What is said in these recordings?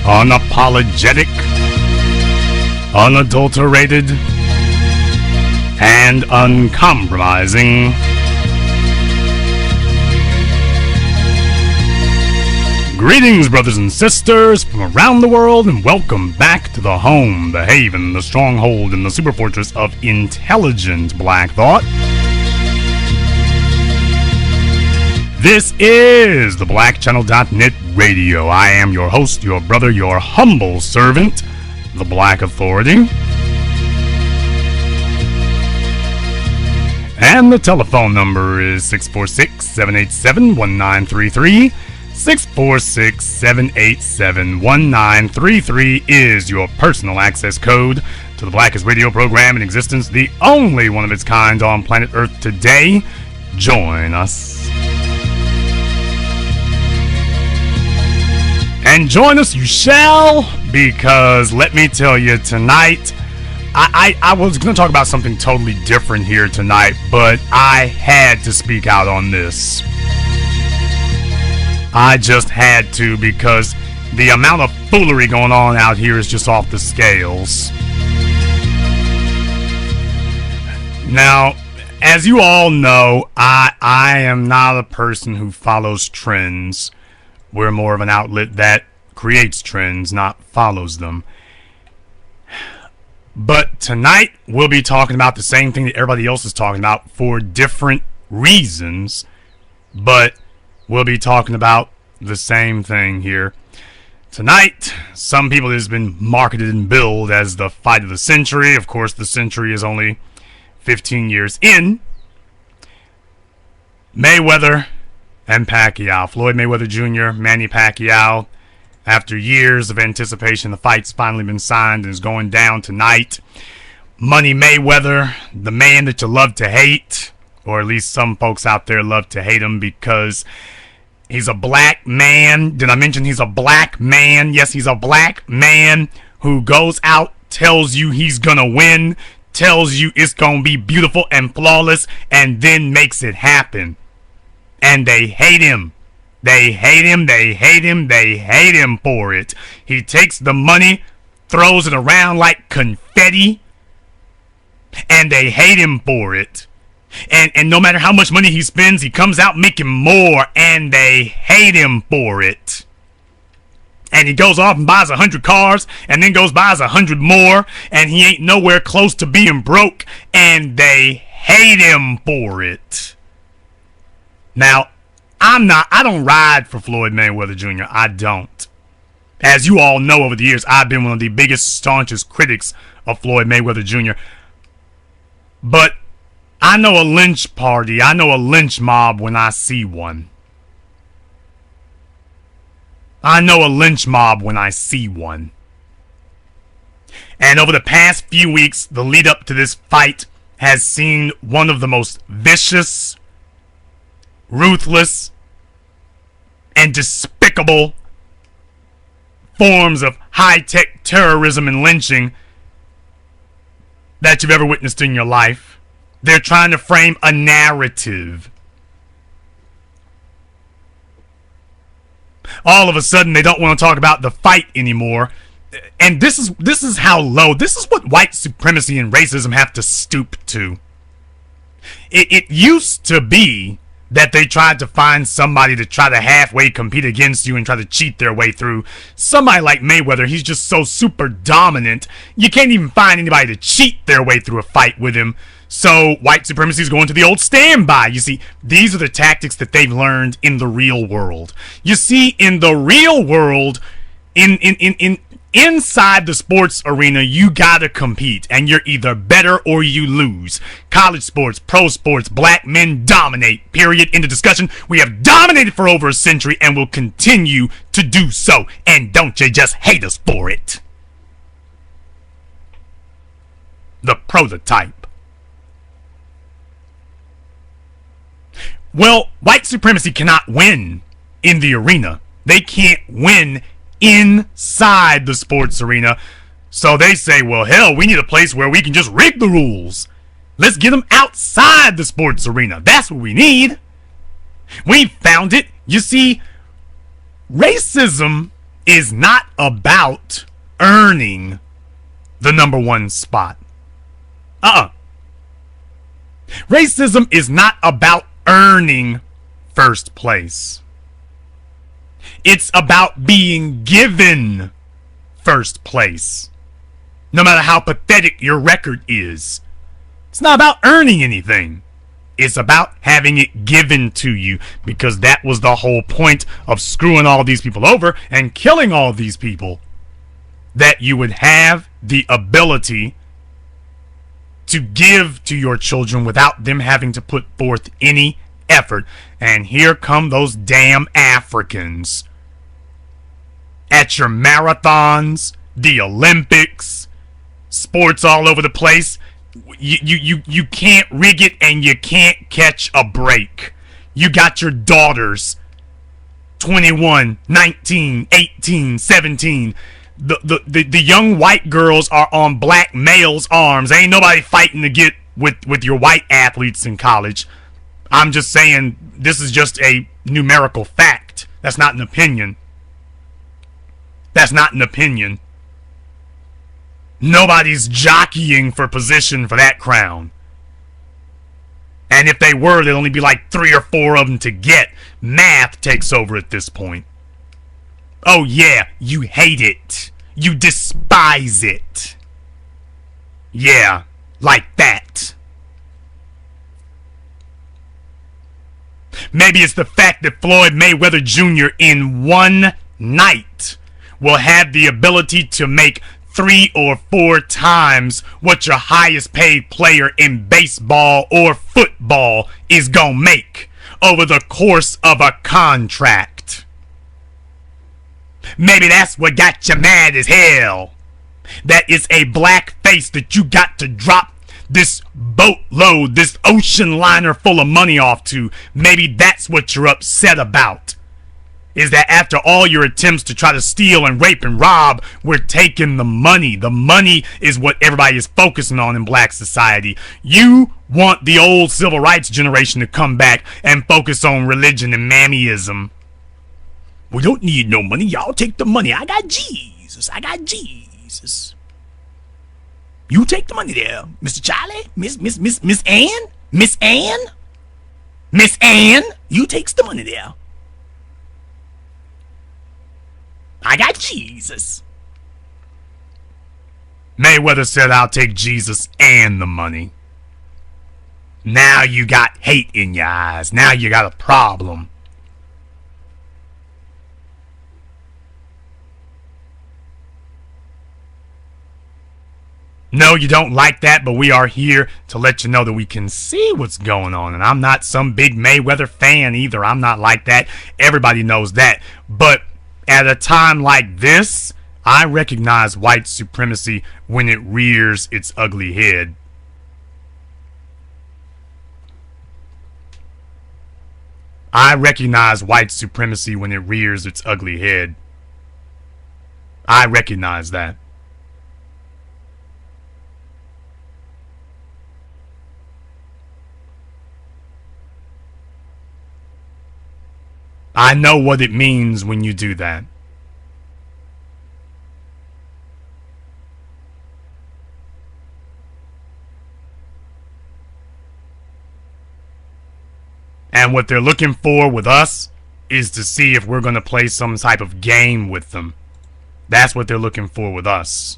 unapologetic, unadulterated, and uncompromising. Greetings, brothers and sisters from around the world, and welcome back to the home, the haven, the stronghold, and the super fortress of intelligent Black Thought. This is the BlackChannel.net radio. I am your host, your brother, your humble servant, the Black Authority. And the telephone number is 646-787-1933. 646-787-1933 is your personal access code to the blackest radio program in existence, the only one of its kind on planet Earth today. Join us. And join us you shall, because let me tell you, tonight, I was going to talk about something totally different here tonight, but I had to speak out on this. I just had to, because the amount of foolery going on out here is just off the scales. Now, as you all know, I am not a person who follows trends. We're more of an outlet that creates trends, not follows them. But tonight, we'll be talking about the same thing that everybody else is talking about for different reasons. But we'll be talking about the same thing here. Tonight, some people, it has been marketed and billed as the fight of the century. Of course, the century is only 15 years in. Mayweather and Pacquiao. Floyd Mayweather Jr., Manny Pacquiao. After years of anticipation, the fight's finally been signed and is going down tonight. Money Mayweather, the man that you love to hate, or at least some folks out there love to hate him because he's a black man. Did I mention he's a black man? Yes, he's a black man who goes out, tells you he's gonna win, tells you it's gonna be beautiful and flawless, and then makes it happen. And they hate him. They hate him, they hate him, they hate him for it. He takes the money, throws it around like confetti, and they hate him for it. And no matter how much money he spends, he comes out making more, and they hate him for it. And he goes off and buys 100 cars, and then goes buys 100 more, and he ain't nowhere close to being broke, and they hate him for it. Now, I don't ride for Floyd Mayweather Jr. I don't. As you all know, over the years, I've been one of the biggest, staunchest critics of Floyd Mayweather Jr. But I know a lynch party. I know a lynch mob when I see one. I know a lynch mob when I see one. And over the past few weeks, the lead up to this fight has seen one of the most vicious, ruthless, and despicable forms of high-tech terrorism and lynching that you've ever witnessed in your life. They're trying to frame a narrative. All of a sudden, they don't want to talk about the fight anymore. And this is how low, this is what white supremacy and racism have to stoop to. It used to be that they tried to find somebody to try to halfway compete against you and try to cheat their way through. Somebody like Mayweather, he's just so super dominant, you can't even find anybody to cheat their way through a fight with him. So white supremacy is going to the old standby. You see, these are the tactics that they've learned in the real world. You see, in the real world, inside the sports arena, you gotta compete, and you're either better or you lose. College sports, pro sports, black men dominate, period, end of discussion. We have dominated for over a century and will continue to do so, and don't you just hate us for it. The prototype. Well, white supremacy cannot win in the arena. They can't win inside the sports arena. So they say, well, hell, we need a place where we can just rig the rules. Let's get them outside the sports arena. That's what we need. We found it. You see, racism is not about earning the #1 spot. Racism is not about earning first place. It's about being given first place. No matter how pathetic your record is. It's not about earning anything. It's about having it given to you, because that was the whole point of screwing all these people over and killing all these people. That you would have the ability to give to your children without them having to put forth any effort. And here come those damn Africans at your marathons, the Olympics, sports all over the place. You can't rig it, and you can't catch a break. You got your daughters, 21, 19, 18, 17. The young white girls are on black males' arms. Ain't nobody fighting to get with your white athletes in college. I'm just saying, this is just a numerical fact. That's not an opinion. That's not an opinion. Nobody's jockeying for position for that crown. And if they were, there'd only be like 3 or 4 of them to get. Math takes over at this point. Oh yeah, you hate it. You despise it. Yeah, like that. Maybe it's the fact that Floyd Mayweather Jr. in one night will have the ability to make 3 or 4 times what your highest paid player in baseball or football is gonna make over the course of a contract. Maybe that's what got you mad as hell. That is a black face that you got to drop this boatload, this ocean liner full of money off to. Maybe that's what you're upset about. Is that after all your attempts to try to steal and rape and rob, we're taking the money. The money is what everybody is focusing on in black society. You want the old civil rights generation to come back and focus on religion and mammyism. We don't need no money. Y'all take the money. I got Jesus. I got Jesus. You take the money there, Mr. Charlie, Miss Ann, Miss Ann, Miss Ann. You takes the money there. I got Jesus. Mayweather said, I'll take Jesus and the money. Now you got hate in your eyes. Now you got a problem. No, you don't like that, but we are here to let you know that we can see what's going on. And I'm not some big Mayweather fan either. I'm not like that. Everybody knows that. But at a time like this, I recognize white supremacy when it rears its ugly head. I recognize white supremacy when it rears its ugly head. I recognize that. I know what it means when you do that. And what they're looking for with us is to see if we're going to play some type of game with them. That's what they're looking for with us.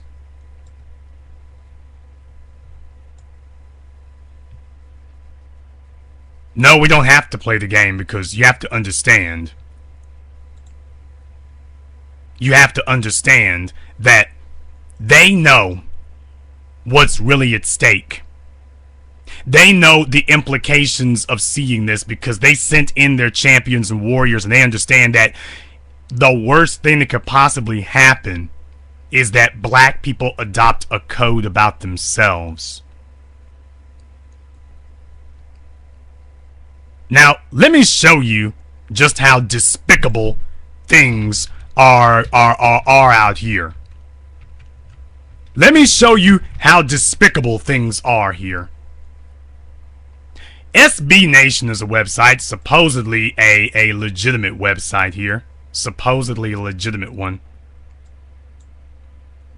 No, we don't have to play the game, because you have to understand. You have to understand that they know what's really at stake. They know the implications of seeing this, because they sent in their champions and warriors, and they understand that the worst thing that could possibly happen is that black people adopt a code about themselves. Now, let me show you just how despicable things are out here. Let me show you how despicable things are here. SB Nation is a website, supposedly a legitimate website here. Supposedly a legitimate one.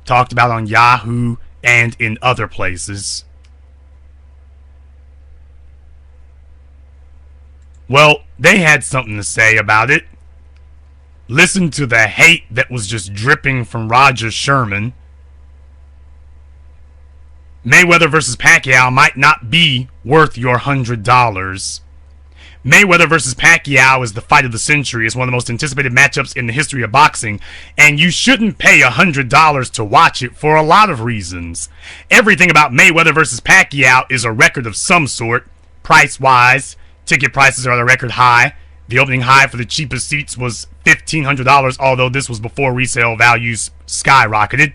talked about on Yahoo and in other places. Well, they had something to say about it. Listen to the hate that was just dripping from Roger Sherman. Mayweather versus Pacquiao might not be worth your $100. Mayweather versus Pacquiao is the fight of the century. It's one of the most anticipated matchups in the history of boxing, and you shouldn't pay $100 to watch it for a lot of reasons. Everything about Mayweather versus Pacquiao is a record of some sort, price-wise. Ticket prices are at a record high. The opening high for the cheapest seats was $1,500, although this was before resale values skyrocketed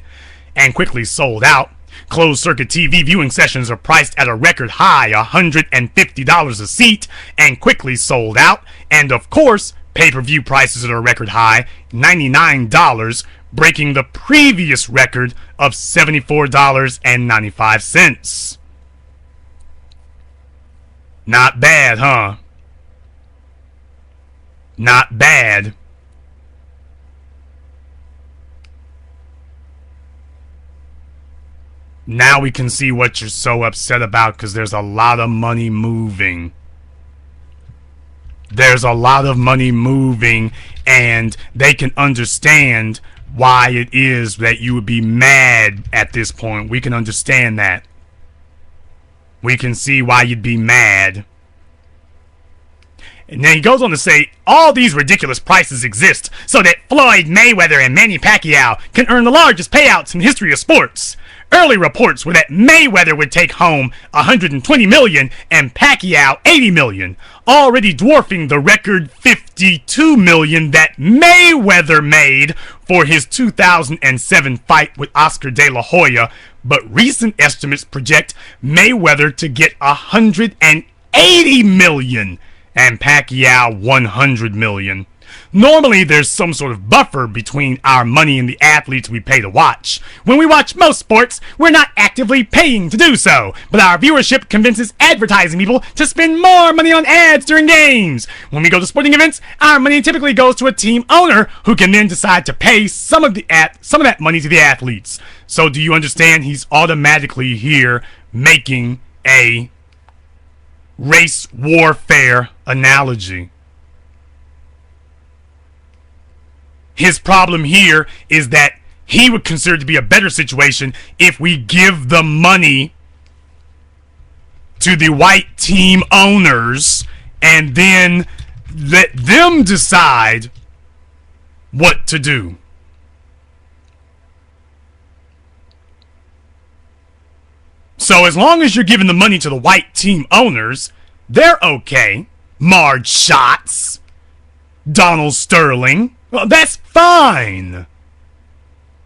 and quickly sold out. Closed-circuit TV viewing sessions are priced at a record high, $150 a seat, and quickly sold out. And of course, pay-per-view prices are at a record high, $99, breaking the previous record of $74.95. Not bad, huh? Not bad. Now we can see what you're so upset about, because there's a lot of money moving. There's a lot of money moving, and they can understand why it is that you would be mad at this point. We can understand that. We can see why you'd be mad. And then he goes on to say, all these ridiculous prices exist so that Floyd Mayweather and Manny Pacquiao can earn the largest payouts in the history of sports. Early reports were that Mayweather would take home $120 million and Pacquiao $80 million, already dwarfing the record $52 million that Mayweather made for his 2007 fight with Oscar De La Hoya. But recent estimates project Mayweather to get $180 million and Pacquiao $100 million. Normally, there's some sort of buffer between our money and the athletes we pay to watch. When we watch most sports, we're not actively paying to do so, but our viewership convinces advertising people to spend more money on ads during games. When we go to sporting events, our money typically goes to a team owner who can then decide to pay some of that money to the athletes. So do you understand? He's automatically here making a race warfare analogy. His problem here is that he would consider it to be a better situation if we give the money to the white team owners and then let them decide what to do. So as long as you're giving the money to the white team owners, they're okay. Marge Schatz, Donald Sterling, well, that's fine.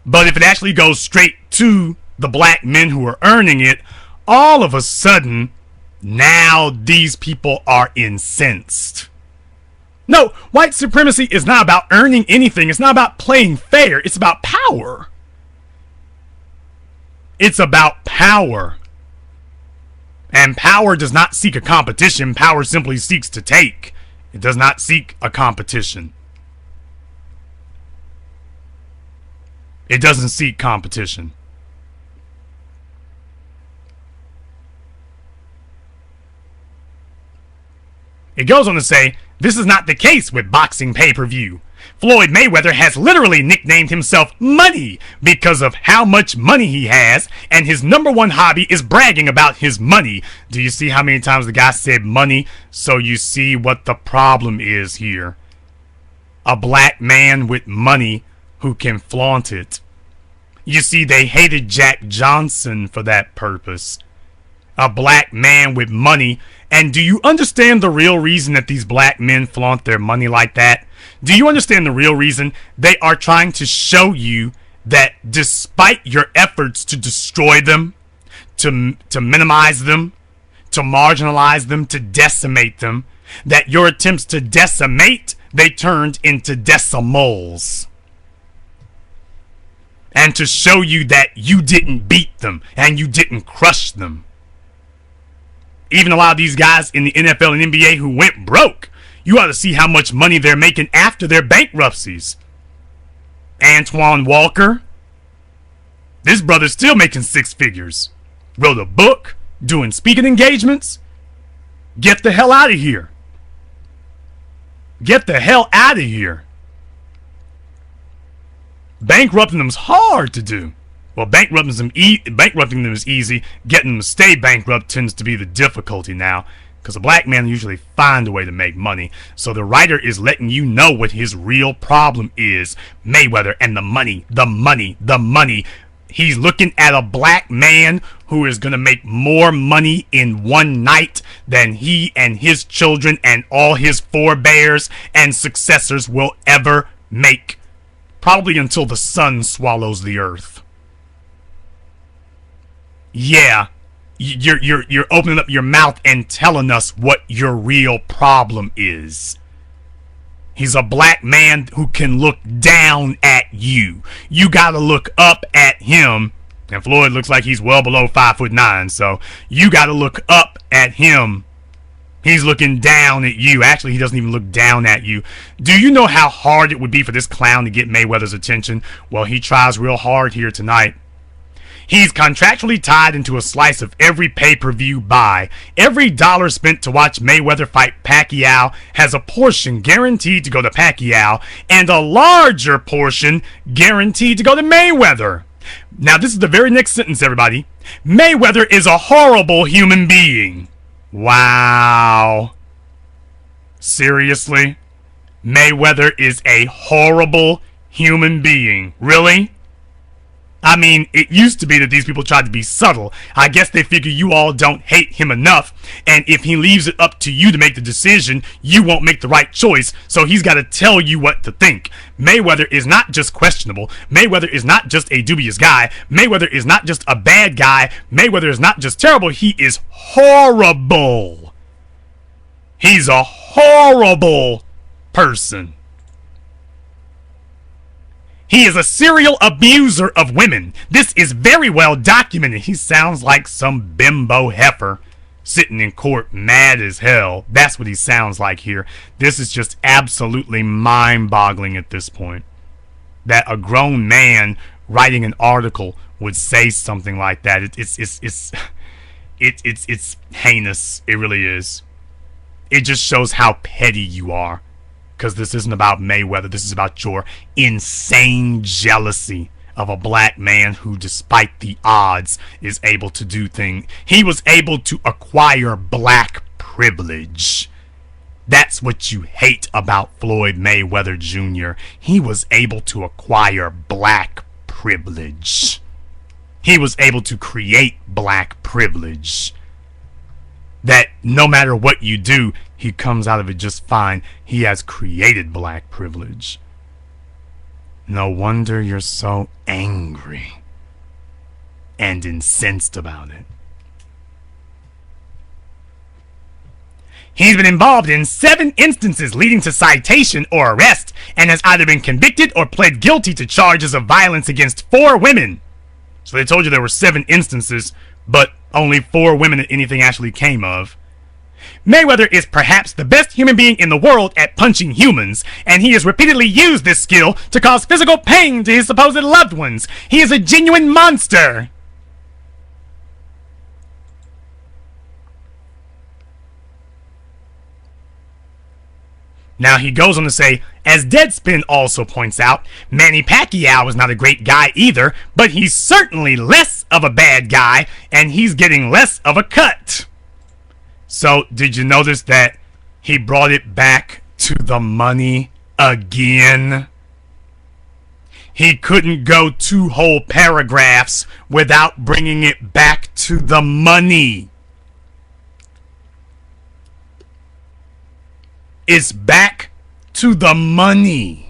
But if it actually goes straight to the black men who are earning it, all of a sudden, now these people are incensed. No, white supremacy is not about earning anything. It's not about playing fair. It's about power. It's about power. And power does not seek a competition. Power simply seeks to take. It does not seek a competition. It doesn't seek competition. It goes on to say, this is not the case with boxing pay-per-view. Floyd Mayweather has literally nicknamed himself Money because of how much money he has, and his number one hobby is bragging about his money. Do you see how many times the guy said money? So you see what the problem is here. A black man with money who can flaunt it. You see, they hated Jack Johnson for that purpose. A black man with money. And do you understand the real reason that these black men flaunt their money like that? Do you understand the real reason? They are trying to show you that despite your efforts to destroy them, to minimize them, to marginalize them, to decimate them, that your attempts to decimate, they turned into decimals. And to show you that you didn't beat them and you didn't crush them. Even a lot of these guys in the NFL and NBA who went broke, you ought to see how much money they're making after their bankruptcies. Antoine Walker, This brother's still making six figures. Wrote a book, doing speaking engagements. Get the hell out of here. Get the hell out of here. Bankrupting them's hard to do. Well, bankrupting them is easy. Getting them to stay bankrupt tends to be the difficulty now, because a black man usually find a way to make money. So the writer is letting you know what his real problem is. Mayweather and the money, the money, the money. He's looking at a black man who is going to make more money in one night than he and his children and all his forebears and successors will ever make. Probably until the sun swallows the earth. Yeah, you're opening up your mouth and telling us what your real problem is. He's a black man who can look down at you. You gotta look up at him. And Floyd looks like he's well below 5'9", so you gotta look up at him. He's looking down at you. Actually, he doesn't even look down at you. Do you know how hard it would be for this clown to get Mayweather's attention? Well, he tries real hard here tonight. He's contractually tied into a slice of every pay-per-view buy. Every dollar spent to watch Mayweather fight Pacquiao has a portion guaranteed to go to Pacquiao and a larger portion guaranteed to go to Mayweather. Now, this is the very next sentence, everybody. Mayweather is a horrible human being. Wow. Seriously? Mayweather is a horrible human being. Really? I mean, it used to be that these people tried to be subtle. I guess they figure you all don't hate him enough, and if he leaves it up to you to make the decision, you won't make the right choice, so he's got to tell you what to think. Mayweather is not just questionable. Mayweather is not just a dubious guy. Mayweather is not just a bad guy. Mayweather is not just terrible. He is horrible. He's a horrible person. He is a serial abuser of women. This is very well documented. He sounds like some bimbo heifer sitting in court mad as hell. That's what he sounds like here. This is just absolutely mind-boggling at this point. That a grown man writing an article would say something like that. It's heinous. It really is. It just shows how petty you are. Because this isn't about Mayweather. This is about your insane jealousy of a black man who, despite the odds, is able to do things. He was able to acquire black privilege. That's what you hate about Floyd Mayweather Jr. He was able to acquire black privilege. He was able to create black privilege. That no matter what you do, he comes out of it just fine. He has created black privilege. No wonder you're so angry and incensed about it. He's been involved in 7 instances leading to citation or arrest and has either been convicted or pled guilty to charges of violence against 4 women. So they told you there were 7 instances, but only 4 women that anything actually came of. Mayweather is perhaps the best human being in the world at punching humans, and he has repeatedly used this skill to cause physical pain to his supposed loved ones. He is a genuine monster. Now he goes on to say, as Deadspin also points out, Manny Pacquiao is not a great guy either, but he's certainly less of a bad guy, and he's getting less of a cut. So, did you notice that he brought it back to the money again? He couldn't go 2 whole paragraphs without bringing it back to the money. It's back to the money.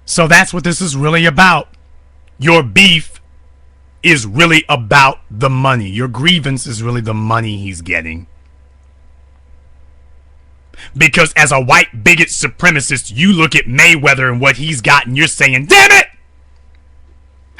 So that's what this is really about. Your beef is really about the money. Your grievance is really the money he's getting. Because as a white bigot supremacist, you look at Mayweather and what he's got and you're saying, damn it!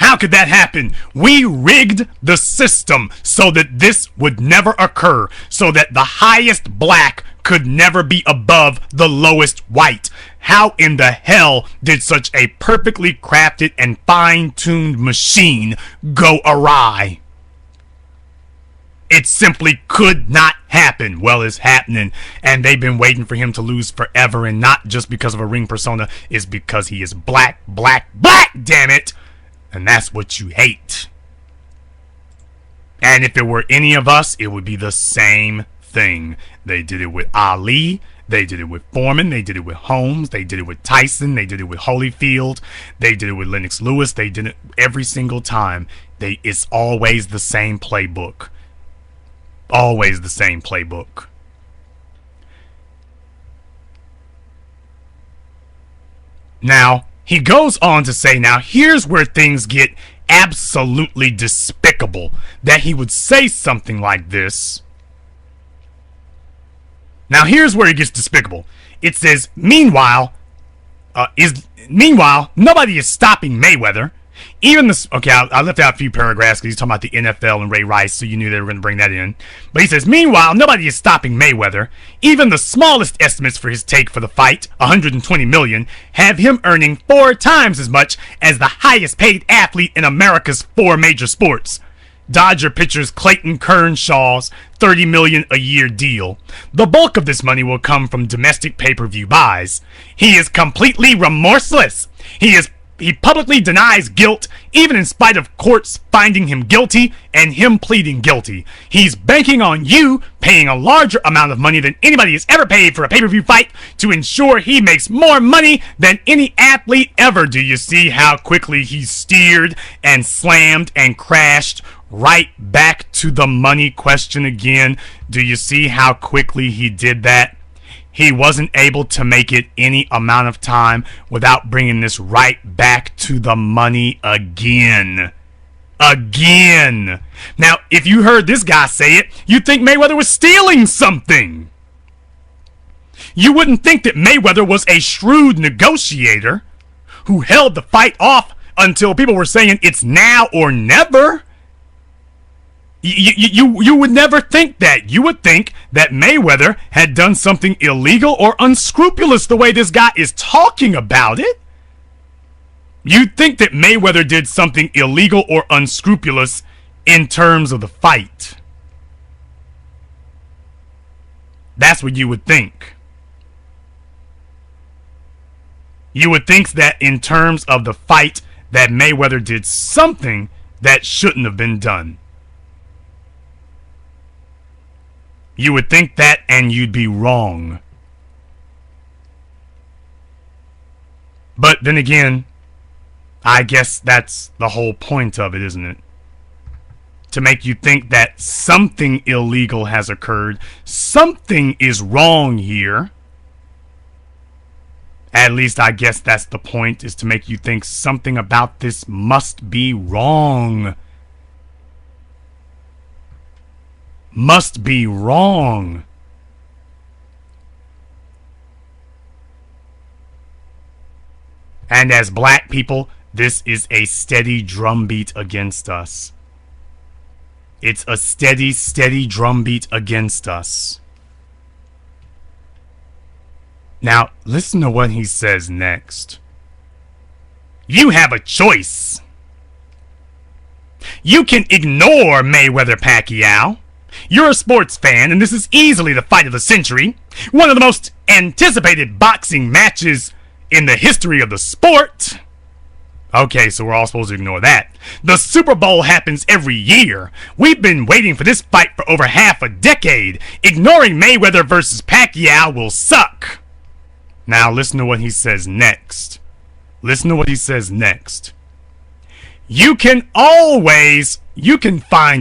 How could that happen? We rigged the system so that this would never occur, so that the highest black could never be above the lowest white. How in the hell did such a perfectly crafted and fine-tuned machine go awry? It simply could not happen. Well, it's happening, and they've been waiting for him to lose forever, and not just because of a ring persona. It's because he is black, black, black, damn it! And that's what you hate. And if it were any of us, it would be the same thing. They did it with Ali. They did it with Foreman. They did it with Holmes. They did it with Tyson. They did it with Holyfield. They did it with Lennox Lewis. They did it every single time. It's always the same playbook. Always the same playbook. Now, he goes on to say, now here's where things get absolutely despicable, that he would say something like this. Now here's where it gets despicable. It says, meanwhile, nobody is stopping Mayweather. Even this, okay, I left out a few paragraphs because he's talking about the NFL and Ray Rice, so you knew they were going to bring that in. But he says, meanwhile, nobody is stopping Mayweather. Even the smallest estimates for his take for the fight, $120 million, have him earning 4 times as much as the highest paid athlete in America's 4 major sports. Dodger pitchers Clayton Kearnshaw's $30 million a year deal. The bulk of this money will come from domestic pay-per-view buys. He is completely remorseless. He publicly denies guilt, even in spite of courts finding him guilty and him pleading guilty. He's banking on you paying a larger amount of money than anybody has ever paid for a pay-per-view fight to ensure he makes more money than any athlete ever. Do you see how quickly he steered and slammed and crashed right back to the money question again? Do you see how quickly he did that? He wasn't able to make it any amount of time without bringing this right back to the money again. Again. Now, if you heard this guy say it, you'd think Mayweather was stealing something. You wouldn't think that Mayweather was a shrewd negotiator who held the fight off until people were saying it's now or never. You would never think that. You would think that Mayweather had done something illegal or unscrupulous the way this guy is talking about it. You'd think that Mayweather did something illegal or unscrupulous in terms of the fight. That's what you would think. You would think that in terms of the fight that Mayweather did something that shouldn't have been done. You would think that, and you'd be wrong. But then again, I guess that's the whole point of it, isn't it? To make you think that something illegal has occurred, something is wrong here. At least I guess that's the point, is to make you think something about this must be wrong. Must be wrong. And as black people, this is a steady drumbeat against us. It's a steady, steady drumbeat against us. Now, listen to what he says next. You have a choice. You can ignore Mayweather-Pacquiao. You're a sports fan, and this is easily the fight of the century. One of the most anticipated boxing matches in the history of the sport. Okay, so we're all supposed to ignore that. The Super Bowl happens every year. We've been waiting for this fight for over half a decade. Ignoring Mayweather versus Pacquiao will suck. Now listen to what he says next. Listen to what he says next. You can find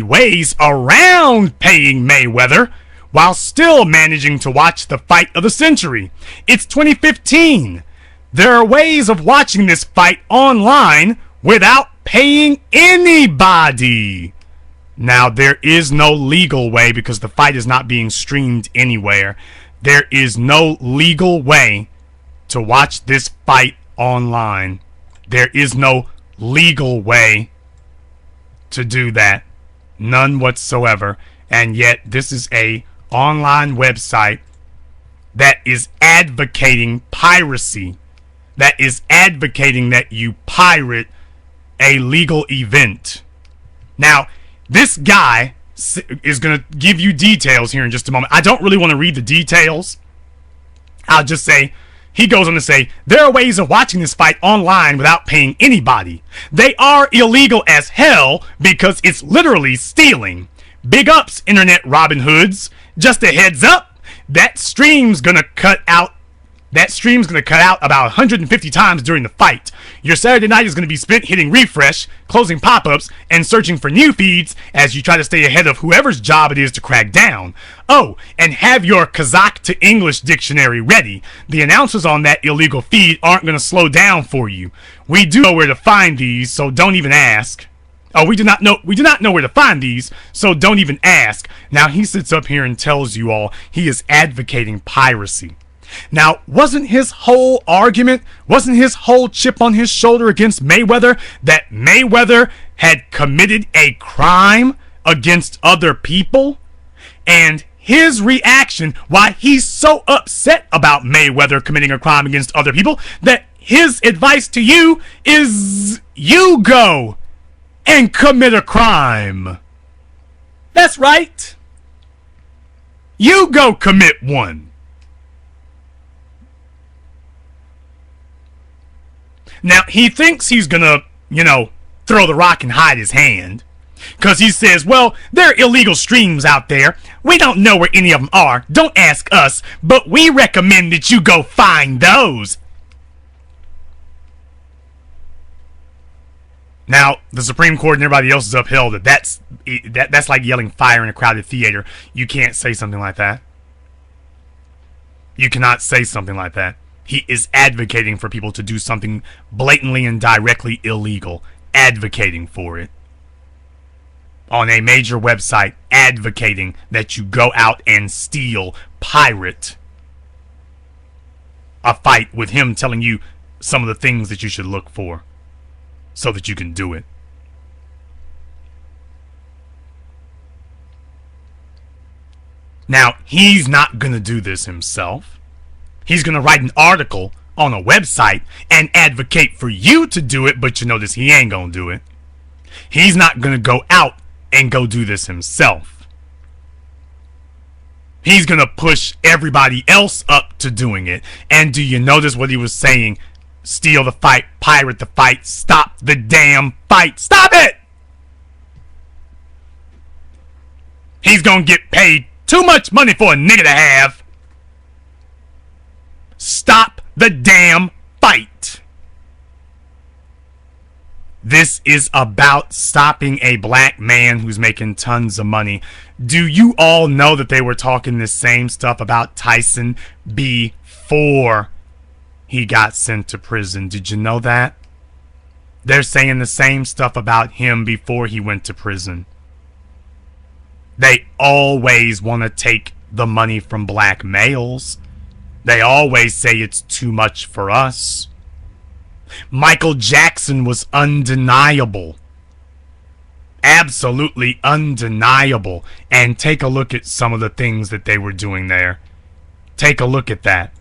ways around paying Mayweather while still managing to watch the fight of the century. It's 2015. There are ways of watching this fight online without paying anybody. Now, there is no legal way because the fight is not being streamed anywhere. There is no legal way to watch this fight online. There is no legal way to do that. None whatsoever. And yet this is a online website that is advocating piracy. That is advocating that you pirate a legal event. Now, this guy is going to give you details here in just a moment. I don't really want to read the details. I'll just say, he goes on to say, there are ways of watching this fight online without paying anybody. They are illegal as hell because it's literally stealing. Big ups, Internet Robin Hoods. Just a heads up, that stream's gonna cut out about 150 times during the fight. Your Saturday night is going to be spent hitting refresh, closing pop-ups, and searching for new feeds as you try to stay ahead of whoever's job it is to crack down. Oh, and have your Kazakh to English dictionary ready. The announcers on that illegal feed aren't going to slow down for you. We do know where to find these, so don't even ask. Oh, we do not know where to find these, so don't even ask. Now he sits up here and tells you all he is advocating piracy. Now, wasn't his whole argument, wasn't his whole chip on his shoulder against Mayweather that Mayweather had committed a crime against other people? And his reaction, why he's so upset about Mayweather committing a crime against other people, that his advice to you is you go and commit a crime. That's right. You go commit one. Now, he thinks he's gonna, throw the rock and hide his hand. Because he says, well, there are illegal streams out there. We don't know where any of them are. Don't ask us. But we recommend that you go find those. Now, the Supreme Court and everybody else has upheld that that's like yelling fire in a crowded theater. You can't say something like that. You cannot say something like that. He is advocating for people to do something blatantly and directly illegal. Advocating for it. On a major website, advocating that you go out and steal, pirate a fight, with him telling you some of the things that you should look for so that you can do it. Now, he's not going to do this himself. He's going to write an article on a website and advocate for you to do it, but you notice he ain't going to do it. He's not going to go out and go do this himself. He's going to push everybody else up to doing it. And do you notice what he was saying? Steal the fight, pirate the fight, stop the damn fight. Stop it! He's going to get paid too much money for a nigga to have. Stop the damn fight. This is about stopping a black man who's making tons of money. Do you all know that they were talking the same stuff about Tyson before he got sent to prison? Did you know that? They're saying the same stuff about him before he went to prison. They always want to take the money from black males. They always say it's too much for us. Michael Jackson was undeniable. Absolutely undeniable. And take a look at some of the things that they were doing there. Take a look at that.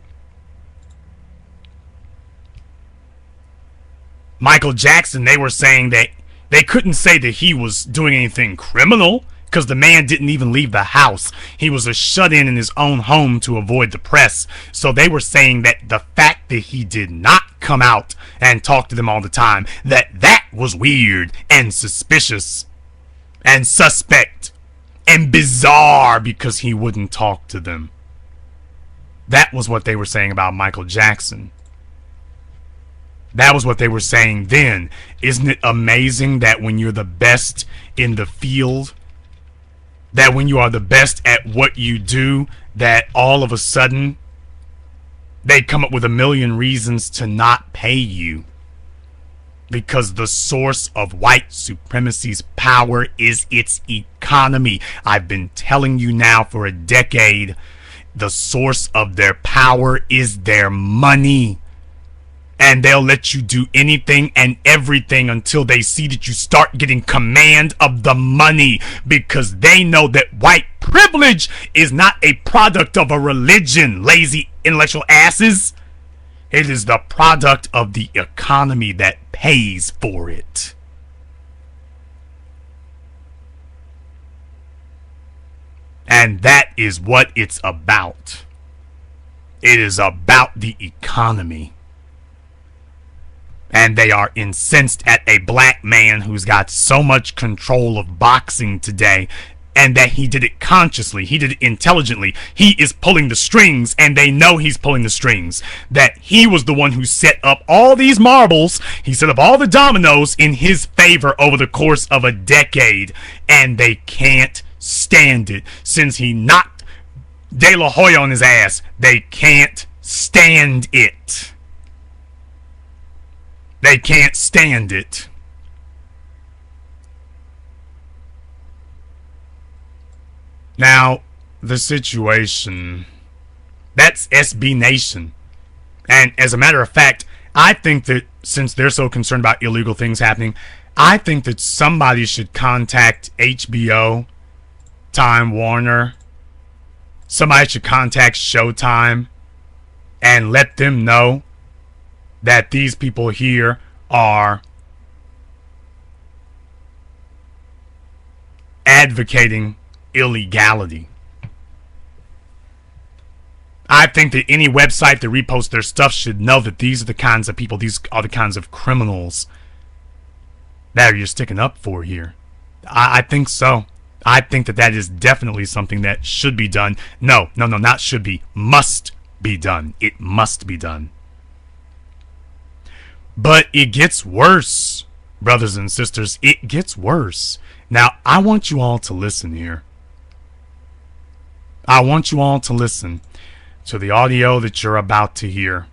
Michael Jackson, they were saying that they couldn't say that he was doing anything criminal, because the man didn't even leave the house. He was a shut-in in his own home to avoid the press. So they were saying that the fact that he did not come out and talk to them all the time, that was weird and suspicious and suspect and bizarre because he wouldn't talk to them. That was what they were saying about Michael Jackson. That was what they were saying then. Isn't it amazing that when you're the best in the field, that when you are the best at what you do, that all of a sudden they come up with a million reasons to not pay you? Because the source of white supremacy's power is its economy. I've been telling you now for a decade, the source of their power is their money. And they'll let you do anything and everything until they see that you start getting command of the money, because they know that white privilege is not a product of a religion, lazy intellectual asses. It is the product of the economy that pays for it. And that is what it's about. It is about the economy. And they are incensed at a black man who's got so much control of boxing today, and that he did it consciously, he did it intelligently. He is pulling the strings, and they know he's pulling the strings. That he was the one who set up all these marbles, he set up all the dominoes in his favor over the course of a decade, and they can't stand it. Since he knocked De La Hoya on his ass, they can't stand it. They can't stand it. Now, the situation, that's SB Nation. And as a matter of fact, I think that since they're so concerned about illegal things happening, I think that somebody should contact HBO, Time Warner. Somebody should contact Showtime and let them know that these people here are advocating illegality. I think that any website that reposts their stuff should know that these are the kinds of people, these are the kinds of criminals that you're sticking up for here. I think so. I think that that is definitely something that should be done. No, not should be. Must be done. It must be done. But it gets worse, brothers and sisters. It gets worse. Now, I want you all to listen here. I want you all to listen to the audio that you're about to hear.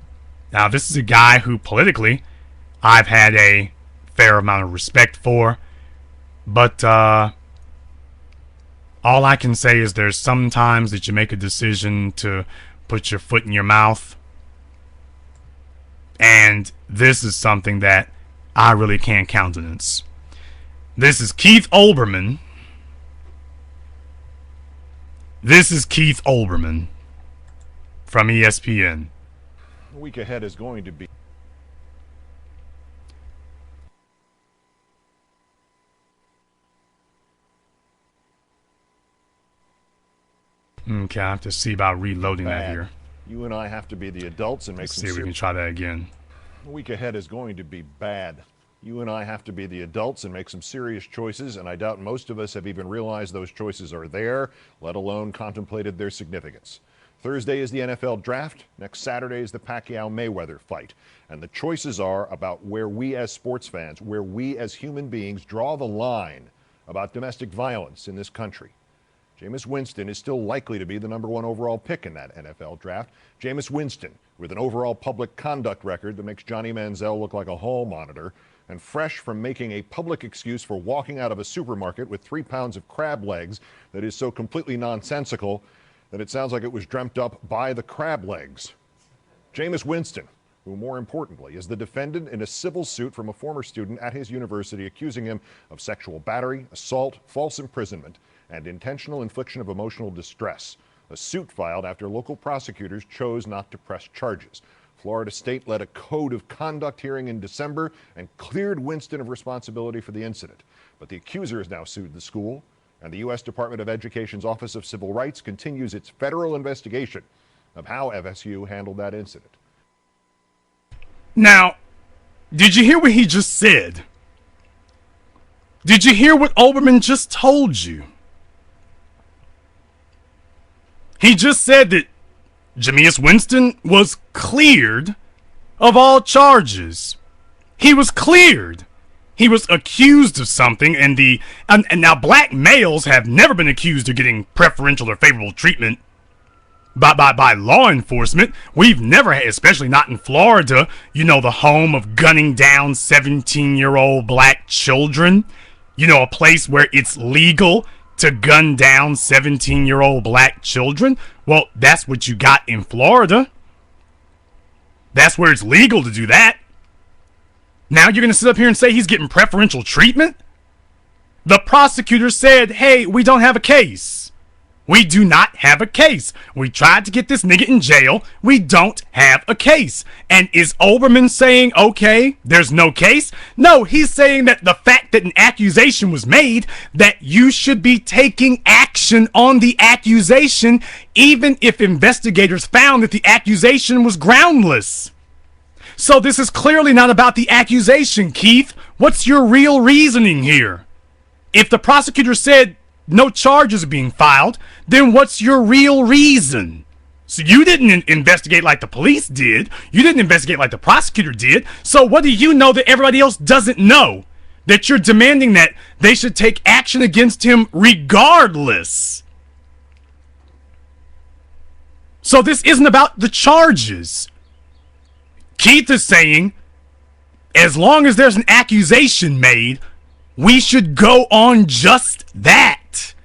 Now, this is a guy who politically I've had a fair amount of respect for. But all I can say is there's some times that you make a decision to put your foot in your mouth. And this is something that I really can't countenance. This is Keith Olbermann. This is Keith Olbermann from ESPN. The week ahead is going to be... Okay, I have to see about reloading that here. You and I have to be the adults and make some... See if we can try that again. The week ahead is going to be bad. You and I have to be the adults and make some serious choices, and I doubt most of us have even realized those choices are there, let alone contemplated their significance. Thursday is the NFL draft. Next Saturday is the Pacquiao-Mayweather fight. And the choices are about where we as sports fans, where we as human beings draw the line about domestic violence in this country. Jameis Winston is still likely to be the #1 overall pick in that NFL draft. Jameis Winston, with an overall public conduct record that makes Johnny Manziel look like a hall monitor, and fresh from making a public excuse for walking out of a supermarket with 3 pounds of crab legs that is so completely nonsensical that it sounds like it was dreamt up by the crab legs. Jameis Winston, who more importantly is the defendant in a civil suit from a former student at his university accusing him of sexual battery, assault, false imprisonment, and intentional infliction of emotional distress. A suit filed after local prosecutors chose not to press charges. Florida State led a code of conduct hearing in December and cleared Winston of responsibility for the incident. But the accuser has now sued the school, and the U.S. Department of Education's Office of Civil Rights continues its federal investigation of how FSU handled that incident. Now, did you hear what he just said? Did you hear what Olbermann just told you? He just said that Jameis Winston was cleared of all charges. He was cleared. He was accused of something, and now black males have never been accused of getting preferential or favorable treatment by law enforcement. We've never had, especially not in Florida, you know, the home of gunning down 17-year-old black children. You know, a place where it's legal to gun down 17-year-old black children. Well, that's what you got in Florida. That's where it's legal to do that. Now you're going to sit up here and say he's getting preferential treatment? The prosecutor said, hey, we don't have a case. We do not have a case. We tried to get this nigga in jail. We don't have a case. And is Olbermann saying, okay, there's no case? No, he's saying that the fact that an accusation was made, that you should be taking action on the accusation, even if investigators found that the accusation was groundless. So this is clearly not about the accusation, Keith. What's your real reasoning here? If the prosecutor said no charges are being filed, then what's your real reason? So you didn't investigate like the police did. You didn't investigate like the prosecutor did. So what do you know that everybody else doesn't know? That you're demanding that they should take action against him regardless. So this isn't about the charges. Keith is saying, as long as there's an accusation made, we should go on just that.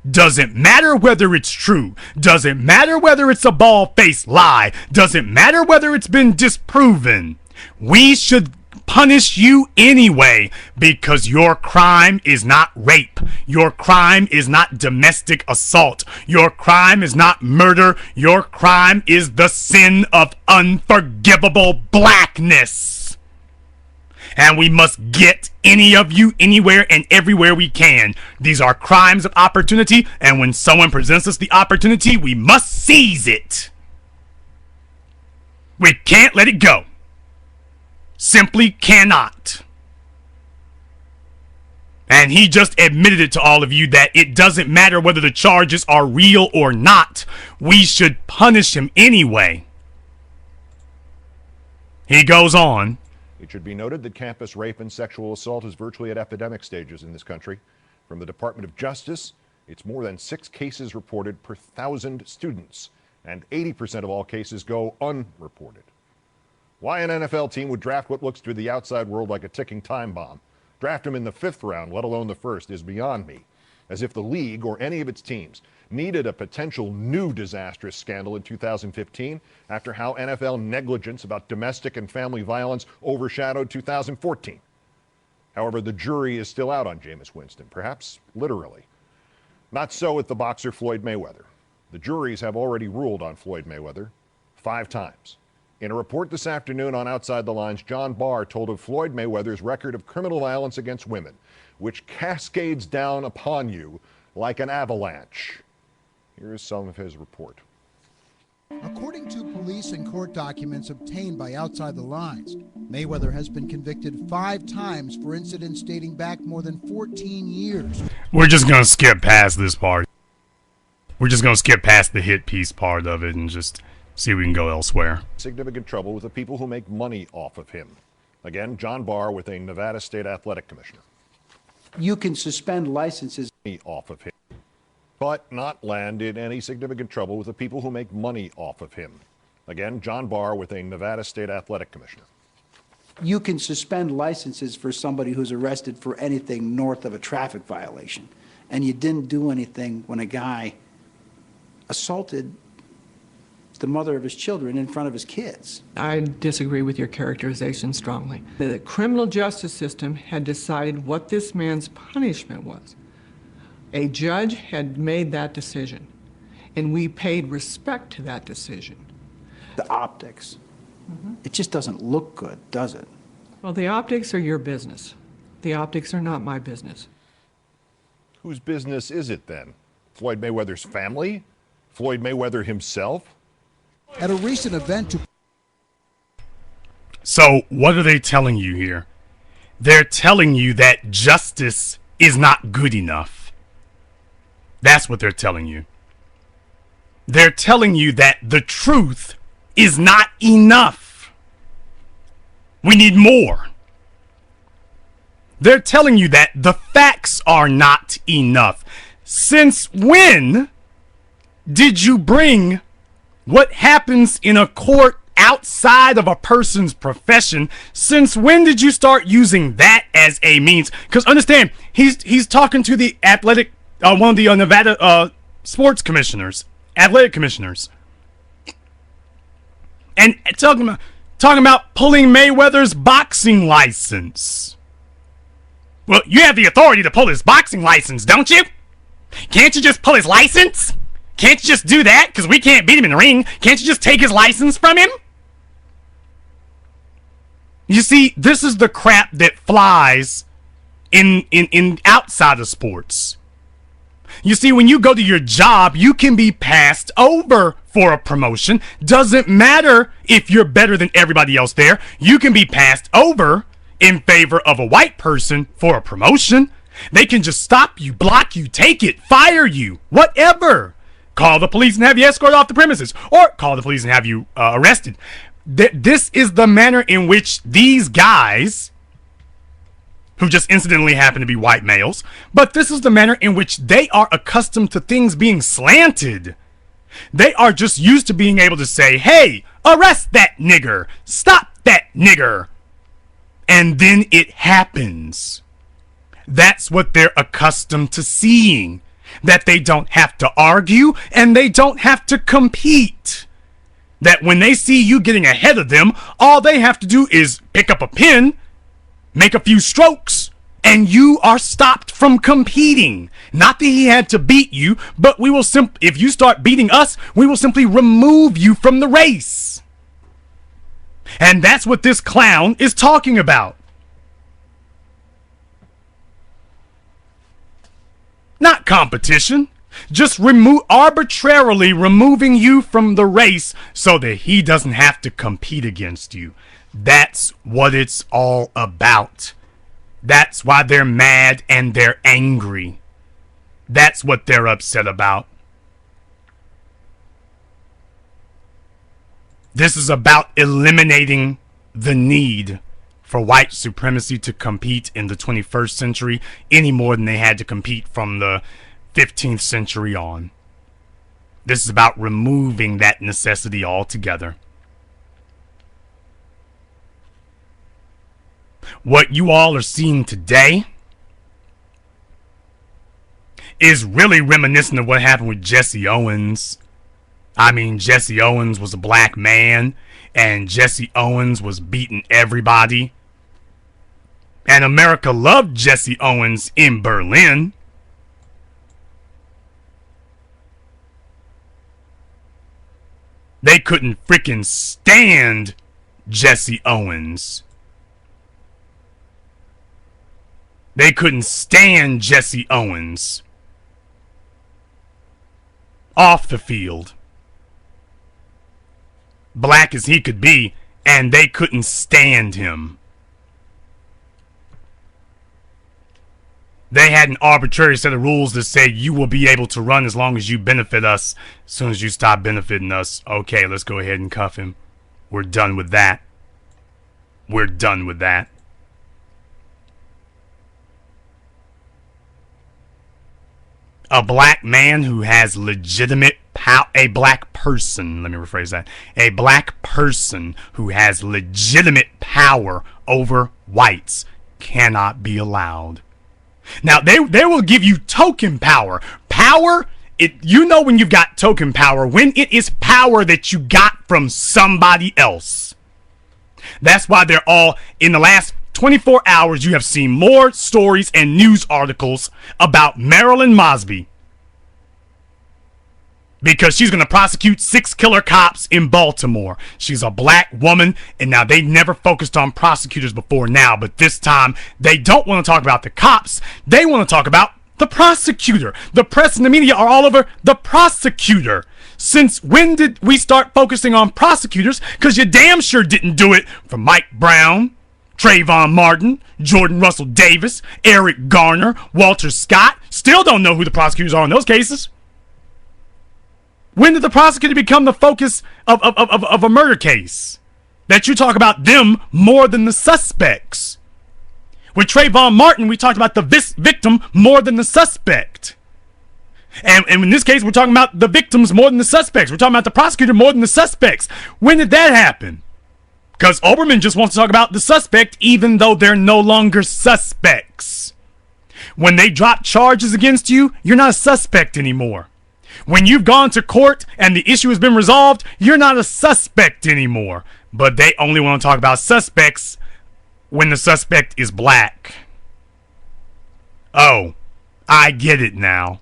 Doesn't matter whether it's true. Doesn't matter whether it's a bald-faced lie. Doesn't matter whether it's been disproven. We should punish you anyway because your crime is not rape. Your crime is not domestic assault. Your crime is not murder. Your crime is the sin of unforgivable blackness. And we must get any of you anywhere and everywhere we can. These are crimes of opportunity, and when someone presents us the opportunity, we must seize it. We can't let it go. Simply cannot. And he just admitted it to all of you that it doesn't matter whether the charges are real or not. We should punish him anyway. He goes on. It should be noted that campus rape and sexual assault is virtually at epidemic stages in this country. From the Department of Justice, it's more than 6 cases reported per 1,000 students, and 80% of all cases go unreported. Why an NFL team would draft what looks to the outside world like a ticking time bomb, draft him in the 5th round, let alone the 1st, is beyond me. As if the league or any of its teams needed a potential new disastrous scandal in 2015 after how NFL negligence about domestic and family violence overshadowed 2014. However, the jury is still out on Jameis Winston, perhaps literally. Not so with the boxer Floyd Mayweather. The juries have already ruled on Floyd Mayweather 5 times. In a report this afternoon on Outside the Lines, John Barr told of Floyd Mayweather's record of criminal violence against women, which cascades down upon you like an avalanche. Here is some of his report. According to police and court documents obtained by Outside the Lines, Mayweather has been convicted 5 times for incidents dating back more than 14 years. We're just going to skip past this part. We're just going to skip past the hit piece part of it and just see if we can go elsewhere. Significant trouble with the people who make money off of him. Again, John Barr with a Nevada State Athletic Commissioner. You can suspend licenses Off of him. But not land in any significant trouble with the people who make money off of him. Again, John Barr with a Nevada State Athletic Commissioner. You can suspend licenses for somebody who's arrested for anything north of a traffic violation. And you didn't do anything when a guy assaulted the mother of his children in front of his kids. I disagree with your characterization strongly. The criminal justice system had decided what this man's punishment was. A judge had made that decision, and we paid respect to that decision. The optics. It just doesn't look good, does it? Well, the optics are your business. The optics are not my business. Whose business is it then? Floyd Mayweather's family? Floyd Mayweather himself? At a recent event to So what are they telling you here? They're telling you that justice is not good enough. That's what they're telling you. They're telling you that the truth is not enough. We need more. They're telling you that the facts are not enough. Since when did you bring what happens in a court outside of a person's profession? Since when did you start using that as a means? Because understand, he's talking to the athletic, one of the Nevada sports commissioners, athletic commissioners, and talking about talking about pulling Mayweather's boxing license. Well, you have the authority to pull his boxing license, don't you? Can't you just pull his license? Can't you just do that? Because we can't beat him in the ring. Can't you just take his license from him? You see, this is the crap that flies in outside of sports. You see, when you go to your job, you can be passed over for a promotion. Doesn't matter if you're better than everybody else there. You can be passed over in favor of a white person for a promotion. They can just stop you, block you, take it, fire you, whatever. Call the police and have you escorted off the premises, or call the police and have you arrested. This is the manner in which these guys, who just incidentally happen to be white males, but this is the manner in which they are accustomed to things being slanted. They are just used to being able to say, hey, arrest that nigger, stop that nigger, and then it happens. That's what they're accustomed to seeing, that they don't have to argue and they don't have to compete. That when they see you getting ahead of them, all they have to do is pick up a pen, make a few strokes, and you are stopped from competing. Not that he had to beat you, but we will if you start beating us, we will simply remove you from the race. And that's what this clown is talking about. Not competition. Just arbitrarily removing you from the race so that he doesn't have to compete against you. That's what it's all about. That's why they're mad and they're angry. That's what they're upset about. This is about eliminating the need for white supremacy to compete in the 21st century any more than they had to compete from the 15th century on. This is about removing that necessity altogether. What you all are seeing today is really reminiscent of what happened with Jesse Owens. I mean, Jesse Owens was a black man, and Jesse Owens was beating everybody. And America loved Jesse Owens in Berlin. They couldn't freaking stand Jesse Owens. They couldn't stand Jesse Owens off the field. Black as he could be, and they couldn't stand him. They had an arbitrary set of rules that said you will be able to run as long as you benefit us. As soon as you stop benefiting us, okay, let's go ahead and cuff him. We're done with that. We're done with that. A black man who has legitimate power, a black person, let me rephrase that, a black person who has legitimate power over whites cannot be allowed. Now, they will give you token power. Power, you know when you've got token power, when it is power that you got from somebody else. That's why they're all, in the last 24 hours, you have seen more stories and news articles about Marilyn Mosby. Because she's going to prosecute 6 killer cops in Baltimore. She's a black woman, and now they never focused on prosecutors before now, but this time they don't want to talk about the cops. They want to talk about the prosecutor. The press and the media are all over the prosecutor. Since when did we start focusing on prosecutors? Because you damn sure didn't do it for Mike Brown, Trayvon Martin, Jordan Russell Davis, Eric Garner, Walter Scott. Still don't know who the prosecutors are in those cases. When did the prosecutor become the focus of a murder case? That you talk about them more than the suspects. With Trayvon Martin, we talked about the victim more than the suspect. And in this case, we're talking about the victims more than the suspects. We're talking about the prosecutor more than the suspects. When did that happen? Because Oberman just wants to talk about the suspect even though they're no longer suspects. When they drop charges against you, you're not a suspect anymore. When you've gone to court and the issue has been resolved, you're not a suspect anymore. but they only want to talk about suspects when the suspect is black. Oh, I get it now.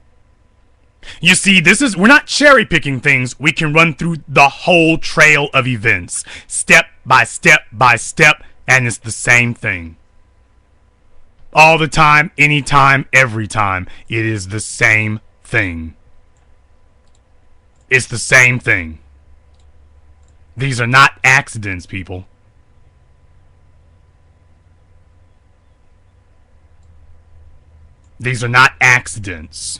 You see, we're not cherry picking things. We can run through the whole trail of events, step by step by step, and it's the same thing. All the time, anytime, every time. It is the same thing. It's the same thing. These are not accidents, people. These are not accidents.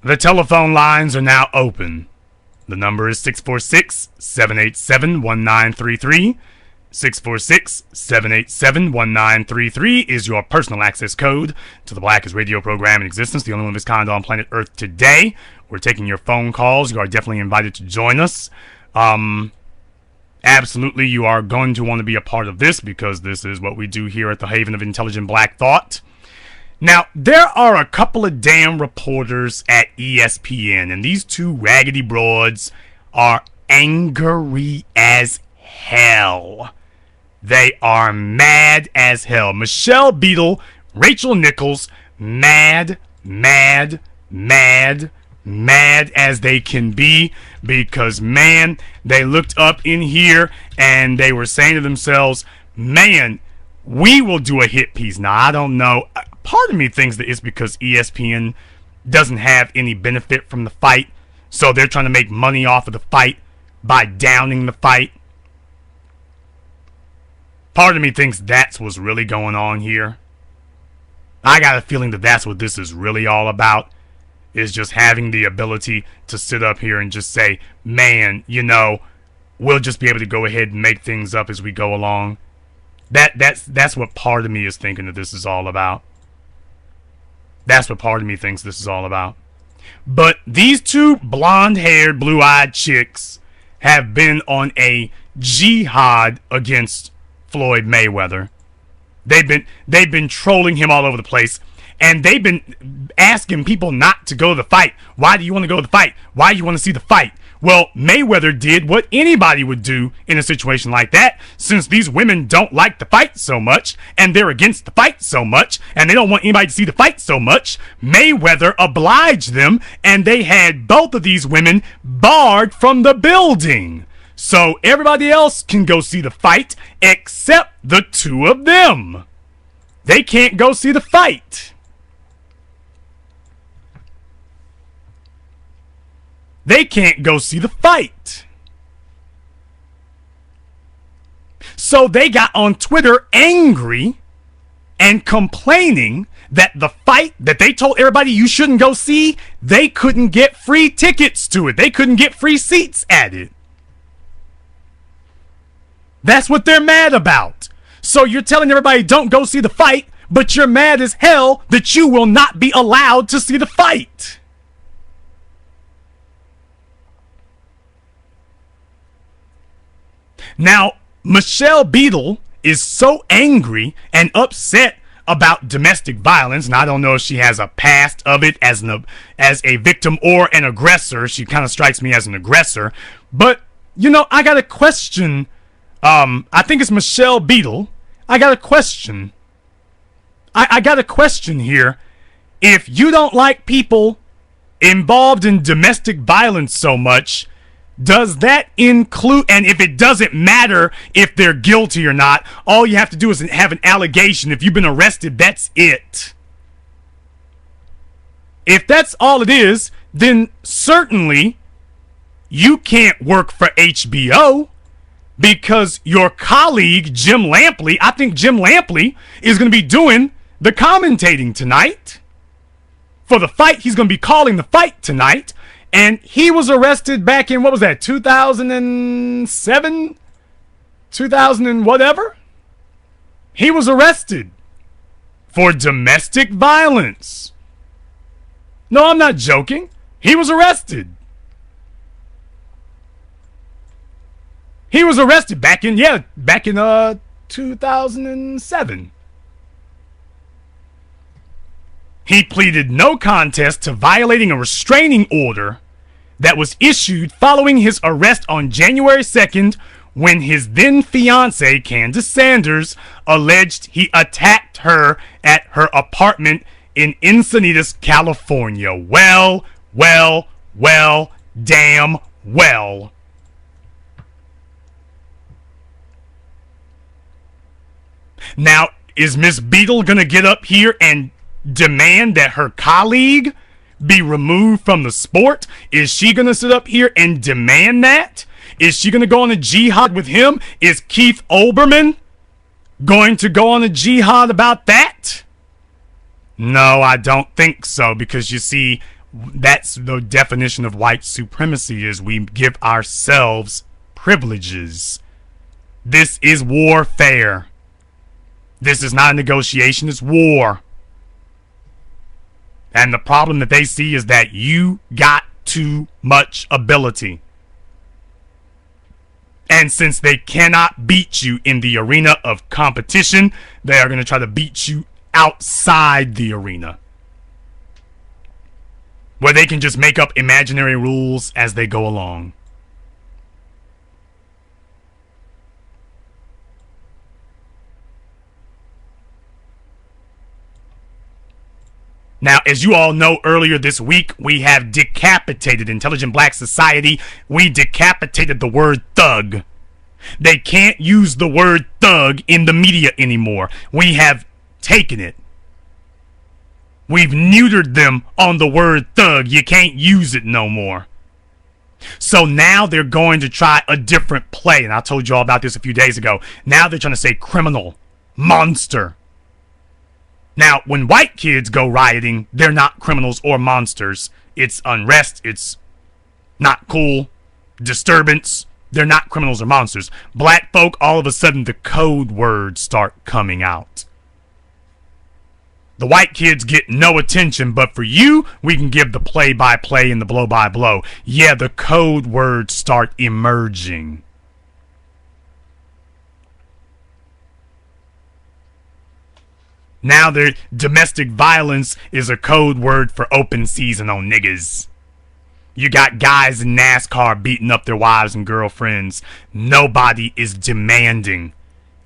The telephone lines are now open. The number is 646-787-1933. 646-787-1933 is your personal access code to the blackest radio program in existence, the only one of its kind on planet Earth today. We're taking your phone calls. You are definitely invited to join us. Absolutely, you are going to want to be a part of this because this is what we do here at the Haven of Intelligent Black Thought. Now, there are a couple of damn reporters at ESPN, and these two raggedy broads are angry as hell. They are mad as hell. Michelle Beadle, Rachel Nichols, mad as they can be, because, man, they looked up in here and they were saying to themselves, man, we will do a hit piece. Now, I don't know. Part of me thinks that it's because ESPN doesn't have any benefit from the fight, so they're trying to make money off of the fight by downing the fight. Part of me thinks that's what's really going on here. I got a feeling that that's what this is really all about, is just having the ability to sit up here and just say, man, you know, we'll just be able to go ahead and make things up as we go along. That's what part of me is thinking that this is all about. That's what part of me thinks this is all about. But these two blonde-haired, blue-eyed chicks have been on a jihad against Floyd Mayweather. They've been trolling him all over the place, and they've been asking people not to go to the fight. Why do you want to go to the fight? Why do you want to see the fight? Well, Mayweather did what anybody would do in a situation like that, since these women don't like the fight so much, and they're against the fight so much, and they don't want anybody to see the fight so much. Mayweather obliged them, and they had both of these women barred from the building. So everybody else can go see the fight, except the two of them. They can't go see the fight. They can't go see the fight. So they got on Twitter angry and complaining that the fight that they told everybody you shouldn't go see, they couldn't get free tickets to it. They couldn't get free seats at it. That's what they're mad about. So you're telling everybody don't go see the fight, but you're mad as hell that you will not be allowed to see the fight. Now, Michelle Beadle is so angry and upset about domestic violence, and I don't know if she has a past of it as a victim or an aggressor. She kind of strikes me as an aggressor. But, you know, I got a question. I think it's Michelle Beadle. I got a question. I got a question here. If you don't like people involved in domestic violence so much, does that include, and if it doesn't matter if they're guilty or not, all you have to do is have an allegation. If you've been arrested, that's it. If that's all it is, then certainly you can't work for HBO, because your colleague, Jim Lampley, I think Jim Lampley is going to be doing the commentating tonight for the fight. He's going to be calling the fight tonight. And he was arrested back in, what was that, 2007? 2000 and whatever? He was arrested for domestic violence. No, I'm not joking. He was arrested. He was arrested back in 2007. He pleaded no contest to violating a restraining order that was issued following his arrest on January 2nd when his then fiancée, Candace Sanders, alleged he attacked her at her apartment in Encinitas, California. Well, damn well. Now, is Miss Beadle gonna get up here and demand that her colleague be removed from the sport? Is she gonna sit up here and demand that? Is she gonna go on a jihad with him? Is Keith Olbermann going to go on a jihad about that? No, I don't think so, because you see, that's the definition of white supremacy, is we give ourselves privileges. This is warfare. This is not a negotiation, it's war. And the problem that they see is that you got too much ability. And since they cannot beat you in the arena of competition, they are going to try to beat you outside the arena, where they can just make up imaginary rules as they go along. Now, as you all know, earlier this week, we have decapitated Intelligent Black Society. We decapitated the word thug. They can't use the word thug in the media anymore. We have taken it. We've neutered them on the word thug. You can't use it no more. So now they're going to try a different play. And I told you all about this a few days ago. Now they're trying to say criminal, monster. Now, when white kids go rioting, they're not criminals or monsters. It's unrest. It's not cool. Disturbance. They're not criminals or monsters. Black folk, all of a sudden, the code words start coming out. The white kids get no attention, but for you, we can give the play-by-play and the blow-by-blow. Yeah, the code words start emerging. Now their domestic violence is a code word for open season on niggas. You got guys in NASCAR beating up their wives and girlfriends. Nobody is demanding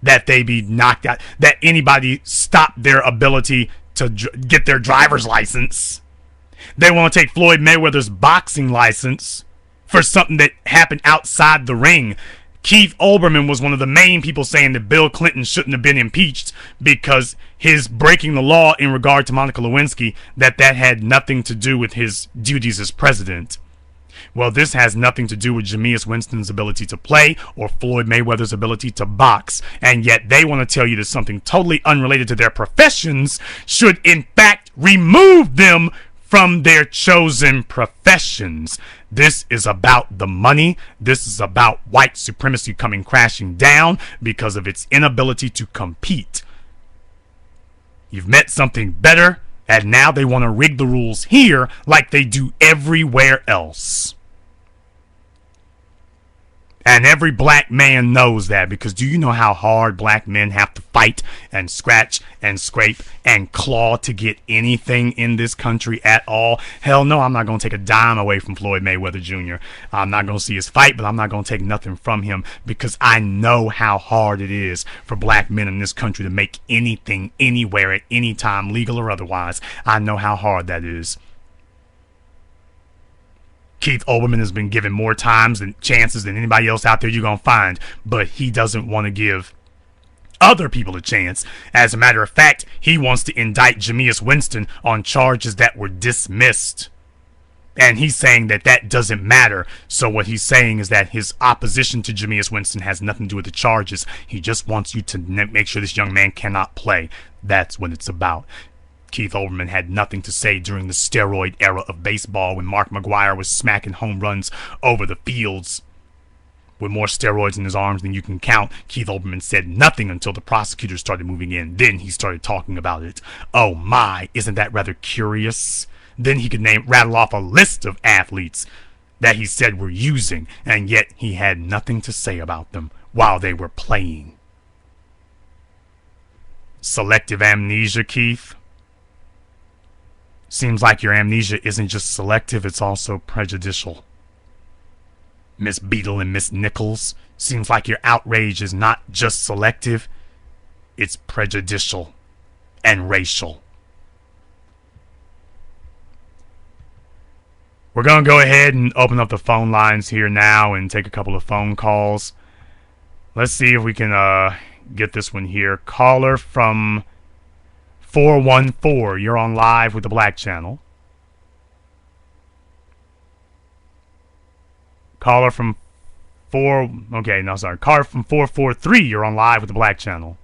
that they be knocked out, that anybody stop their ability to get their driver's license. They want to take Floyd Mayweather's boxing license for something that happened outside the ring. Keith Olbermann was one of the main people saying that Bill Clinton shouldn't have been impeached because his breaking the law in regard to Monica Lewinsky, that had nothing to do with his duties as president. Well, this has nothing to do with Jameis Winston's ability to play or Floyd Mayweather's ability to box. And yet they want to tell you that something totally unrelated to their professions should in fact remove them from their chosen professions. This is about the money. This is about white supremacy coming crashing down because of its inability to compete. You've met something better, and now they want to rig the rules here like they do everywhere else. And every black man knows that, because do you know how hard black men have to fight and scratch and scrape and claw to get anything in this country at all? Hell no, I'm not going to take a dime away from Floyd Mayweather Jr. I'm not going to see his fight, but I'm not going to take nothing from him, because I know how hard it is for black men in this country to make anything, anywhere, at any time, legal or otherwise. I know how hard that is. Keith Olbermann has been given more times and chances than anybody else out there you're going to find, but he doesn't want to give other people a chance. As a matter of fact, he wants to indict Jameis Winston on charges that were dismissed. And he's saying that that doesn't matter. So what he's saying is that his opposition to Jameis Winston has nothing to do with the charges. He just wants you to make sure this young man cannot play. That's what it's about. Keith Olbermann had nothing to say during the steroid era of baseball when Mark McGwire was smacking home runs over the fields with more steroids in his arms than you can count. Keith Olbermann said nothing until the prosecutors started moving in. Then he started talking about it. Oh my, isn't that rather curious? Then he could rattle off a list of athletes that he said were using, and yet he had nothing to say about them while they were playing. Selective amnesia, Keith? Seems like your amnesia isn't just selective, it's also prejudicial. Miss Beadle and Miss Nichols. Seems like your outrage is not just selective, it's prejudicial and racial. We're going to go ahead and open up the phone lines here now and take a couple of phone calls. Let's see if we can get this one here. Caller from 414. You're on live with the Black Channel. Caller from Caller from 443. You're on live with the Black Channel.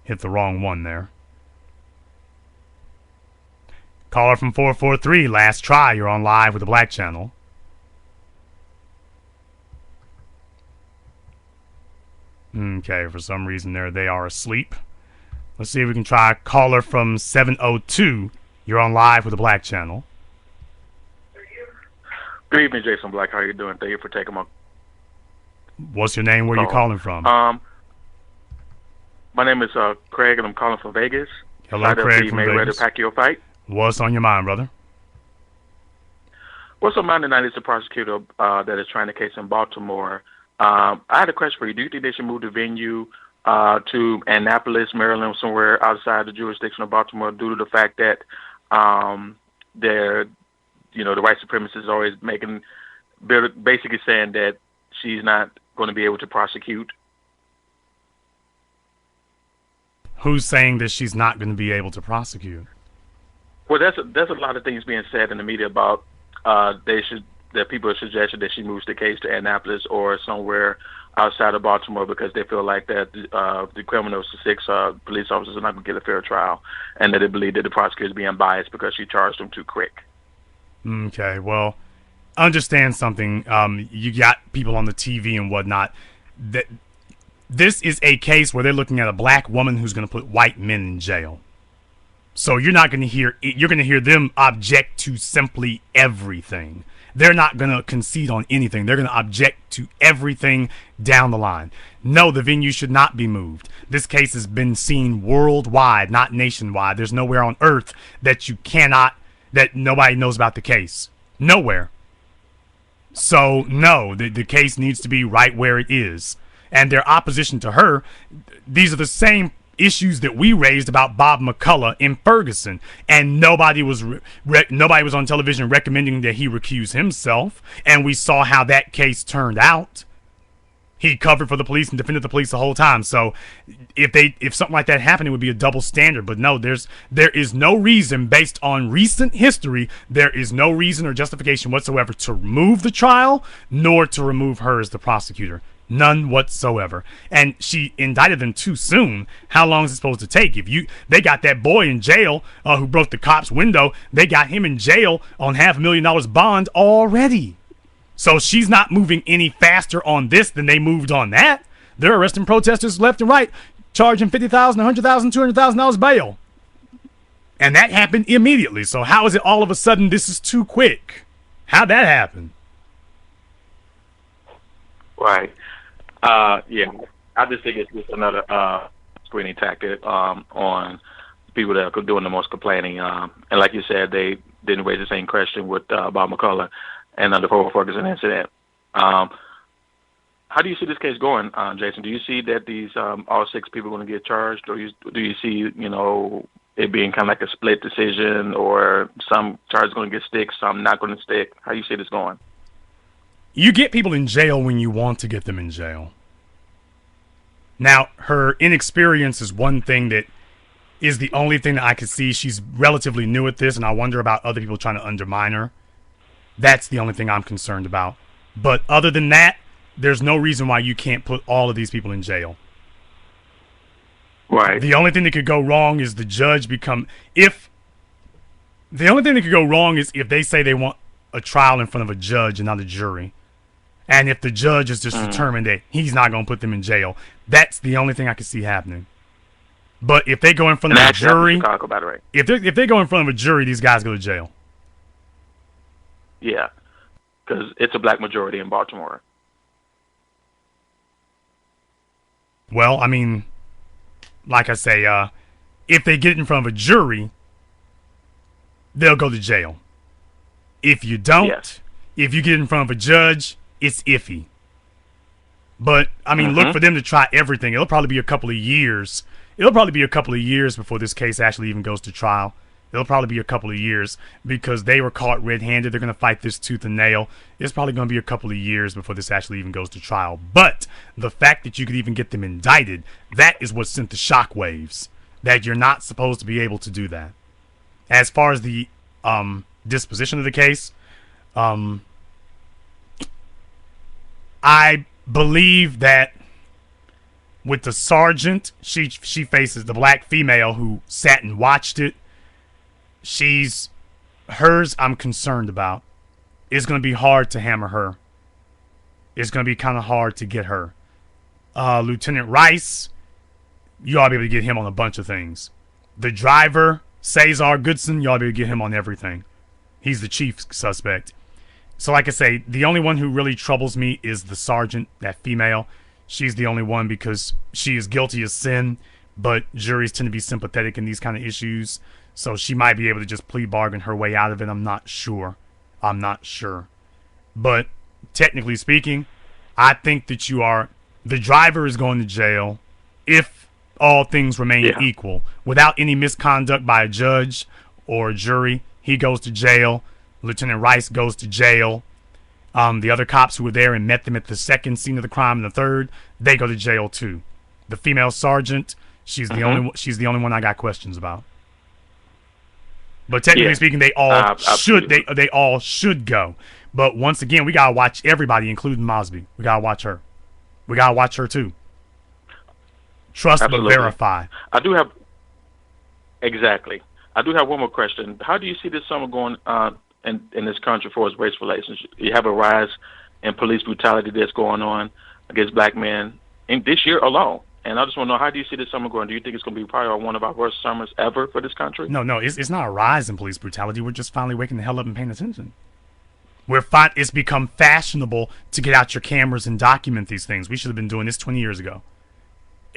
Hit the wrong one there. Caller from 443, last try. You're on live with the Black Channel. Okay, for some reason they are asleep. Let's see if we can try caller from 702. You're on live with the Black Channel. Good evening, Jason Black. How are you doing? Thank you for taking my What's your name? Where are you calling from? My name is Craig, and I'm calling from Vegas. Hello, Craig from Vegas. Mayweather-Pacquiao fight. What's on your mind, brother? What's on my mind tonight is the prosecutor that is trying the case in Baltimore. I had a question for you. Do you think they should move the venue to Annapolis, Maryland, somewhere outside the jurisdiction of Baltimore, due to the fact that the white supremacists are always basically saying that she's not going to be able to prosecute? Who's saying that she's not going to be able to prosecute? Well, there's a lot of things being said in the media about that people are suggesting that she moves the case to Annapolis or somewhere outside of Baltimore because they feel like that the criminals, the 6 police officers, are not going to get a fair trial, and that they believe that the prosecutor is being biased because she charged them too quick. Okay, well, understand something. You got people on the TV and whatnot. That this is a case where they're looking at a black woman who's going to put white men in jail. So you're going to hear them object to simply everything. They're not going to concede on anything. They're going to object to everything down the line. No, the venue should not be moved. This case has been seen worldwide, not nationwide. There's nowhere on earth that nobody knows about the case. Nowhere. So, no, the case needs to be right where it is. And their opposition to her, these are the same issues that we raised about Bob McCullough in Ferguson, and nobody was on television recommending that he recuse himself, and we saw how that case turned out. He covered for the police and defended the police the whole time. So if something like that happened, it would be a double standard. But no, there is no reason, based on recent history, there is no reason or justification whatsoever to remove the trial, nor to remove her as the prosecutor. None whatsoever. And she indicted them too soon. How long is it supposed to take? They got that boy in jail who broke the cop's window. They got him in jail on $500,000 bond already. So she's not moving any faster on this than they moved on that. They're arresting protesters left and right, charging $50,000, $100,000, $200,000 bail. And that happened immediately. So how is it all of a sudden this is too quick? How'd that happen? Right. Yeah, I just think it's just another screening tactic on people that are doing the most complaining. And like you said, they didn't raise the same question with Bob McCullough and the Ferguson incident. How do you see this case going, Jason? Do you see that these all 6 people are going to get charged, or do you see it being kind of like a split decision, or some charges going to get stick, some not going to stick? How do you see this going? You get people in jail when you want to get them in jail. Now, her inexperience is one thing that is the only thing that I could see. She's relatively new at this, and I wonder about other people trying to undermine her. That's the only thing I'm concerned about. But other than that, there's no reason why you can't put all of these people in jail. Right. The only thing that could go wrong is the judge The only thing that could go wrong is if they say they want a trial in front of a judge and not a jury. And if the judge is just determined that he's not going to put them in jail, that's the only thing I can see happening. But if they go in front of a jury, if they go in front of a jury, these guys go to jail. Yeah, because it's a black majority in Baltimore. Well, I mean, like I say, if they get in front of a jury, they'll go to jail. If you don't, If you get in front of a judge, it's iffy. But, I mean, look for them to try everything. It'll probably be a couple of years. It'll probably be a couple of years before this case actually even goes to trial. It'll probably be a couple of years because they were caught red-handed. They're going to fight this tooth and nail. It's probably going to be a couple of years before this actually even goes to trial. But the fact that you could even get them indicted, that is what sent the shockwaves, that you're not supposed to be able to do that. As far as the disposition of the case, I believe that with the sergeant, she faces the black female who sat and watched it. Hers I'm concerned about. It's going to be hard to hammer her. It's going to be kind of hard to get her. Lieutenant Rice, you ought to be able to get him on a bunch of things. The driver, Cesar Goodson, you ought to be able to get him on everything. He's the chief suspect. So like I say, the only one who really troubles me is the sergeant, that female. She's the only one because she is guilty of sin, but juries tend to be sympathetic in these kind of issues. So she might be able to just plea bargain her way out of it. I'm not sure. But technically speaking, I think that the driver is going to jail if all things remain equal. Without any misconduct by a judge or a jury, he goes to jail. Lieutenant Rice goes to jail. The other cops who were there and met them at the second scene of the crime and the third, they go to jail too. The female sergeant, she's the only one I got questions about. But technically speaking, they all they all should go. But once again, we gotta watch everybody, including Mosby. We gotta watch her. We gotta watch her too. Trust but verify. I do have one more question. How do you see this summer going in this country for its race relations? You have a rise in police brutality that's going on against black men in this year alone. And I just want to know, how do you see this summer going? Do you think it's going to be probably one of our worst summers ever for this country? No, it's not a rise in police brutality. We're just finally waking the hell up and paying attention. It's become fashionable to get out your cameras and document these things. We should have been doing this 20 years ago.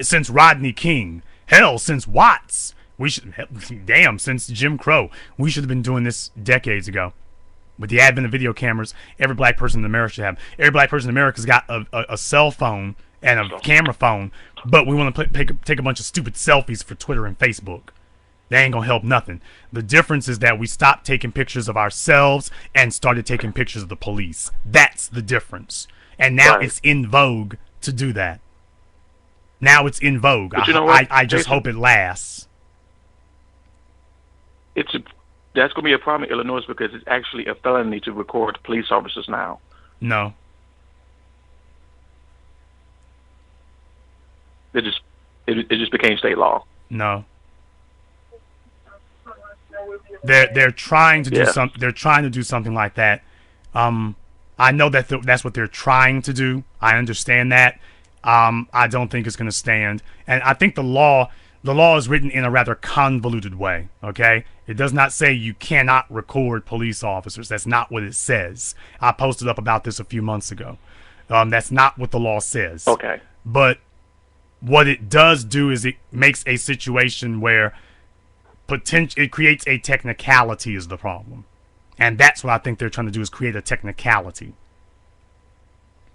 Since Rodney King. Hell, since Watts. Since Jim Crow. We should have been doing this decades ago. With the advent of video cameras, every black person in America should have. Every black person in America's got a cell phone and a camera phone, but we want to take a bunch of stupid selfies for Twitter and Facebook. That ain't gonna help nothing. The difference is that we stopped taking pictures of ourselves and started taking pictures of the police. That's the difference. And now it's in vogue to do that. Now it's in vogue. I just hope it lasts. That's going to be a problem in Illinois because it's actually a felony to record police officers now. No. It just became state law. No. They're trying to do something. They're trying to do something like that. I know that that's what they're trying to do. I understand that. I don't think it's going to stand. And I think the law is written in a rather convoluted way. Okay, it does not say you cannot record police officers. That's not what it says. I posted up about this a few months ago. That's not what the law says. Okay. But what it does do is it makes a situation where it creates a technicality is the problem. And that's what I think they're trying to do, is create a technicality.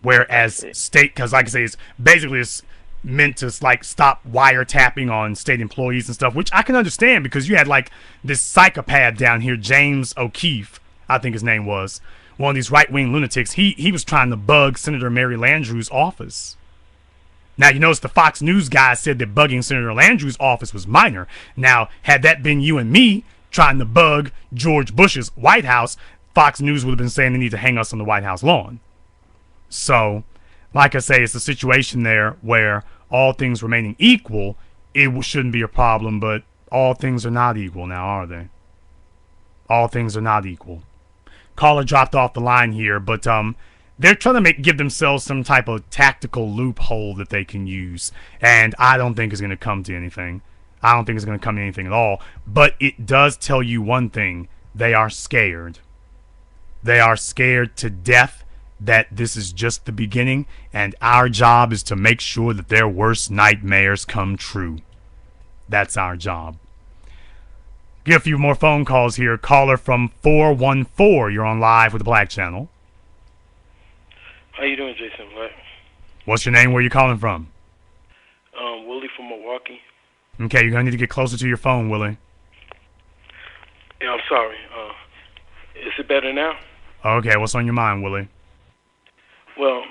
Whereas because like I say, it's meant to like stop wiretapping on state employees and stuff, which I can understand because you had like this psychopath down here, James O'Keefe, I think his name was, one of these right-wing lunatics. He was trying to bug Senator Mary Landrieu's office. Now, you notice the Fox News guy said that bugging Senator Landrieu's office was minor. Now, had that been you and me trying to bug George Bush's White House, Fox News would have been saying they need to hang us on the White House lawn. So, like I say, it's a situation there where all things remaining equal, it shouldn't be a problem, but all things are not equal now, are they? All things are not equal. Caller dropped off the line here, but they're trying to give themselves some type of tactical loophole that they can use, and I don't think it's going to come to anything. I don't think it's going to come to anything at all, but it does tell you one thing. They are scared. They are scared to death that this is just the beginning, and our job is to make sure that their worst nightmares come true. That's our job. Get a few more phone calls here. Caller from 414. You're on live with the Black Channel. How you doing, Jason Black? What's your name? Where you calling from? Willie from Milwaukee. Okay, you're gonna need to get closer to your phone, Willie. Yeah, I'm sorry. Is it better now? Okay, what's on your mind, Willie? Well,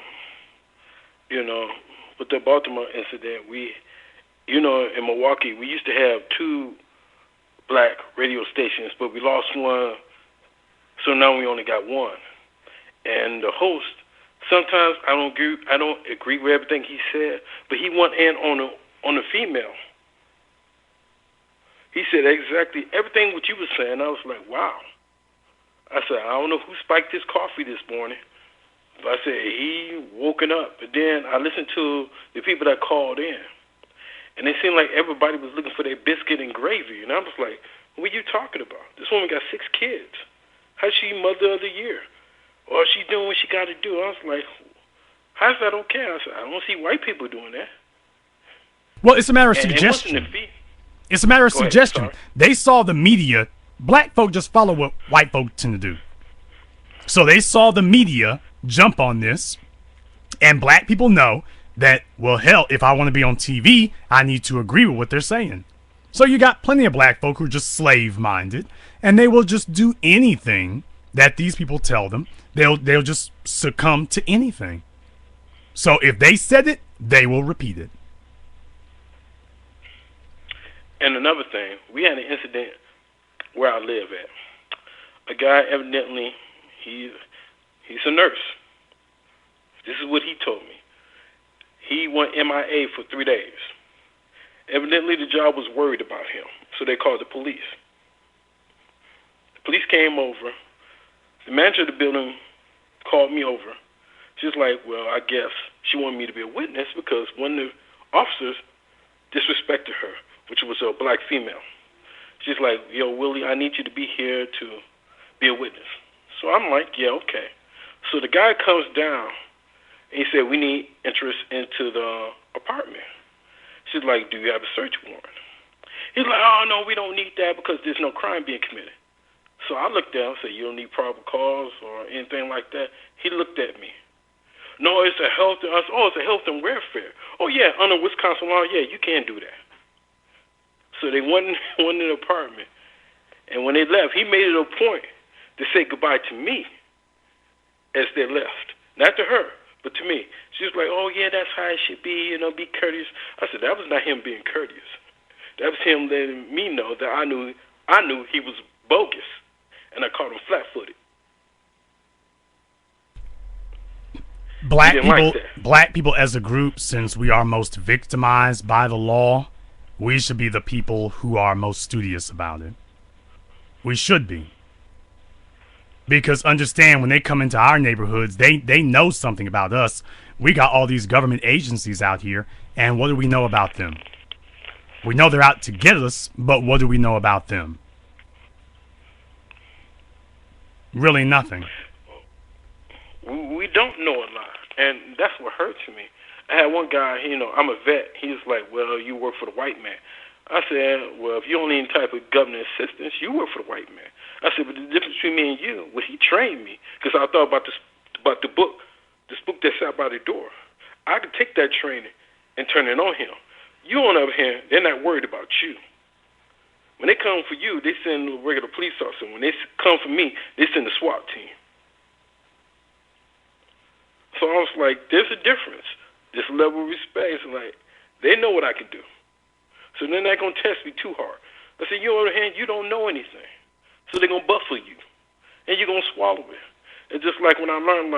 with the Baltimore incident, in Milwaukee, we used to have 2 black radio stations, but we lost one, so now we only got one. And the host, sometimes I don't agree with everything he said, but he went in on the female. He said exactly everything what you were saying. I was like, wow. I said, I don't know who spiked his coffee this morning, but I said he woken up. But then I listened to the people that called in, and it seemed like everybody was looking for their biscuit and gravy. And I was like, what are you talking about? This woman got 6 kids. How's she Mother of the Year? Or is she doing what she got to do? I was like, how's that okay? I said, I don't see white people doing that. Well, it's a matter of And suggestion. It's a matter of suggestion. They saw the media. Black folk just follow what white folk tend to do. So they saw the media jump on this, and black people know that, well, hell, if I want to be on TV, I need to agree with what they're saying. So you got plenty of black folk who are just slave-minded, and they will just do anything that these people tell them. They'll just succumb to anything. So if they said it, they will repeat it. And another thing, we had an incident where I live at. A guy, evidently, he's a nurse. This is what he told me. He went MIA for 3 days. Evidently, the job was worried about him, so they called the police. The police came over. The manager of the building called me over. She's like, well, I guess she wanted me to be a witness because one of the officers disrespected her, which was a black female. She's like, yo, Willie, I need you to be here to be a witness. So I'm like, yeah, okay. So the guy comes down, and he said, we need interest into the apartment. She's like, do you have a search warrant? He's like, oh, no, we don't need that because there's no crime being committed. So I looked down and said, you don't need probable cause or anything like that? He looked at me. No, it's a health. It's a health and welfare. Oh, yeah, under Wisconsin law, yeah, you can't do that. So they went in the apartment, and when they left, he made it a point to say goodbye to me as they left. Not to her, but to me. She was like, oh, yeah, that's how it should be, be courteous. I said, that was not him being courteous. That was him letting me know that I knew he was bogus, and I caught him flat-footed. Black people as a group, since we are most victimized by the law, we should be the people who are most studious about it. We should be. Because understand, when they come into our neighborhoods, they know something about us. We got all these government agencies out here, and what do we know about them? We know they're out to get us, but what do we know about them? Really nothing. We don't know a lot, and that's what hurts me. I had one guy, I'm a vet. He was like, well, you work for the white man. I said, well, if you don't need any type of government assistance, you work for the white man. I said, but the difference between me and you, well, he trained me because I thought about the book that's out by the door. I could take that training and turn it on him. You, on the other hand, they're not worried about you. When they come for you, they send a regular police officer. When they come for me, they send a SWAT team. So I was like, there's a difference. This level of respect is like, they know what I can do. So they're not going to test me too hard. I said, you on the other hand, you don't know anything. So they're going to buffle you. And you're going to swallow it. It's just like when I learned,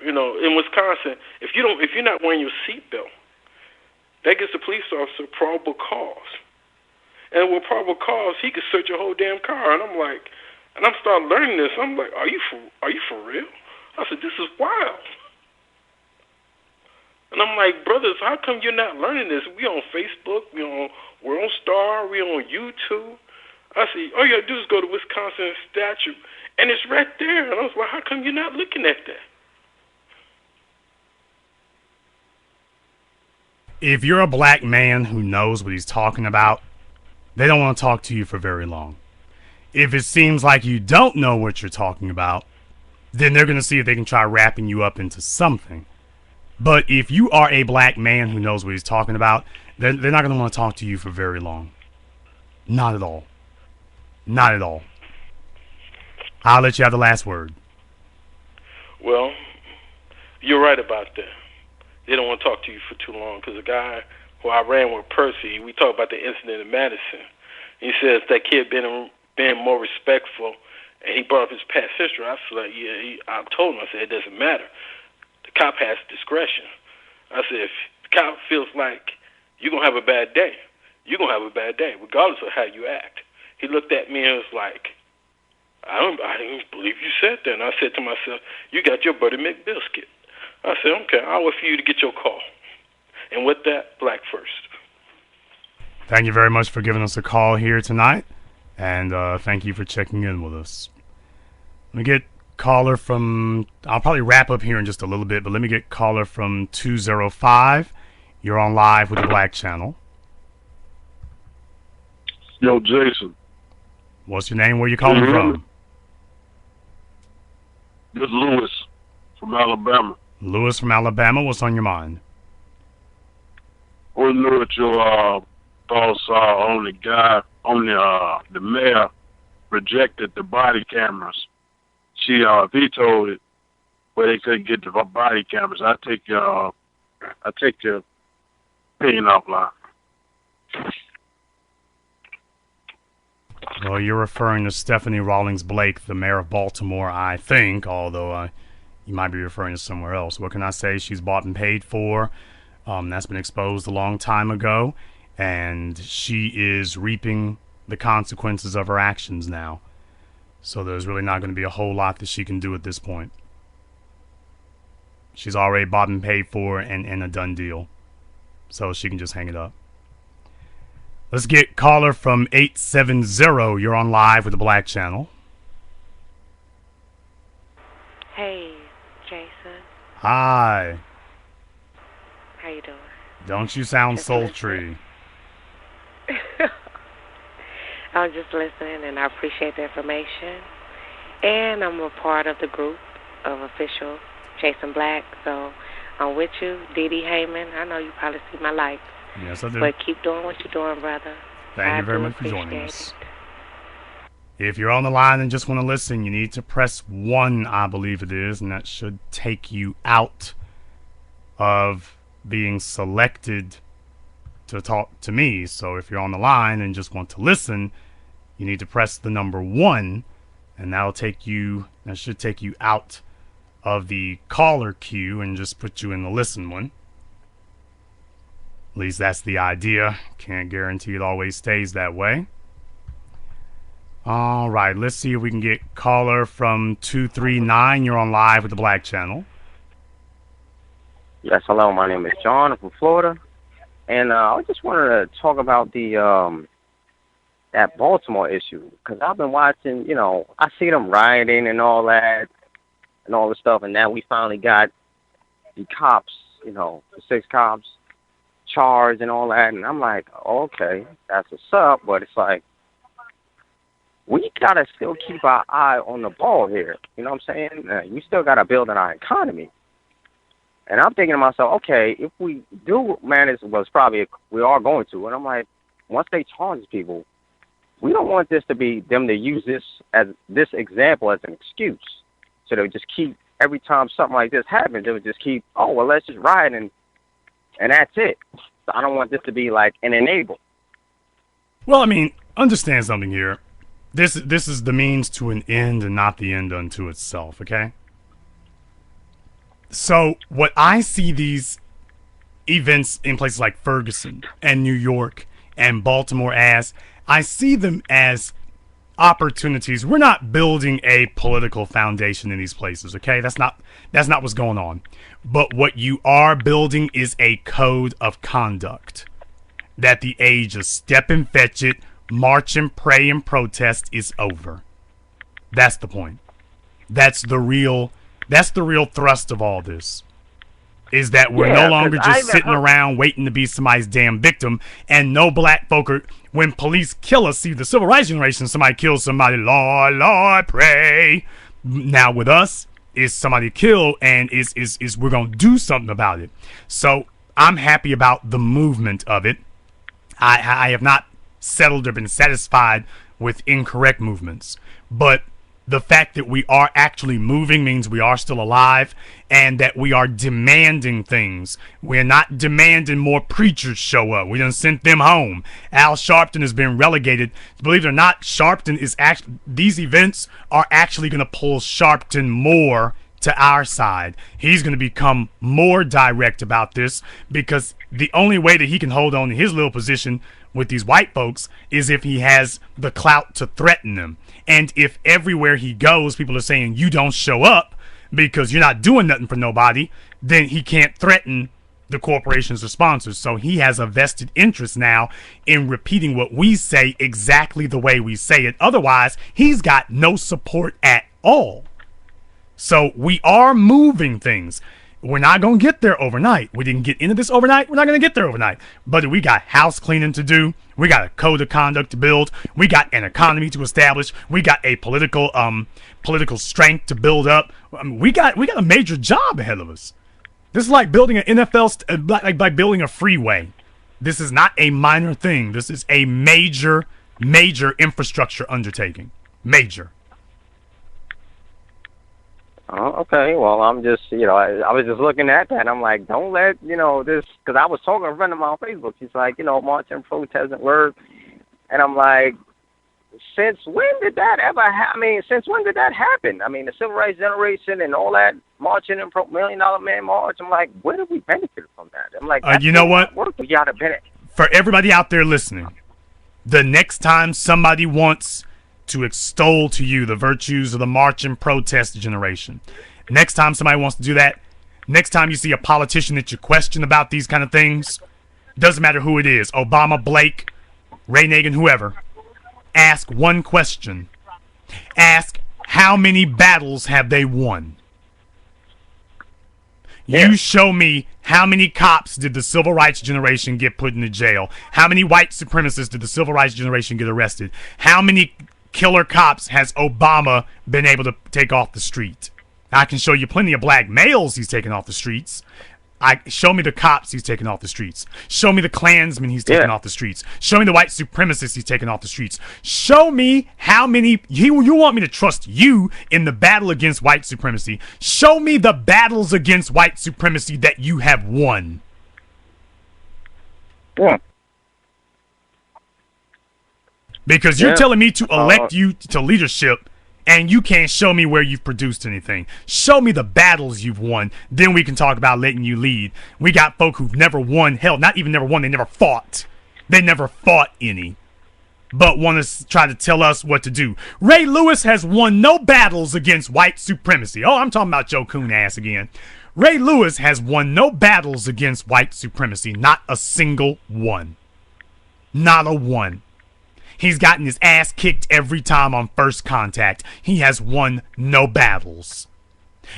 in Wisconsin, if you're not wearing your seatbelt, that gives the police officer probable cause. And with probable cause, he could search your whole damn car. And I'm starting learning this. I'm like, are you for real? I said, this is wild. And I'm like, brothers, how come you're not learning this? We on Facebook, we're on Star, we on YouTube. I said, all you gotta do is go to Wisconsin statute, and it's right there. And I was like, how come you're not looking at that? If you're a black man who knows what he's talking about, they don't want to talk to you for very long. If it seems like you don't know what you're talking about, then they're going to see if they can try wrapping you up into something. But if you are a black man who knows what he's talking about, they're not going to want to talk to you for very long. Not at all. Not at all. I'll let you have the last word. Well, you're right about that. They don't want to talk to you for too long because the guy who I ran with, Percy, we talked about the incident in Madison. He says that kid being more respectful, and he brought up his past history. I was like, yeah, I told him, I said, it doesn't matter. The cop has discretion. I said, if the cop feels like you're going to have a bad day, you're going to have a bad day, regardless of how you act. He looked at me and was like, I didn't believe you said that. And I said to myself, you got your Buddy McBiscuit. I said, okay, I'll wait for you to get your call. And with that, Black first. Thank you very much for giving us a call here tonight. And thank you for checking in with us. Let me get caller from, I'll probably wrap up here in just a little bit, but let me get caller from 205. You're on live with the Black Channel. Yo, Jason. What's your name? Where you calling from? This is Lewis from Alabama. Lewis from Alabama. What's on your mind? I want to know what your thoughts are on the guy, on the mayor rejected the body cameras. She vetoed it, where they couldn't get the body cameras. I take your opinion offline. Well, you're referring to Stephanie Rawlings Blake, the mayor of Baltimore, I think, although you might be referring to somewhere else. What can I say? She's bought and paid for. That's been exposed a long time ago, and she is reaping the consequences of her actions now. So there's really not going to be a whole lot that she can do at this point. She's already bought and paid for and a done deal. So she can just hang it up. Let's get caller from 870. You're on live with the Black Channel. Hey, Jason. Hi. How you doing? Don't you sound sultry. I'm just listening, and I appreciate the information. And I'm a part of the group of official Jason Black, so I'm with you, Dee Dee Heyman. I know you probably see my likes. Yes, I do. But keep doing what you're doing, brother. Thank you very much for joining us. If you're on the line and just want to listen, you need to press 1, I believe it is, and that should take you out of being selected to talk to me. So if you're on the line and just want to listen, you need to press the number 1, and that should take you out of the caller queue and just put you in the listen one. At least that's the idea. Can't guarantee it always stays that way. All right, let's see if we can get caller from 239. You're on live with the Black Channel. Yes, hello. My name is John. I'm from Florida, and I just wanted to talk about the that Baltimore issue because I've been watching. You know, I see them rioting and all that, and all the stuff, and now we finally got the cops. You know, the 6 cops charged and all that, and I'm like, okay, that's what's up, but it's like we gotta still keep our eye on the ball here. You know what I'm saying? We still gotta build on our economy. And I'm thinking to myself, okay, if we do manage, we are going to, and I'm like, once they charge people, we don't want this to be them to use this example as an excuse. So they would just keep, every time something like this happens, they would just keep, oh, well, let's just riot and that's it. So I don't want this to be like an enable. Well, I mean, understand something here. This is the means to an end and not the end unto itself, okay? So what I see these events in places like Ferguson and New York and Baltimore as, I see them as opportunities. We're not building a political foundation in these places, okay? That's not what's going on. But what you are building is a code of conduct that the age of step and fetch it, march and pray and protest is over. That's the point. That's the real thrust of all this. Is that we're no longer just sitting around waiting to be somebody's damn victim, and no black folk are, when police kill us, see the civil rights generation, somebody kills somebody, Lord, Lord, pray. Now with us, is somebody killed, and is we're gonna do something about it. So I'm happy about the movement of it. I have not settled or been satisfied with incorrect movements, but the fact that we are actually moving means we are still alive, and that we are demanding things. We're not demanding more preachers show up. We done sent them home. Al Sharpton has been relegated. Believe it or not, Sharpton is actually, these events are actually going to pull Sharpton more to our side. He's going to become more direct about this, because the only way that he can hold on to his little position with these white folks is if he has the clout to threaten them. And if everywhere he goes, people are saying, you don't show up because you're not doing nothing for nobody, then he can't threaten the corporations or sponsors. So he has a vested interest now in repeating what we say exactly the way we say it. Otherwise, he's got no support at all. So we are moving things. We're not going to get there overnight. We didn't get into this overnight. We're not going to get there overnight. But we got house cleaning to do. We got a code of conduct to build. We got an economy to establish. We got a political strength to build up. I mean, we got a major job ahead of us. This is like building an NFL, like building a freeway. This is not a minor thing. This is a major infrastructure undertaking. Major. Oh, okay. Well, I'm just, I was just looking at that. I'm like, don't let, this, because I was talking to a friend of mine on Facebook. He's like, march and protest doesn't work. And I'm like, since when did that ever happen? Since when did that happen? I mean, the civil rights generation and all that marching and $1 Million Man March. I'm like, where did we benefit from that? I'm like, you know what? We got to benefit. For everybody out there listening, the next time somebody wants to extol to you the virtues of the march and protest generation, next time somebody wants to do that, next time you see a politician that you question about these kind of things, doesn't matter who it is, Obama, Blake, Ray Nagin, whoever, ask one question. Ask, how many battles have they won? Yeah. You show me how many cops did the civil rights generation get put into jail? How many white supremacists did the civil rights generation get arrested? How many killer cops has Obama been able to take off the street? I can show you plenty of black males he's taken off the streets. Show me the cops he's taken off the streets. Show me the Klansmen he's taken off the streets. Show me the white supremacists he's taken off the streets. Show me how many. You want me to trust you in the battle against white supremacy. Show me the battles against white supremacy that you have won. Yeah. Because you're telling me to elect you to leadership, and you can't show me where you've produced anything. Show me the battles you've won. Then we can talk about letting you lead. We got folk who've never won. Hell, not even never won. They never fought. They never fought any. But want to try to tell us what to do. Ray Lewis has won no battles against white supremacy. Oh, I'm talking about Joe Coon ass again. Ray Lewis has won no battles against white supremacy. Not a single one. Not a one. He's gotten his ass kicked every time on first contact. He has won no battles.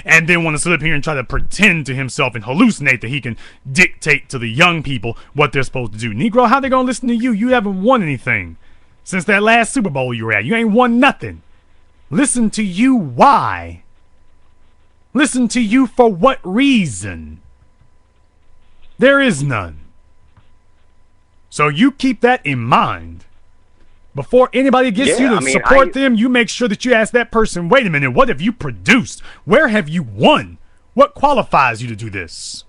And then want to sit up here and try to pretend to himself and hallucinate that he can dictate to the young people what they're supposed to do. Negro, how they going to listen to you? You haven't won anything since that last Super Bowl you were at. You ain't won nothing. Listen to you why? Listen to you for what reason? There is none. So you keep that in mind. Before anybody gets you to support them, you make sure that you ask that person, wait a minute, what have you produced? Where have you won? What qualifies you to do this?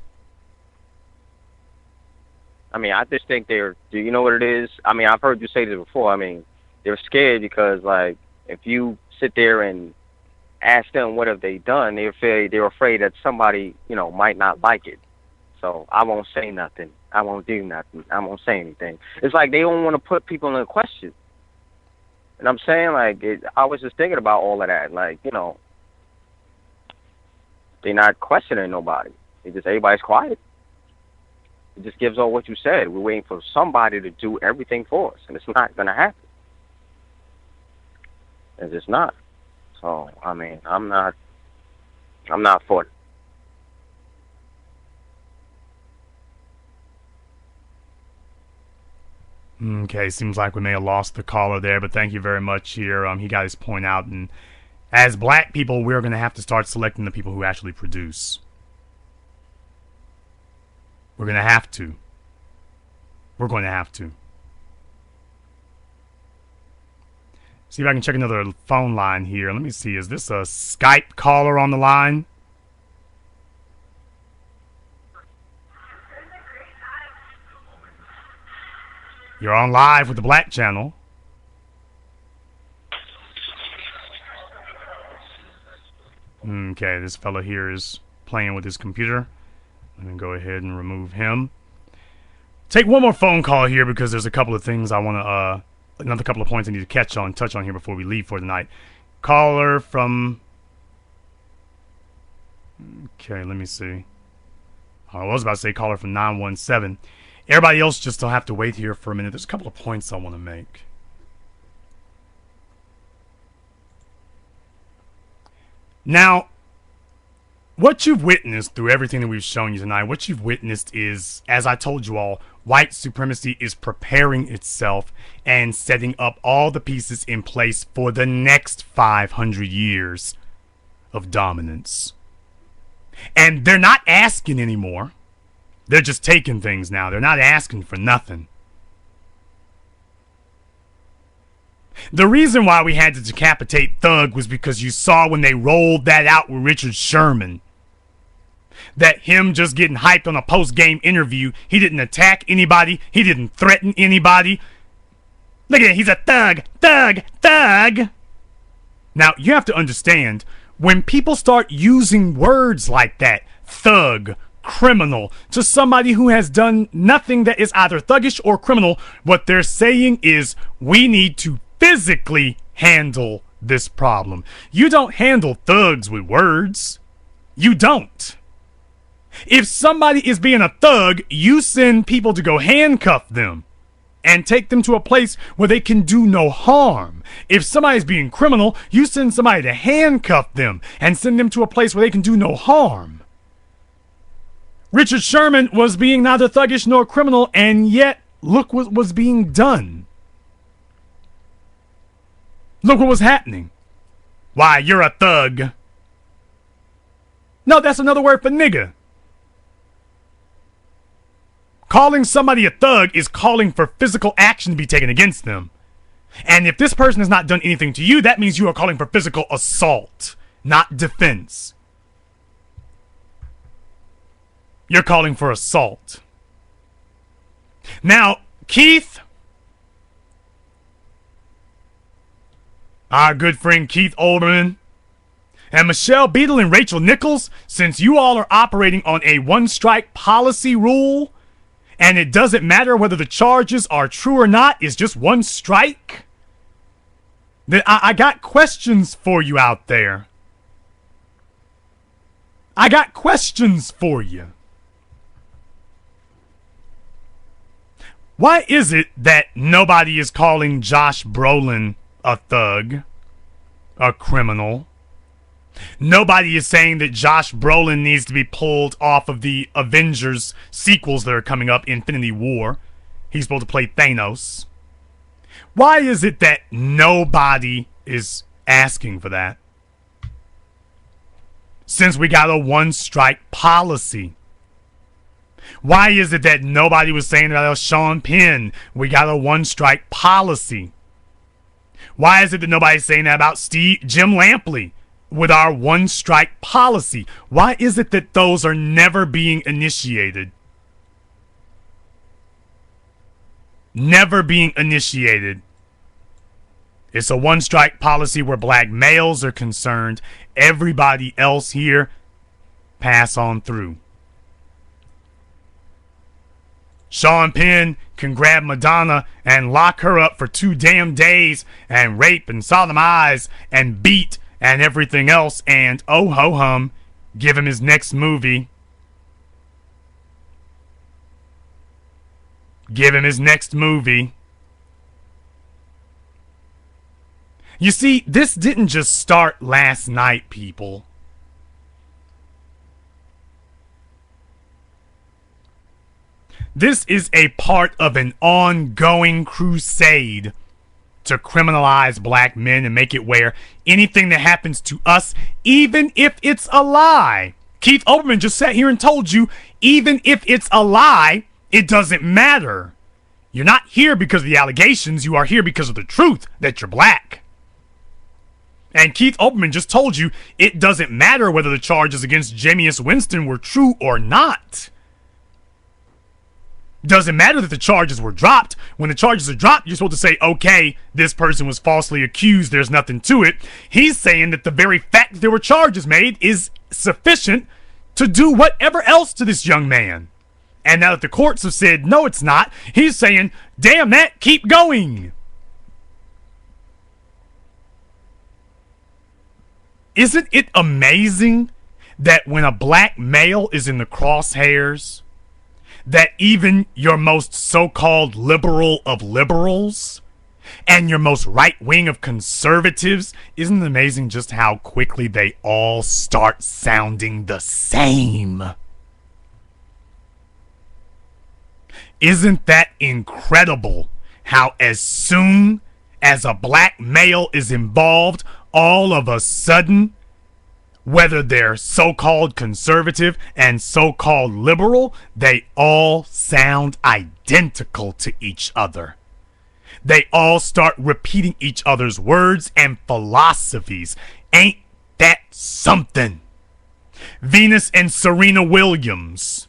I mean, I just think do you know what it is? I mean, I've heard you say this before. I mean, they're scared because, like, if you sit there and ask them what have they done, they're afraid that somebody, might not like it. So I won't say nothing. I won't do nothing. I won't say anything. It's like they don't want to put people in a question. And I'm saying, like, I was just thinking about all of that. Like, they're not questioning nobody. Everybody's quiet. It just gives all what you said. We're waiting for somebody to do everything for us, and it's not going to happen. It's just not. So, I mean, I'm not for it. Okay, seems like we may have lost the caller there, but thank you very much here. He got his point out, and As black people, we're going to have to start selecting the people who actually produce. We're going to have to. We're going to have to. See if I can check another phone line here. Let me see. Is this a Skype caller on the line? You're on live with the Black Channel. Okay, this fella here is playing with his computer. I'm going to go ahead and remove him. Take one more phone call here because there's a couple of things I want to, another couple of points I need to touch on here before we leave for the night. Caller from... Okay, let me see. I was about to say caller from 917. Everybody else just will have to wait here for a minute. There's a couple of points I want to make. Now, what you've witnessed through everything that we've shown you tonight, what you've witnessed is, as I told you all, white supremacy is preparing itself and setting up all the pieces in place for the next 500 years of dominance. And they're not asking anymore. They're just taking things now. They're not asking for nothing. The reason why we had to decapitate Thug was because you saw when they rolled that out with Richard Sherman that him just getting hyped on a post-game interview, he didn't attack anybody, he didn't threaten anybody. Look at it, he's a thug, thug, thug. Now, you have to understand, when people start using words like that, thug, criminal, to somebody who has done nothing that is either thuggish or criminal, what they're saying is, we need to physically handle this problem. You don't handle thugs with words. You don't. If somebody is being a thug, you send people to go handcuff them and take them to a place where they can do no harm. If somebody's being criminal, you send somebody to handcuff them and send them to a place where they can do no harm. Richard Sherman was being neither thuggish nor criminal, and yet look what was being done. Look what was happening. Why, you're a thug. No, that's another word for nigga. Calling somebody a thug is calling for physical action to be taken against them. And if this person has not done anything to you, that means you are calling for physical assault, not defense. You're calling for assault. Now, Keith, our good friend Keith Olbermann, and Michelle Beadle and Rachel Nichols, since you all are operating on a one-strike policy rule, and it doesn't matter whether the charges are true or not, it's just one strike, then I got questions for you out there. I got questions for you. Why is it that nobody is calling Josh Brolin a thug, a criminal? Nobody is saying that Josh Brolin needs to be pulled off of the Avengers sequels that are coming up, Infinity War. He's supposed to play Thanos. Why is it that nobody is asking for that? Since we got a one-strike policy. Why is it that nobody was saying about Sean Penn? We got a one-strike policy. Why is it that nobody's saying that about Jim Lampley with our one-strike policy? Why is it that those are never being initiated? Never being initiated. It's a one-strike policy where black males are concerned. Everybody else here, pass on through. Sean Penn can grab Madonna and lock her up for 2 damn days and rape and sodomize and beat and everything else, and oh ho hum, give him his next movie. Give him his next movie. You see, this didn't just start last night, people. This is a part of an ongoing crusade to criminalize black men and make it where anything that happens to us, even if it's a lie. Keith Olbermann just sat here and told you, even if it's a lie, it doesn't matter. You're not here because of the allegations. You are here because of the truth that you're black. And Keith Olbermann just told you it doesn't matter whether the charges against Jameis Winston were true or not. Doesn't matter that the charges were dropped. When the charges are dropped, you're supposed to say, okay, this person was falsely accused. There's nothing to it. He's saying that the very fact that there were charges made is sufficient to do whatever else to this young man. And now that the courts have said, no, it's not, he's saying, damn that, keep going. Isn't it amazing that when a black male is in the crosshairs, that even your most so-called liberal of liberals and your most right-wing of conservatives, isn't it amazing just how quickly they all start sounding the same? Isn't that incredible how as soon as a black male is involved, all of a sudden, whether they're so-called conservative and so-called liberal, they all sound identical to each other. They all start repeating each other's words and philosophies. Ain't that something? Venus and Serena Williams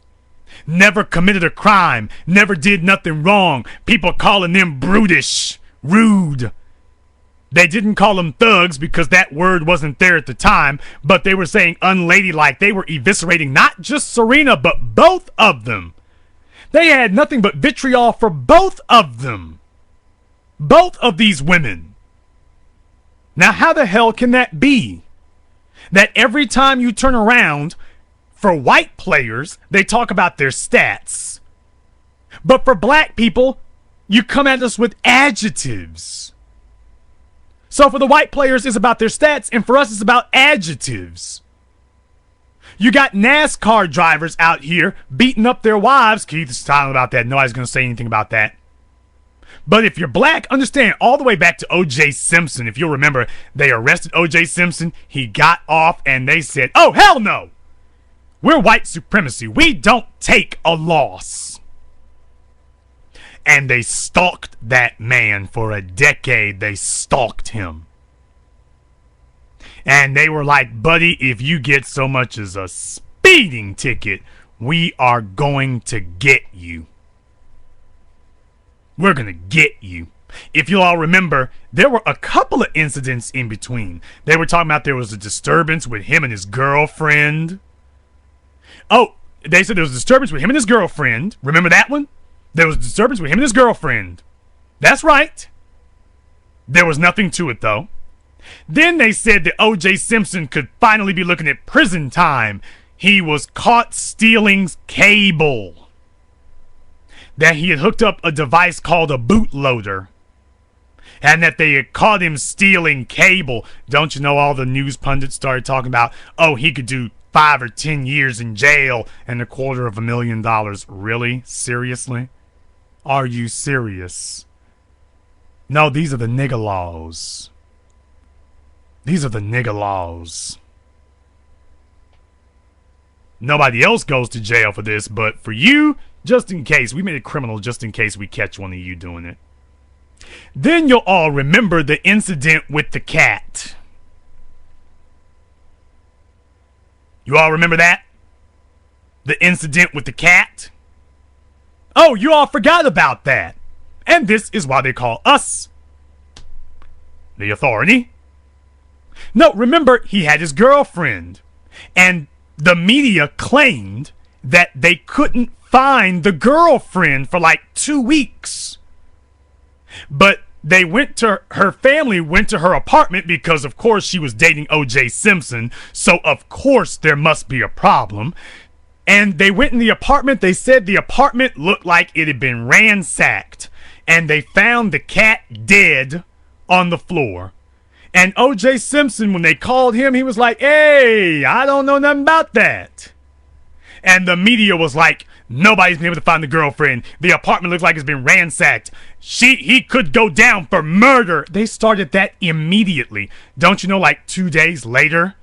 never committed a crime, never did nothing wrong. People calling them brutish, rude. They didn't call them thugs because that word wasn't there at the time, but they were saying unladylike. They were eviscerating not just Serena, but both of them. They had nothing but vitriol for both of them. Both of these women. Now, how the hell can that be? That every time you turn around, for white players, they talk about their stats. But for black people, you come at us with adjectives. So for the white players, it's about their stats, and for us, it's about adjectives. You got NASCAR drivers out here beating up their wives. Keith is silent about that. Nobody's going to say anything about that. But if you're black, understand, all the way back to O.J. Simpson, if you'll remember, they arrested O.J. Simpson. He got off, and they said, oh, hell no. We're white supremacy. We don't take a loss. And they stalked that man for a decade. They stalked him. And they were like, buddy, if you get so much as a speeding ticket, we are going to get you. We're going to get you. If you all remember, there were a couple of incidents in between. They were talking about there was a disturbance with him and his girlfriend. Oh, they said there was a disturbance with him and his girlfriend. Remember that one? There was a disturbance with him and his girlfriend. That's right. There was nothing to it, though. Then they said that O.J. Simpson could finally be looking at prison time. He was caught stealing cable. That he had hooked up a device called a bootloader. And that they had caught him stealing cable. Don't you know all the news pundits started talking about, oh, he could do 5 or 10 years in jail and $250,000. Really? Seriously? Are you serious? No, these are the nigger laws. These are the nigger laws. Nobody else goes to jail for this, but for you, just in case, we made it criminal just in case we catch one of you doing it. Then you'll all remember the incident with the cat. You all remember that? The incident with the cat? Oh, you all forgot about that. And this is why they call us the Authority. No, remember, he had his girlfriend. And the media claimed that they couldn't find the girlfriend for like 2 weeks. But they went to her family, went to her apartment because, of course, she was dating O.J. Simpson. So, of course, there must be a problem. And they went in the apartment. They said the apartment looked like it had been ransacked. And they found the cat dead on the floor. And O.J. Simpson, when they called him, he was like, hey, I don't know nothing about that. And the media was like, Nobody's been able to find the girlfriend. The apartment looks like it's been ransacked. He could go down for murder. They started that immediately. Don't you know, like 2 days later,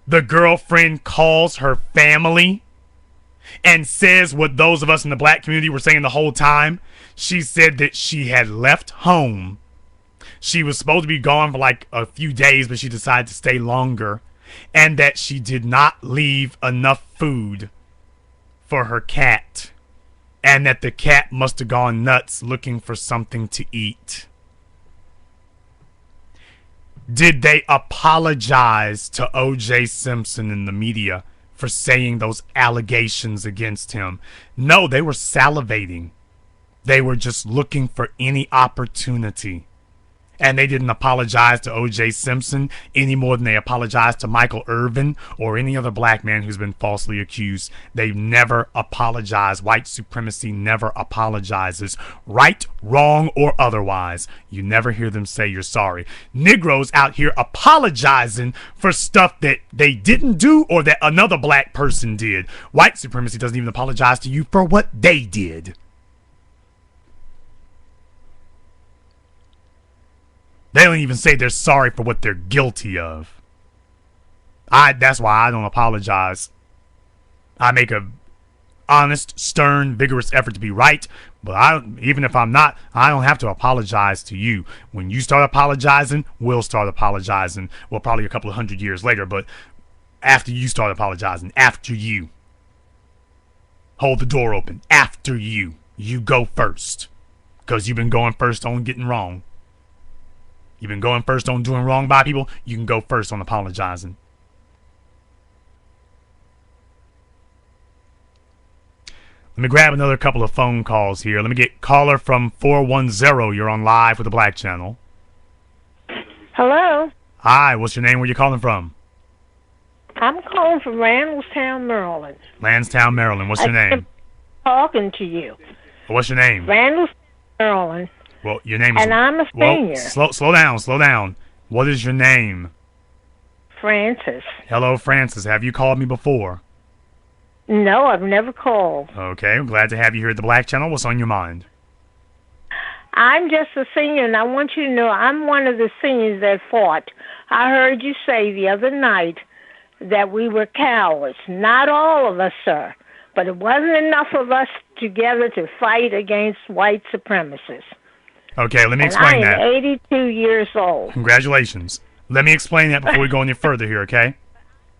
the girlfriend calls her family and says what those of us in the black community were saying the whole time. She said that she had left home. She was supposed to be gone for like a few days, but she decided to stay longer. And that she did not leave enough food for her cat. And that the cat must have gone nuts looking for something to eat. Did they apologize to O.J. Simpson in the media for saying those allegations against him? No, they were salivating. They were just looking for any opportunity. And they didn't apologize to O.J. Simpson any more than they apologized to Michael Irvin or any other black man who's been falsely accused. They've never apologized. White supremacy never apologizes. Right, wrong, or otherwise. You never hear them say you're sorry. Negroes out here apologizing for stuff that they didn't do or that another black person did. White supremacy doesn't even apologize to you for what they did. They don't even say they're sorry for what they're guilty of. That's why I don't apologize. I make a honest, stern, vigorous effort to be right, but even if I'm not, I don't have to apologize to you. When you start apologizing, we'll start apologizing. Well, probably a couple of 100 years later, but after you start apologizing, after you. Hold the door open. After you. You go first. Because you've been going first on getting wrong. You've been going first on doing wrong by people. You can go first on apologizing. Let me grab another couple of phone calls here. Let me get caller from 410. You're on live with the Black Channel. Hello. Hi, what's your name? Where you calling from? I'm calling from Randallstown, Maryland. Lansdowne, Maryland. What's your name? Talking to you. What's your name? Randallstown, Maryland. Well, your name is... And I'm a senior. Slow down. What is your name? Francis. Hello, Francis. Have you called me before? No, I've never called. Okay, I'm glad to have you here at the Black Channel. What's on your mind? I'm just a senior, and I want you to know I'm one of the seniors that fought. I heard you say the other night that we were cowards. Not all of us, sir, but it wasn't enough of us together to fight against white supremacists. Okay, let me explain that. I am 82 years old. Congratulations. Let me explain that before we go any further here, okay?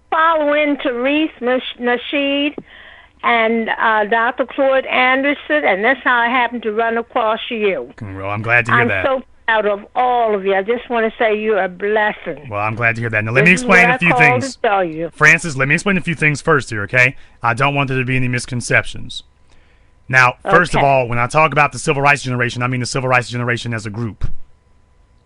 Following Therese Nasheed and Dr. Claude Anderson, and that's how I happened to run across you. Well, I'm glad to hear that. I'm so proud of all of you. I just want to say you're a blessing. Well, I'm glad to hear that. Now, let me explain a few things. To tell you. Francis, let me explain a few things first here, okay? I don't want there to be any misconceptions. Now, first of all, when I talk about the civil rights generation, I mean the civil rights generation as a group.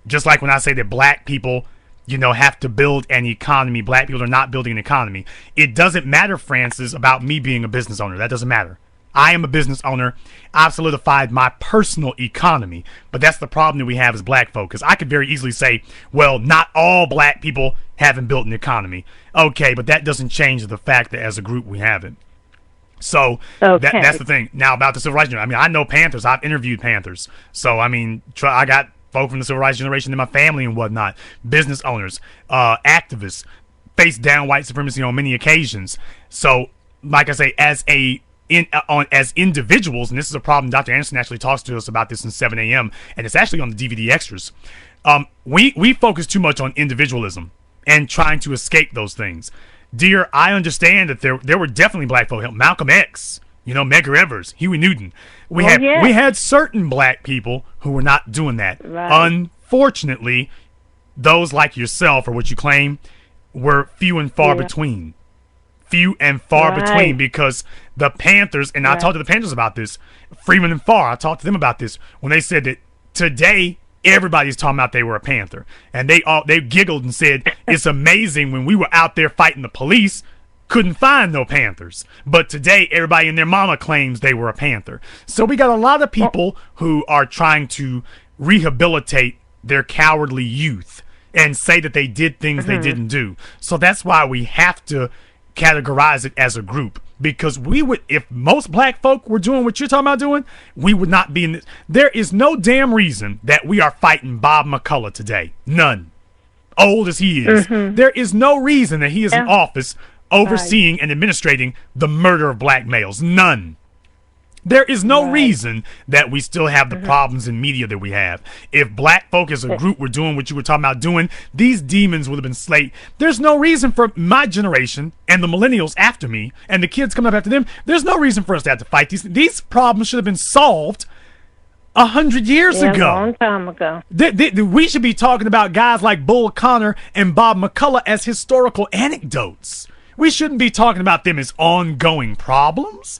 Just like when I say that black people, have to build an economy, black people are not building an economy. It doesn't matter, Francis, about me being a business owner. That doesn't matter. I am a business owner. I've solidified my personal economy. But that's the problem that we have as black folk. Because I could very easily say, well, not all black people haven't built an economy. Okay, but that doesn't change the fact that as a group we haven't. So that's the thing. Now about the civil rights generation. I know Panthers. I've interviewed Panthers. So I got folk from the civil rights generation in my family and whatnot. Business owners, activists, face down white supremacy on many occasions. So, like I say, as individuals, and this is a problem. Dr. Anderson actually talks to us about this in 7 a.m. and it's actually on the DVD extras. We focus too much on individualism and trying to escape those things. Dear, I understand that there were definitely black folk. Malcolm X, Medgar Evers, Huey Newton. We had certain black people who were not doing that. Right. Unfortunately, those like yourself or what you claim were few and far between. Few and far between, because the Panthers, and I talked to the Panthers about this, Freeman and Farr, I talked to them about this when they said that today everybody's talking about they were a Panther. And they giggled and said, it's amazing when we were out there fighting the police, couldn't find no Panthers. But today, everybody and their mama claims they were a Panther. So we got a lot of people who are trying to rehabilitate their cowardly youth and say that they did things they didn't do. So that's why we have to categorize it as a group, because we would, if most black folk were doing what you're talking about doing, we would not be in this. There is no damn reason that we are fighting Bob McCullough today. None. Old as he is. There is no reason that he is in office overseeing and administrating the murder of black males. None. There is no reason that we still have the problems in media that we have. If black folk as a group were doing what you were talking about doing, these demons would have been slayed. there's no reason for my generation and the millennials after me and the kids coming up after them, there's no reason for us to have to fight these problems. Should have been solved 100 years ago. A long time ago. We should be talking about guys like Bull Connor and Bob McCullough as historical anecdotes. We shouldn't be talking about them as ongoing problems.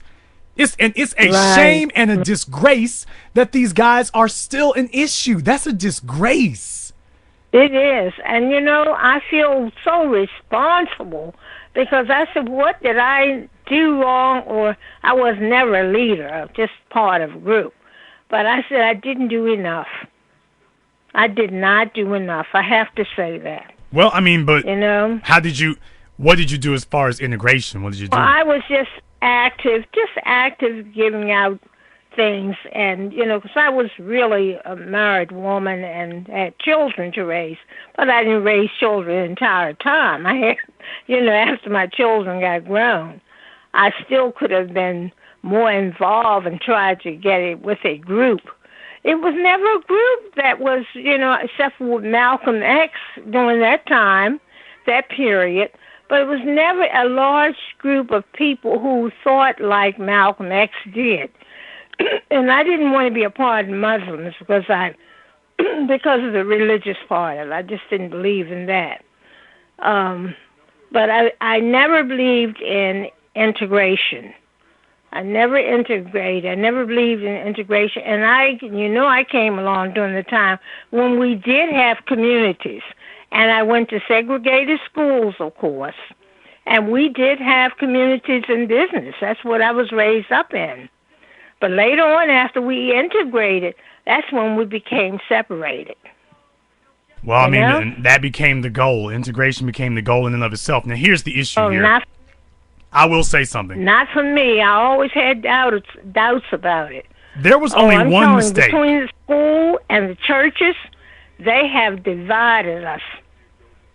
It's a shame and a disgrace that these guys are still an issue. That's a disgrace. It is. And, you know, I feel so responsible because I said, what did I do wrong? Or I was never a leader, just part of a group. But I said I didn't do enough. I did not do enough. I have to say that. Well, I mean, but you know, what did you do as far as integration? What did you do? Well, I was just active giving out things. And, you know, because I was really a married woman and had children to raise. But I didn't raise children the entire time. I had, you know, after my children got grown, I still could have been more involved and tried to get it with a group. It was never a group that was, you know, except for Malcolm X during that time, that period, but it was never a large group of people who thought like Malcolm X did. And I didn't want to be a part of Muslims because of the religious part of it. I just didn't believe in that. But I never believed in integration. I never integrated. I never believed in integration. And I came along during the time when we did have communities. And I went to segregated schools, of course. And we did have communities in business. That's what I was raised up in. But later on, after we integrated, that's when we became separated. Well, I mean, and that became the goal. Integration became the goal in and of itself. Now, here's the issue here. I will say something. Not for me. I always had doubts about it. There was only one mistake. Between the school and the churches, they have divided us.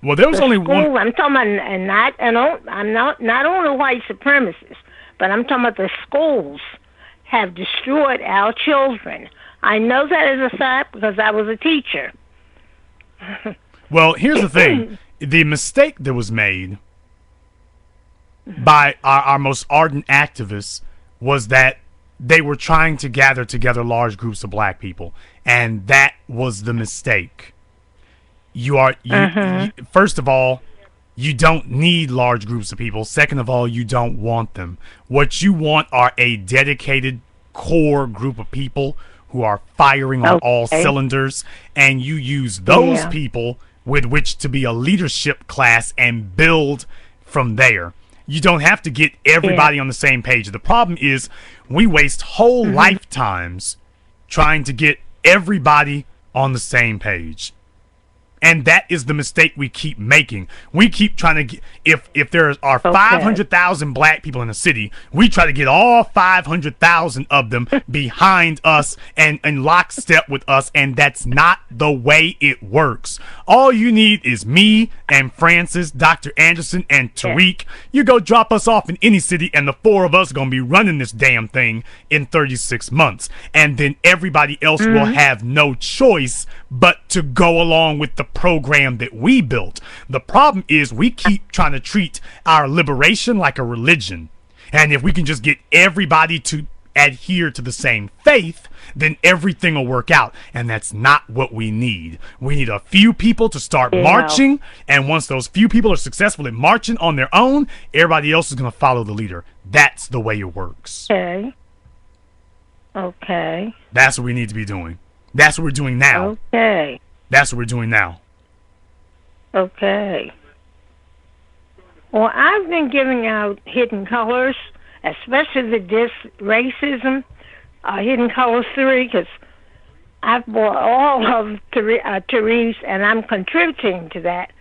Well, there was only one. I'm talking about, I'm not only white supremacists, but I'm talking about the schools have destroyed our children. I know that as a fact because I was a teacher. Well, here's the thing. The mistake that was made by our most ardent activists was that they were trying to gather together large groups of black people, and that was the mistake. First of all, you don't need large groups of people. Second of all, you don't want them. What you want are a dedicated core group of people who are firing on all cylinders, and you use those people with which to be a leadership class and build from there. You don't have to get everybody on the same page. The problem is we waste whole lifetimes trying to get everybody on the same page. And that is the mistake we keep making. We keep trying to get, if there are 500,000 black people in a city, we try to get all 500,000 of them behind us and in lockstep with us, and that's not the way it works. All you need is me and Francis, Dr. Anderson, and Tariq. You go drop us off in any city, and the four of us are going to be running this damn thing in 36 months. And then everybody else will have no choice but to go along with the program that we built. The problem is we keep trying to treat our liberation like a religion. And if we can just get everybody to adhere to the same faith, then everything will work out. And that's not what we need. We need a few people to start marching. And once those few people are successful in marching on their own, everybody else is going to follow the leader. That's the way it works. Okay. That's what we need to be doing. That's what we're doing now. Okay. That's what we're doing now. Okay. Well, I've been giving out hidden colors, especially the racism, hidden colors theory, because I've bought all of Therese, and I'm contributing to that,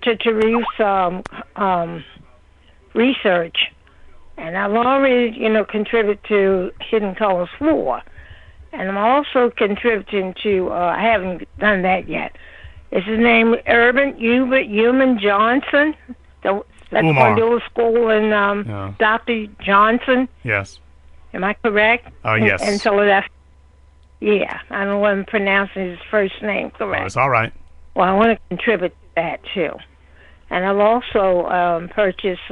to There's research, and I've already, contributed to Hidden Colors 4, and I'm also contributing to, I haven't done that yet. Is his name Urban Human Johnson? That's Umar. going to the school in Dr. Johnson. Yes. Am I correct? Yes. In Philadelphia. Yeah, I don't know if I'm pronouncing his first name correct. It's all right. Well, I want to contribute to that, too. And I've also purchased,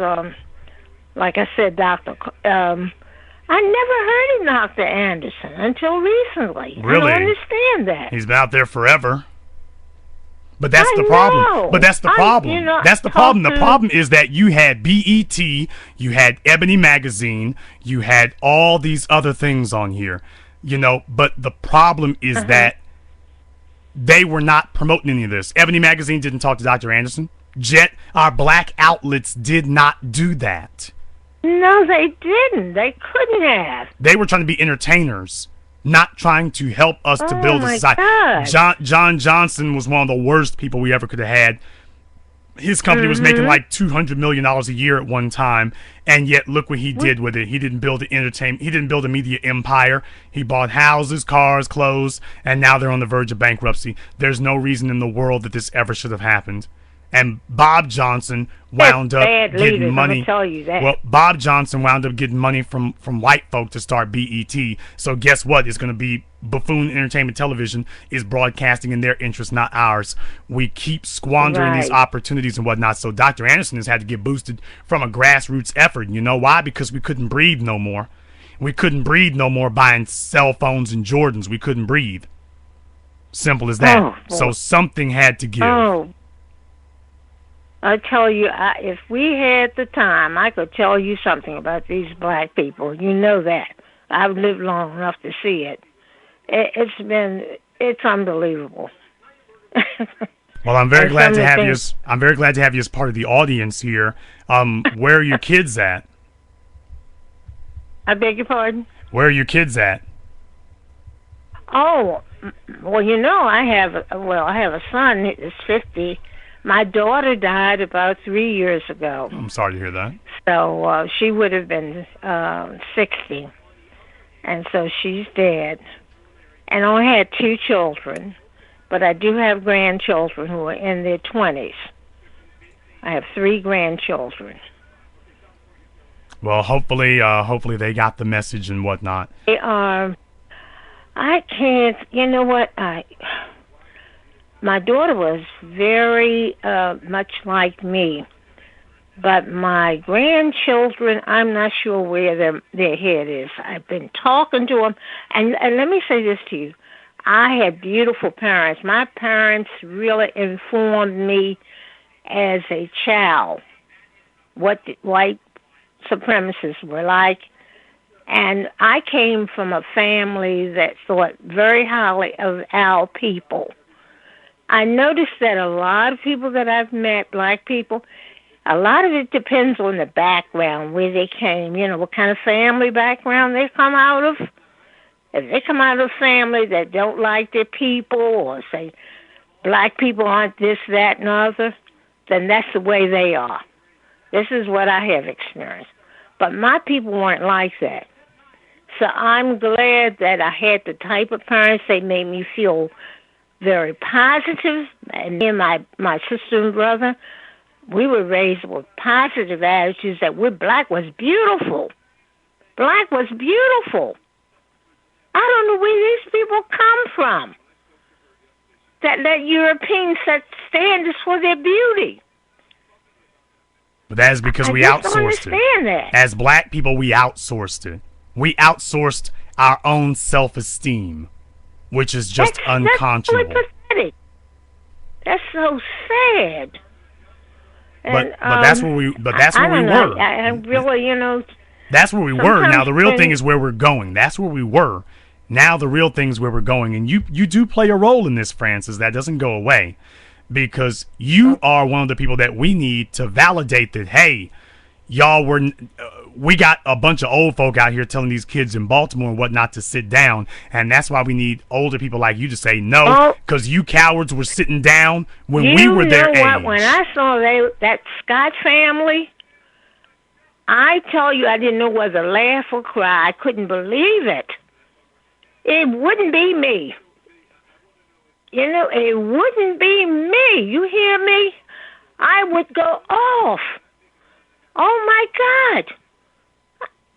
like I said, Dr. I never heard of Dr. Anderson until recently. Really? I don't understand that. He's been out there forever. But that's the problem. But that's the problem. That's the problem. The problem is that you had BET, you had Ebony Magazine, you had all these other things on here. But the problem is that they were not promoting any of this. Ebony Magazine didn't talk to Dr. Anderson. Our black outlets did not do that. No, they didn't. They couldn't have. They were trying to be entertainers, not trying to help us to build a society. God. John Johnson was one of the worst people we ever could have had. His company was making like $200 million a year at one time, and yet look what he did with it. He didn't build an entertainment. He didn't build a media empire. He bought houses, cars, clothes, and now they're on the verge of bankruptcy. There's no reason in the world that this ever should have happened. And Bob Johnson wound up getting money. Tell you that. Well, Bob Johnson wound up getting money from white folk to start BET. So guess what? It's going to be Buffoon Entertainment Television is broadcasting in their interest, not ours. We keep squandering these opportunities and whatnot. So Dr. Anderson has had to get boosted from a grassroots effort. You know why? Because we couldn't breathe no more. We couldn't breathe no more buying cell phones and Jordans. We couldn't breathe. Simple as that. So something had to give. I tell you, if we had the time, I could tell you something about these black people. You know that. I've lived long enough to see it. It's unbelievable. Well, I'm very glad to have you. I'm very glad to have you as part of the audience here. Where are your kids at? I beg your pardon? Where are your kids at? Oh, well, I have a son that's 50. My daughter died about 3 years ago. I'm sorry to hear that. So she would have been 60. And so she's dead. And I only had 2 children. But I do have grandchildren who are in their 20s. I have 3 grandchildren. Well, hopefully they got the message and whatnot. They are. I can't. You know what? My daughter was very much like me, but my grandchildren, I'm not sure where their head is. I've been talking to them, and let me say this to you. I had beautiful parents. My parents really informed me as a child what the white supremacists were like, and I came from a family that thought very highly of our people. I noticed that a lot of people that I've met, black people, a lot of it depends on the background, where they came, what kind of family background they come out of. If they come out of a family that don't like their people or say black people aren't this, that, and other, then that's the way they are. This is what I have experienced. But my people weren't like that. So I'm glad that I had the type of parents that made me feel very positive, and me and my sister and brother, we were raised with positive attitudes that black was beautiful. Black was beautiful. I don't know where these people come from. That Europeans set standards for their beauty. But that is because we outsourced it. That. As black people, we outsourced it. We outsourced our own self-esteem, which is just unconscionable. That's pathetic. That's so sad. But that's where we. But that's where we were. I really, That's where we were. Now the real thing is where we're going. That's where we were. Now the real thing is where we're going, and you do play a role in this, Francis. That doesn't go away, because you are one of the people that we need to validate that. Hey, y'all we got a bunch of old folk out here telling these kids in Baltimore and whatnot to sit down, and that's why we need older people like you to say no, because you cowards were sitting down when we were their age. When I saw that Scott family, I tell you, I didn't know whether to laugh or cry. I couldn't believe it. It wouldn't be me. You know, it wouldn't be me. You hear me? I would go off. Oh, my God.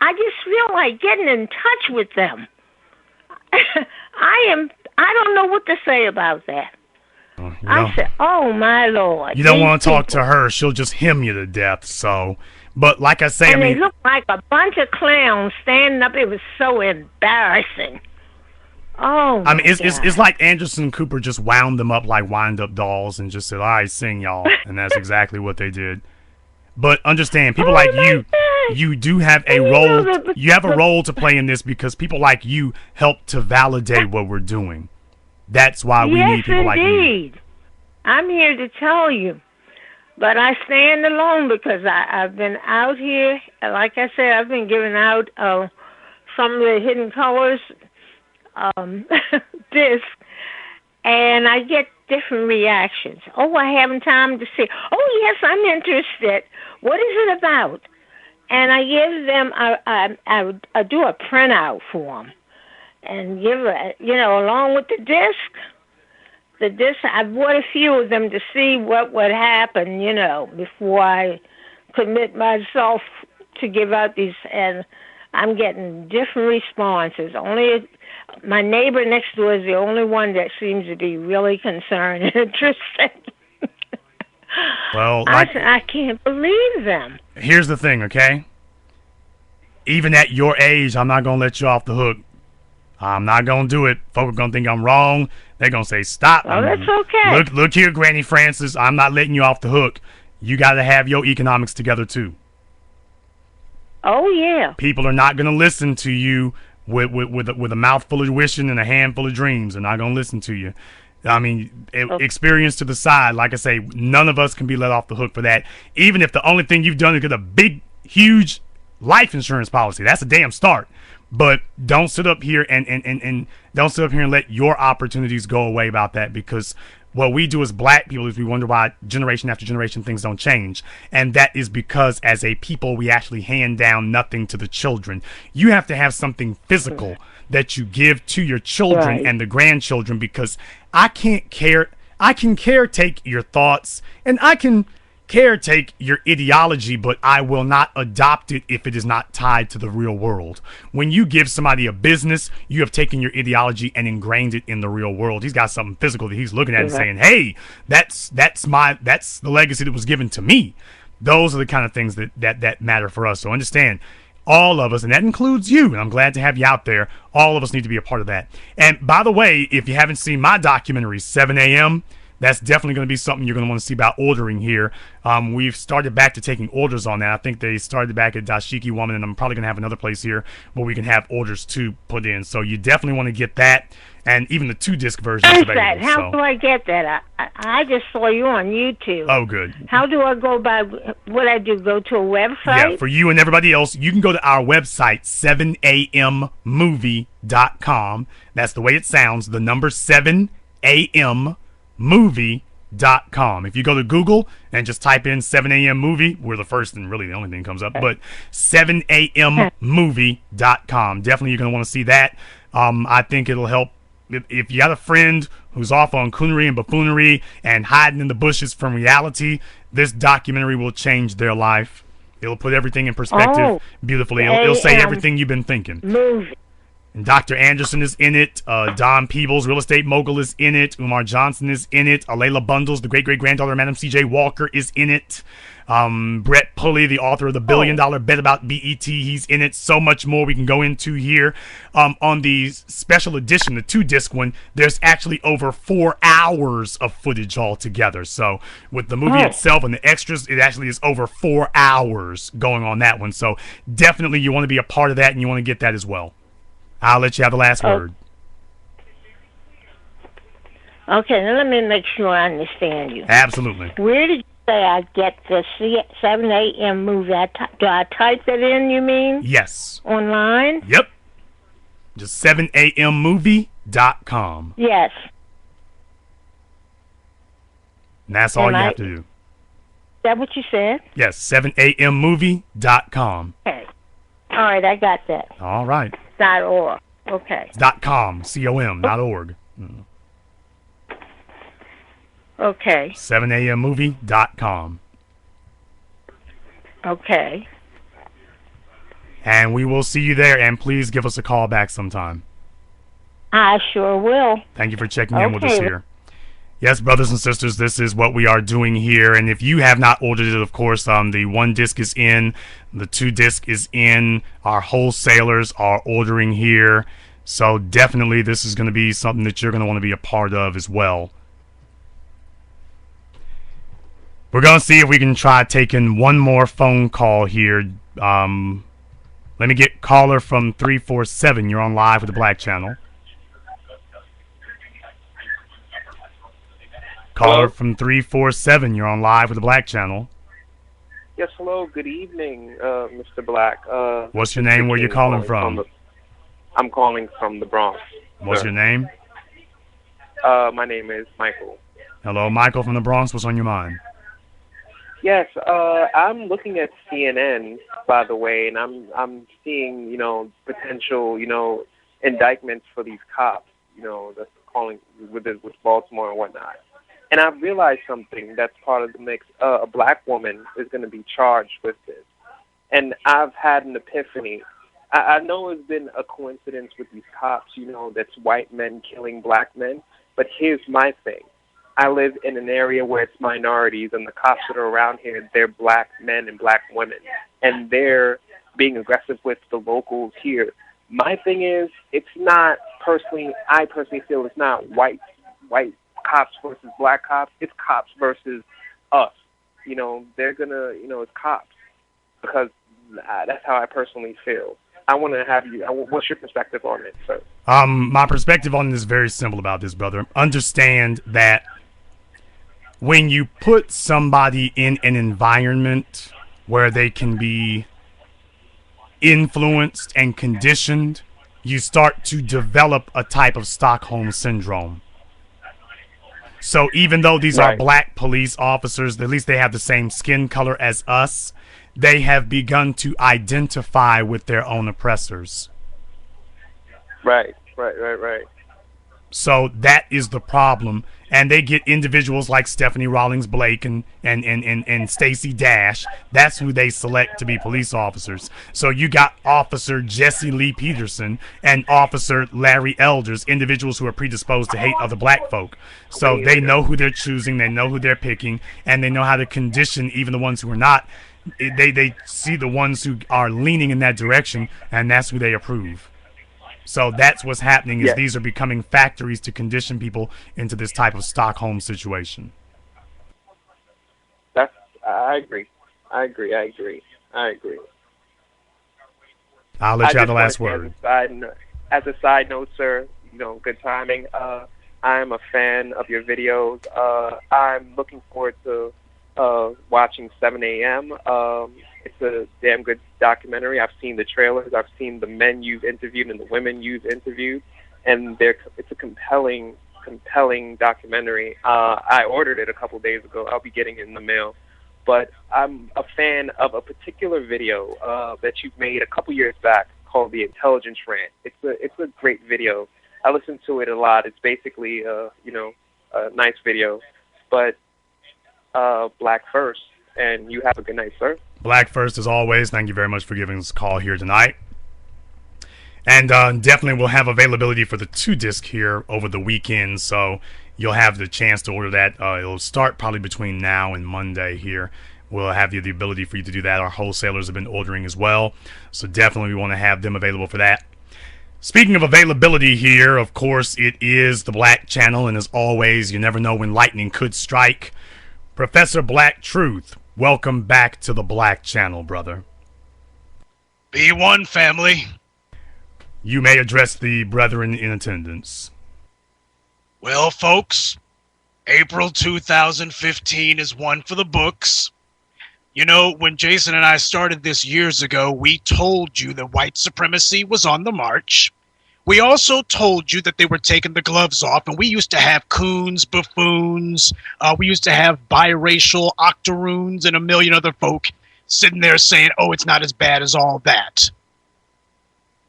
I just feel like getting in touch with them. I don't know what to say about that. I said, oh, my Lord. You don't want to talk to her. She'll just hymn you to death. So, but like I say, and I mean, they looked like a bunch of clowns standing up. It was so embarrassing. Oh, I mean, it's like Anderson Cooper just wound them up like wind-up dolls and just said, all right, sing, y'all. And that's exactly what they did. But understand, people like you do have a role. You have a role to play in this because people like you help to validate what we're doing. That's why we need people like you. Yes, indeed. I'm here to tell you. But I stand alone because I've been out here. Like I said, I've been giving out some of the Hidden Colors disc, and I get different reactions. Oh, I haven't time to see. Oh, yes, I'm interested. What is it about? And I give them, I do a printout for them, and give it, along with the disc. The disc, I bought a few of them to see what would happen, before I commit myself to give out these, and I'm getting different responses. Only my neighbor next door is the only one that seems to be really concerned and interested. Well, I can't believe them. Here's the thing, okay? Even at your age, I'm not going to let you off the hook. I'm not going to do it. Folks are going to think I'm wrong. They're going to say, stop. Oh, that's okay. Look here, Granny Francis. I'm not letting you off the hook. You got to have your economics together, too. Oh, yeah. People are not going to listen to you with a mouth full of wishing and a handful of dreams. They're not going to listen to you. I mean, experience to the side. Like I say, none of us can be let off the hook for that. Even if the only thing you've done is get a big, huge life insurance policy. That's a damn start. But don't sit up here and don't sit up here and let your opportunities go away about that, because what we do as black people is we wonder why generation after generation things don't change. And that is because as a people, we actually hand down nothing to the children. You have to have something physical that you give to your children and the grandchildren, because I can caretake your thoughts and I can caretake your ideology, but I will not adopt it if it is not tied to the real world. When you give somebody a business, you have taken your ideology and ingrained it in the real world. He's got something physical that he's looking at and saying, hey, that's the legacy that was given to me. Those are the kind of things that matter for us. So understand, all of us, and that includes you, and I'm glad to have you out there, all of us need to be a part of that. And by the way, if you haven't seen my documentary, 7 a.m., that's definitely going to be something you're going to want to see about ordering here. We've started back to taking orders on that. I think they started back at Dashiki Woman, and I'm probably going to have another place here where we can have orders to put in. So you definitely want to get that, and even the 2-disc version is available. How do I get that? I just saw you on YouTube. Oh, good. How do I go by? What I do? Go to a website? Yeah, for you and everybody else, you can go to our website, 7ammovie.com. That's the way it sounds. The number 7am movie.com. If you go to Google and just type in 7 a.m. movie, we're the first and really the only thing comes up, but 7ammovie.com. Definitely you're going to want to see that. I think it'll help. If you got a friend who's off on coonery and buffoonery and hiding in the bushes from reality, this documentary will change their life. It'll put everything in perspective beautifully. It'll say everything you've been thinking. Movie. And Dr. Anderson is in it. Don Peebles, real estate mogul, is in it. Umar Johnson is in it. Alayla Bundles, the great-great-granddaughter of Madam C.J. Walker, is in it. Brett Pulley, the author of the $1 Billion Bet about BET, he's in it. So much more we can go into here. On the special edition, the 2-disc one, there's actually over 4 hours of footage altogether. So with the movie itself and the extras, it actually is over 4 hours going on that one. So definitely you want to be a part of that, and you want to get that as well. I'll let you have the last word. Okay, now let me make sure I understand you. Absolutely. Where did you say I get the 7 a.m. movie? Do I type that in, you mean? Yes. Online? Yep. Just 7ammovie.com. Yes. And that's all you have to do. that what you said? Yes, 7ammovie.com. Okay. All right, I got that. All right. .org. Okay. It's .com, C-O-M, not .org. Okay. 7ammovie.com. Okay. And we will see you there, and please give us a call back sometime. I sure will. Thank you for checking in with us here. Yes, brothers and sisters, this is what we are doing here. And if you have not ordered it, of course, the 1 disc is in, the 2 disc is in. Our wholesalers are ordering here. So definitely this is going to be something that you're going to want to be a part of as well. We're going to see if we can try taking one more phone call here. Let me get caller from 347. You're on live with the Black Channel. Caller from 347. You're on live with the Black Channel. Yes, hello. Good evening, Mr. Black. What's your name? Where you calling from? I'm calling from the Bronx. What's your name? My name is Michael. Hello, Michael from the Bronx. What's on your mind? Yes, I'm looking at CNN, by the way, and I'm seeing, potential, indictments for these cops, that's calling with Baltimore and whatnot. And I've realized something that's part of the mix. A black woman is going to be charged with this. And I've had an epiphany. I know it's been a coincidence with these cops, that's white men killing black men. But here's my thing. I live in an area where it's minorities, and the cops that are around here, they're black men and black women. And they're being aggressive with the locals here. My thing is, it's not I personally feel it's not white cops versus black cops. It's cops versus us. They're gonna, it's cops, because that's how I personally feel. I want to have you. What's your perspective on it, sir? My perspective on it is very simple about this, brother. Understand that when you put somebody in an environment where they can be influenced and conditioned, you start to develop a type of Stockholm syndrome. So even though these are black police officers, at least they have the same skin color as us, they have begun to identify with their own oppressors. Right. So that is the problem. And they get individuals like Stephanie Rawlings Blake and Stacey Dash. That's who they select to be police officers. So you got Officer Jesse Lee Peterson and Officer Larry Elders, individuals who are predisposed to hate other black folk. So they know who they're choosing, they know who they're picking, and they know how to condition even the ones who are not. They see the ones who are leaning in that direction, and that's who they approve. So that's what's happening, is these are becoming factories to condition people into this type of Stockholm situation. I agree. I'll let you have the last word. As a side note, sir, good timing. I'm a fan of your videos. I'm looking forward to watching 7 a.m. It's a damn good documentary. I've seen the trailers. I've seen the men you've interviewed and the women you've interviewed, and it's a compelling documentary. I ordered it a couple days ago. I'll be getting it in the mail. But I'm a fan of a particular video that you've made a couple years back called The Intelligence Rant. It's a great video. I listen to it a lot. It's basically a nice video. But Black first, and you have a good night, sir. Black first, as always. Thank you very much for giving us a call here tonight. And definitely we'll have availability for the 2 disc here over the weekend, so you'll have the chance to order that. It'll start probably between now and Monday here. We'll have the ability for you to do that. Our wholesalers have been ordering as well, so definitely we want to have them available for that. Speaking of availability here, of course, it is the Black Channel, and as always, you never know when lightning could strike. Professor Black Truth, welcome back to the Black Channel, brother. B1 family. You may address the brethren in attendance. Well, folks, April 2015 is one for the books. When Jason and I started this years ago, we told you that white supremacy was on the march. We also told you that they were taking the gloves off, and we used to have coons, buffoons, we used to have biracial octoroons and a million other folk sitting there saying, oh, it's not as bad as all that.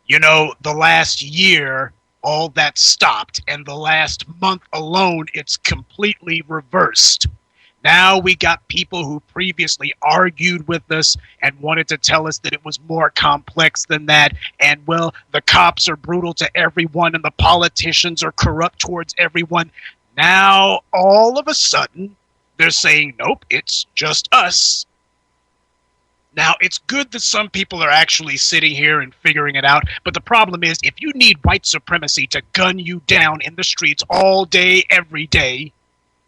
You know, the last year, all that stopped, and the last month alone, it's completely reversed. Now we got people who previously argued with us and wanted to tell us that it was more complex than that. And, well, the cops are brutal to everyone and the politicians are corrupt towards everyone. Now, all of a sudden, they're saying, nope, it's just us. Now, it's good that some people are actually sitting here and figuring it out, but the problem is, if you need white supremacy to gun you down in the streets all day, every day,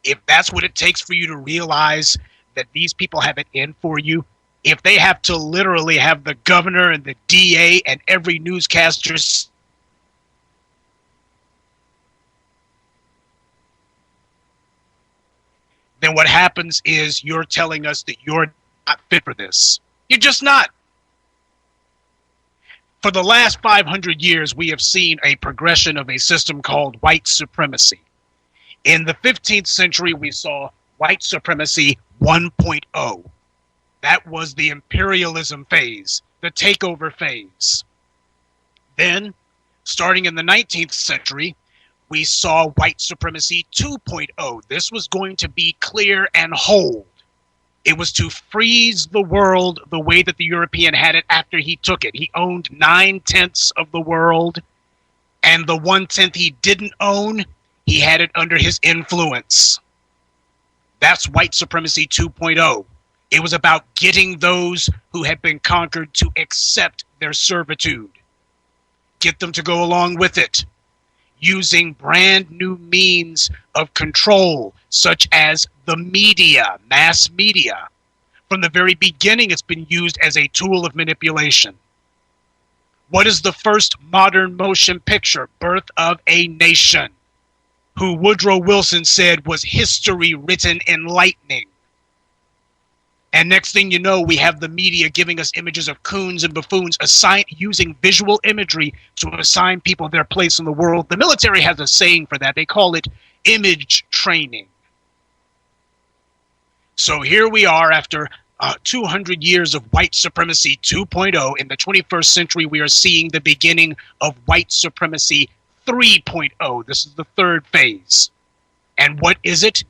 if that's what it takes for you to realize that these people have it in for you, if they have to literally have the governor and the DA and every newscaster, then what happens is you're telling us that you're not fit for this. You're just not. For the last 500 years, we have seen a progression of a system called white supremacy. In the 15th century, we saw white supremacy 1.0. That was the imperialism phase, the takeover phase. Then, starting in the 19th century, we saw white supremacy 2.0. This was going to be clear and hold. It was to freeze the world the way that the European had it after he took it. He owned 9/10 of the world, and the 1/10 he didn't own, he had it under his influence. That's white supremacy 2.0. It was about getting those who had been conquered to accept their servitude. Get them to go along with it, using brand new means of control, such as the media, mass media. From the very beginning, it's been used as a tool of manipulation. What is the first modern motion picture? Birth of a Nation, who Woodrow Wilson said was history written in lightning. And next thing you know, we have the media giving us images of coons and buffoons, using visual imagery to assign people their place in the world. The military has a saying for that. They call it image training. So here we are after 200 years of white supremacy 2.0. In the 21st century, we are seeing the beginning of white supremacy 3.0. This is the third phase. And what is it?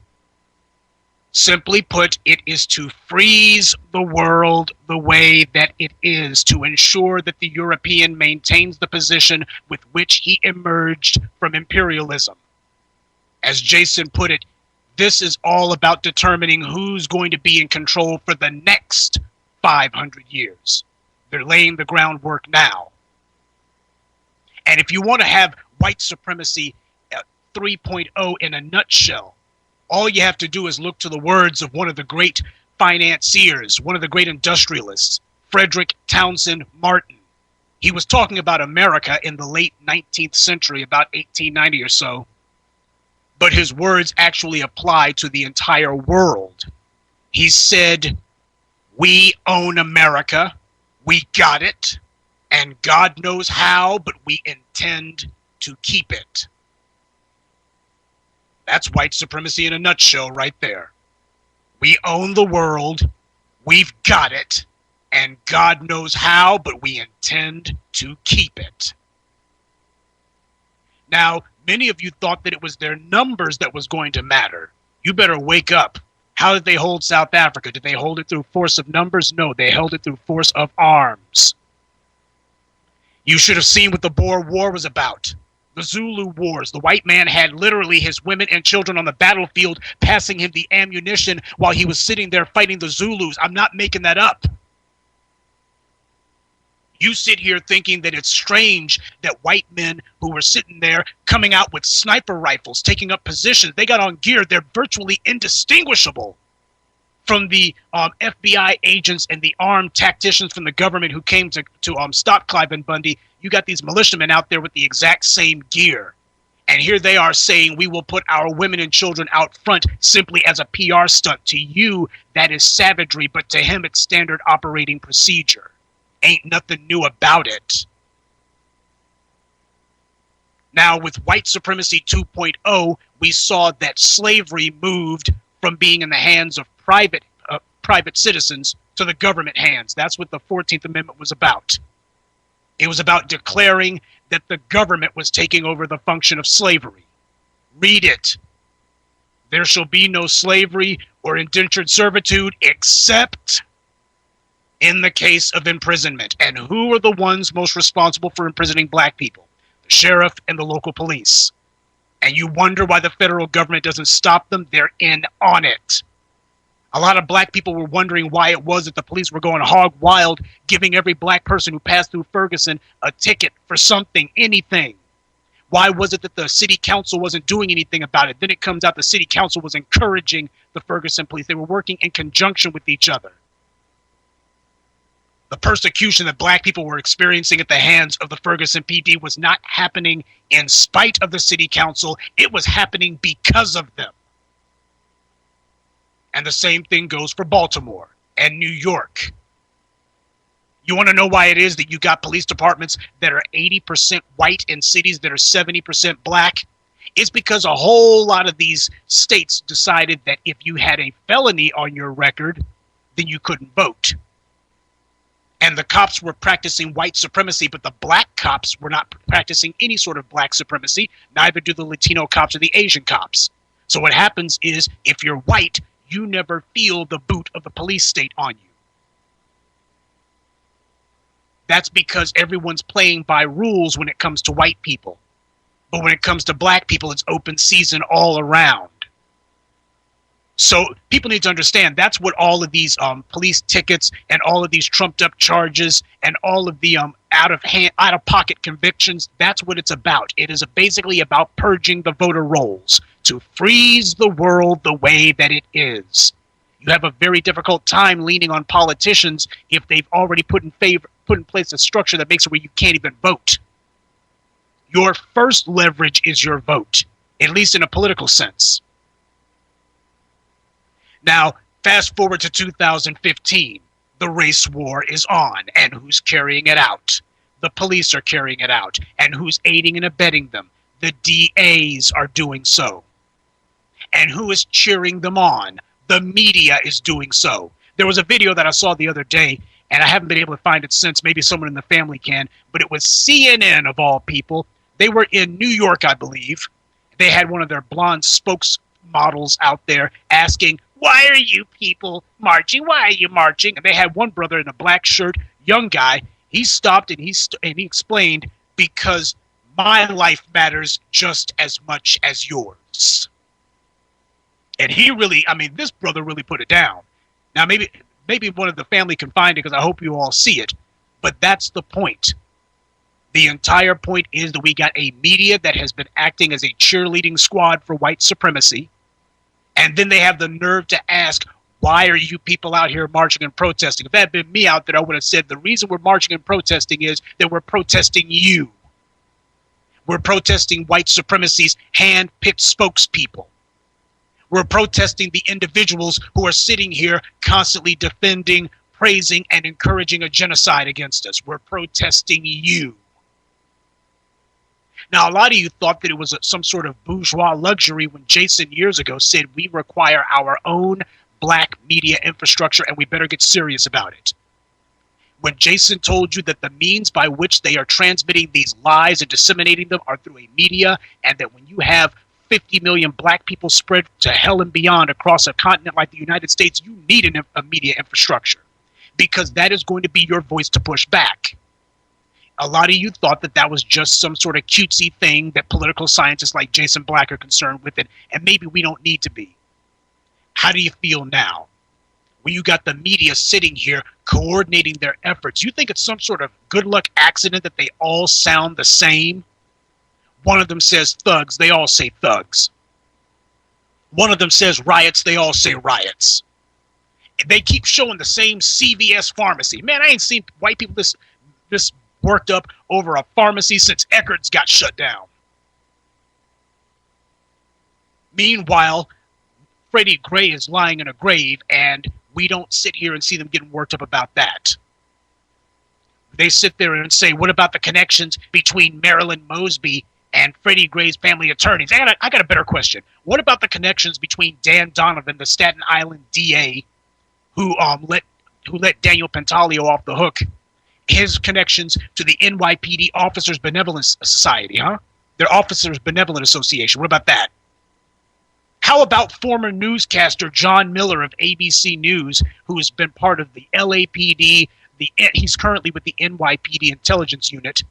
Simply put, it is to freeze the world the way that it is, to ensure that the European maintains the position with which he emerged from imperialism. As Jason put it, this is all about determining who's going to be in control for the next 500 years. They're laying the groundwork now. And if you want to have white supremacy 3.0 in a nutshell, all you have to do is look to the words of one of the great financiers, one of the great industrialists, Frederick Townsend Martin. He was talking about America in the late 19th century, about 1890 or so, but his words actually apply to the entire world. He said, "We own America, we got it, and God knows how, but we intend to keep it." That's white supremacy in a nutshell right there. We own the world, we've got it, and God knows how, but we intend to keep it. Now, many of you thought that it was their numbers that was going to matter. You better wake up. How did they hold South Africa? Did they hold it through force of numbers? No, they held it through force of arms. You should have seen what the Boer War was about. The Zulu Wars. The white man had literally his women and children on the battlefield passing him the ammunition while he was sitting there fighting the Zulus. I'm not making that up. You sit here thinking that it's strange that white men who were sitting there coming out with sniper rifles, taking up positions, they got on gear, they're virtually indistinguishable from the FBI agents and the armed tacticians from the government who came to stop Cliven Bundy. You got these militiamen out there with the exact same gear. And here they are saying we will put our women and children out front simply as a PR stunt. To you, that is savagery, but to him, it's standard operating procedure. Ain't nothing new about it. Now, with white supremacy 2.0, we saw that slavery moved from being in the hands of private citizens to the government hands. That's what the 14th Amendment was about. It was about declaring that the government was taking over the function of slavery. Read it. There shall be no slavery or indentured servitude except in the case of imprisonment. And who are the ones most responsible for imprisoning black people? The sheriff and the local police. And you wonder why the federal government doesn't stop them? They're in on it. A lot of black people were wondering why it was that the police were going hog wild, giving every black person who passed through Ferguson a ticket for something, anything. Why was it that the city council wasn't doing anything about it? Then it comes out the city council was encouraging the Ferguson police. They were working in conjunction with each other. The persecution that black people were experiencing at the hands of the Ferguson PD was not happening in spite of the city council. It was happening because of them. And the same thing goes for Baltimore and New York. You want to know why it is that you got police departments that are 80% white in cities that are 70% black? It's because a whole lot of these states decided that if you had a felony on your record, then you couldn't vote. And the cops were practicing white supremacy, but the black cops were not practicing any sort of black supremacy. Neither do the Latino cops or the Asian cops. So what happens is, if you're white, you never feel the boot of the police state on you. That's because everyone's playing by rules when it comes to white people. But when it comes to black people, it's open season all around. So people need to understand that's what all of these police tickets and all of these trumped up charges and all of the out of pocket convictions, that's what it's about. It is basically about purging the voter rolls to freeze the world the way that it is. You have a very difficult time leaning on politicians if they've already put in place a structure that makes it where you can't even vote. Your first leverage is your vote, at least in a political sense. Now, fast forward to 2015. The race war is on, and who's carrying it out? The police are carrying it out, and who's aiding and abetting them? The DAs are doing so. And who is cheering them on? The media is doing so. There was a video that I saw the other day, and I haven't been able to find it since. Maybe someone in the family can, but it was CNN of all people. They were in New York, I believe. They had one of their blonde spokesmodels out there asking, "Why are you people marching? Why are you marching?" And they had one brother in a black shirt, young guy. He stopped and he explained, "Because my life matters just as much as yours." And he really, this brother really put it down. Now, maybe one of the family can find it, because I hope you all see it. But that's the point. The entire point is that we got a media that has been acting as a cheerleading squad for white supremacy. And then they have the nerve to ask, why are you people out here marching and protesting? If that had been me out there, I would have said the reason we're marching and protesting is that we're protesting you. We're protesting white supremacy's hand-picked spokespeople. We're protesting the individuals who are sitting here constantly defending, praising, and encouraging a genocide against us. We're protesting you. Now, a lot of you thought that it was some sort of bourgeois luxury when Jason years ago said we require our own black media infrastructure and we better get serious about it. When Jason told you that the means by which they are transmitting these lies and disseminating them are through a media, and that when you have 50 million black people spread to hell and beyond across a continent like the United States, you need a media infrastructure, because that is going to be your voice to push back. A lot of you thought that that was just some sort of cutesy thing that political scientists like Jason Black are concerned with it, and maybe we don't need to be. How do you feel now? When you got the media sitting here coordinating their efforts, you think it's some sort of good luck accident that they all sound the same? One of them says thugs, they all say thugs. One of them says riots, they all say riots. They keep showing the same CVS pharmacy. Man, I ain't seen white people this worked up over a pharmacy since Eckerd's got shut down. Meanwhile, Freddie Gray is lying in a grave, and we don't sit here and see them getting worked up about that. They sit there and say, what about the connections between Marilyn Mosby and Freddie Gray's family attorneys. I got a better question. What about the connections between Dan Donovan, the Staten Island DA, who let Daniel Pantaleo off the hook? His connections to the NYPD Officers Benevolence Society, huh? Their Officers Benevolent Association. What about that? How about former newscaster John Miller of ABC News, who has been part of the LAPD, he's currently with the NYPD Intelligence Unit,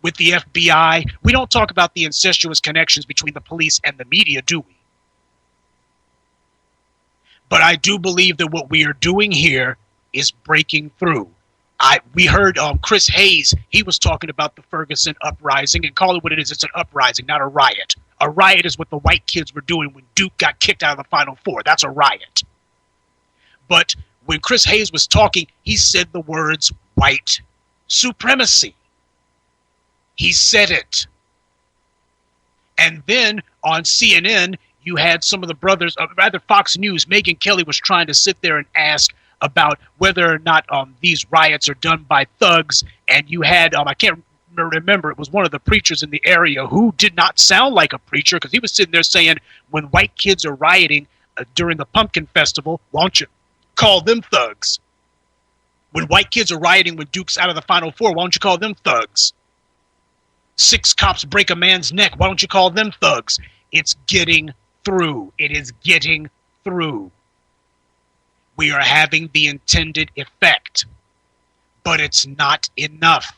with the FBI. We don't talk about the incestuous connections between the police and the media, do we? But I do believe that what we are doing here is breaking through. We heard Chris Hayes, he was talking about the Ferguson uprising, and call it what it is, it's an uprising, not a riot. A riot is what the white kids were doing when Duke got kicked out of the Final Four. That's a riot. But when Chris Hayes was talking, he said the words white supremacy. He said it. And then on CNN, you had some of the brothers, rather Fox News, Megyn Kelly was trying to sit there and ask about whether or not these riots are done by thugs. And you had, I can't remember, it was one of the preachers in the area who did not sound like a preacher, because he was sitting there saying, when white kids are rioting during the Pumpkin Festival, why don't you call them thugs? When white kids are rioting when Duke's out of the Final Four, why don't you call them thugs? 6 cops break a man's neck, why don't you call them thugs? It's getting through. It is getting through. We are having the intended effect, but it's not enough.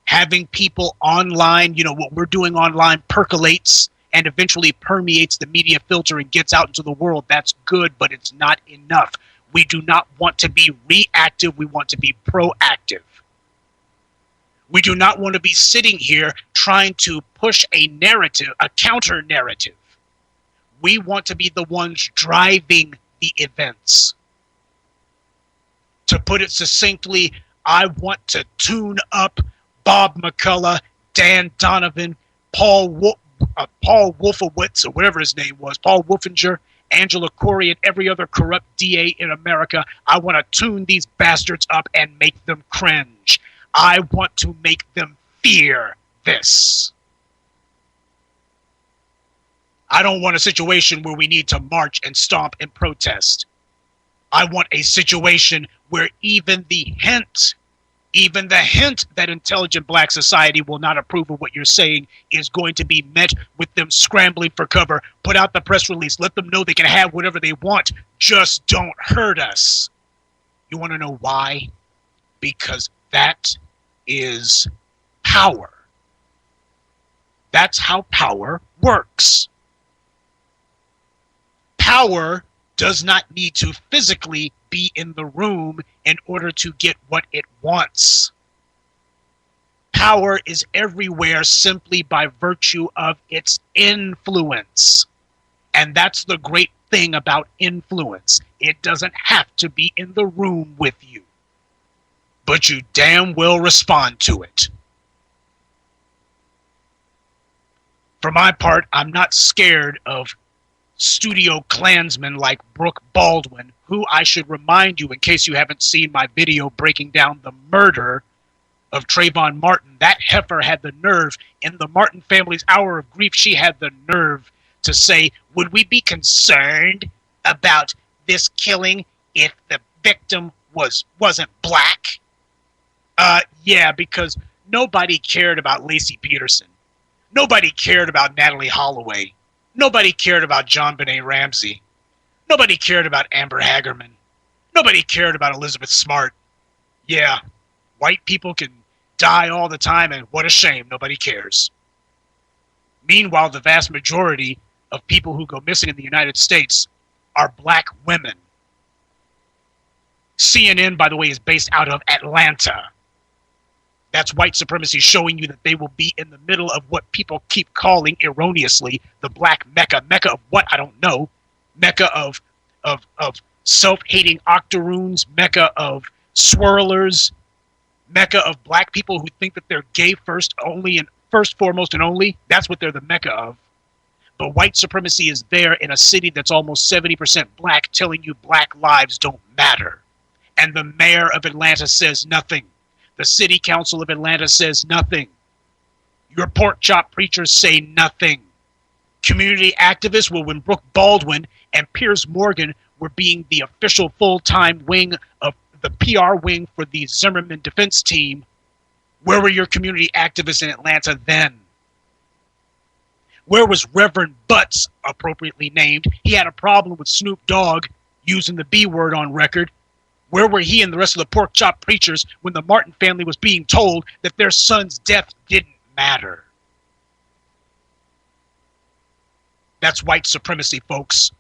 Having people online, what we're doing online percolates and eventually permeates the media filter and gets out into the world. That's good, but it's not enough. We do not want to be reactive. We want to be proactive. We do not want to be sitting here trying to push a narrative, a counter narrative. We want to be the ones driving the events. To put it succinctly, I want to tune up Bob McCullough, Dan Donovan, Paul Wolfowitz, or whatever his name was, Paul Wolfinger, Angela Corey, and every other corrupt DA in America. I want to tune these bastards up and make them cringe. I want to make them fear this. I don't want a situation where we need to march and stomp and protest. I want a situation where even the hint that intelligent black society will not approve of what you're saying is going to be met with them scrambling for cover. Put out the press release. Let them know they can have whatever they want. Just don't hurt us. You want to know why? Because that is power. That's how power works. Power does not need to physically be in the room in order to get what it wants. Power is everywhere simply by virtue of its influence. And that's the great thing about influence. It doesn't have to be in the room with you, but you damn well respond to it. For my part, I'm not scared of studio Klansmen like Brooke Baldwin, who, I should remind you, in case you haven't seen my video breaking down the murder of Trayvon Martin, that heifer had the nerve, in the Martin family's hour of grief, she had the nerve to say, would we be concerned about this killing if the victim wasn't black? Yeah, because nobody cared about Lacey Peterson. Nobody cared about Natalie Holloway. Nobody cared about John Benet Ramsey. Nobody cared about Amber Hagerman. Nobody cared about Elizabeth Smart. Yeah, white people can die all the time, and what a shame, nobody cares. Meanwhile, the vast majority of people who go missing in the United States are black women. CNN, by the way, is based out of Atlanta. That's white supremacy showing you that they will be in the middle of what people keep calling erroneously the black Mecca. Mecca of what? I don't know. Mecca of self-hating octoroons, Mecca of swirlers, Mecca of black people who think that they're gay first, only, and first, foremost, and only. That's what they're the Mecca of. But white supremacy is there in a city that's almost 70% black, telling you black lives don't matter. And the mayor of Atlanta says nothing. The city council of Atlanta says nothing. Your pork chop preachers say nothing. Community activists, well, when Brooke Baldwin and Piers Morgan were being the official full-time wing of the PR wing for the Zimmerman defense team, where were your community activists in Atlanta then? Where was Reverend Butts, appropriately named? He had a problem with Snoop Dogg using the B word on record. Where were he and the rest of the pork chop preachers when the Martin family was being told that their son's death didn't matter? That's white supremacy, folks.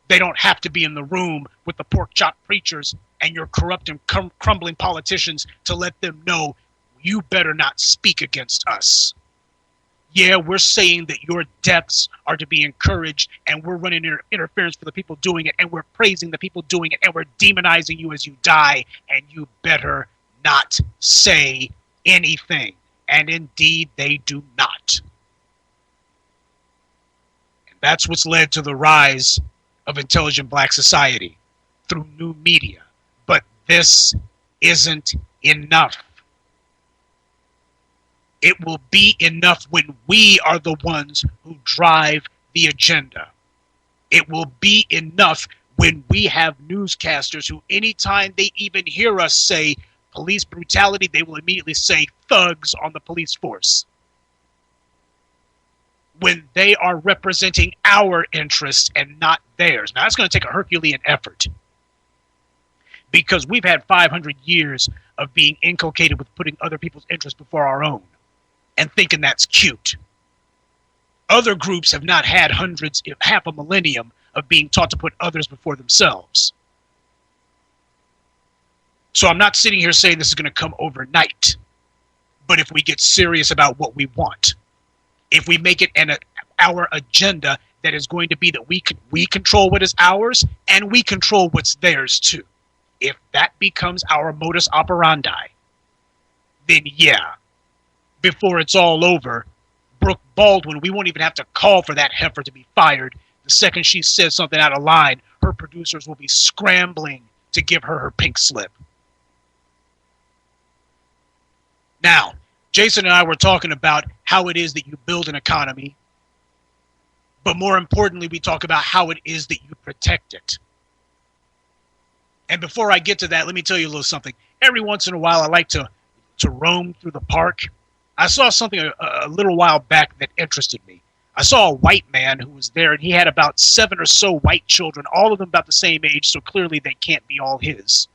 They don't have to be in the room with the pork chop preachers and your corrupt and crumbling politicians to let them know you better not speak against us. Yeah, we're saying that your deaths are to be encouraged, and we're running interference for the people doing it, and we're praising the people doing it, and we're demonizing you as you die, and you better not say anything. And indeed, they do not. And that's what's led to the rise of intelligent black society through new media. But this isn't enough. It will be enough when we are the ones who drive the agenda. It will be enough when we have newscasters who, anytime they even hear us say police brutality, they will immediately say thugs on the police force. When they are representing our interests and not theirs. Now, that's going to take a Herculean effort, because we've had 500 years of being inculcated with putting other people's interests before our own and thinking that's cute. Other groups have not had hundreds, if half a millennium, of being taught to put others before themselves. So I'm not sitting here saying this is going to come overnight. But if we get serious about what we want, if we make it our agenda that is going to be that we control what is ours and we control what's theirs too. If that becomes our modus operandi, then yeah, before it's all over, Brooke Baldwin, we won't even have to call for that heifer to be fired. The second she says something out of line, her producers will be scrambling to give her her pink slip. Now, Jason and I were talking about how it is that you build an economy, but more importantly, we talk about how it is that you protect it. And before I get to that, let me tell you a little something. Every once in a while, I like to roam through the park. I saw something a little while back that interested me. I saw a white man who was there, and he had about 7 or so white children, all of them about the same age, so clearly they can't be all his.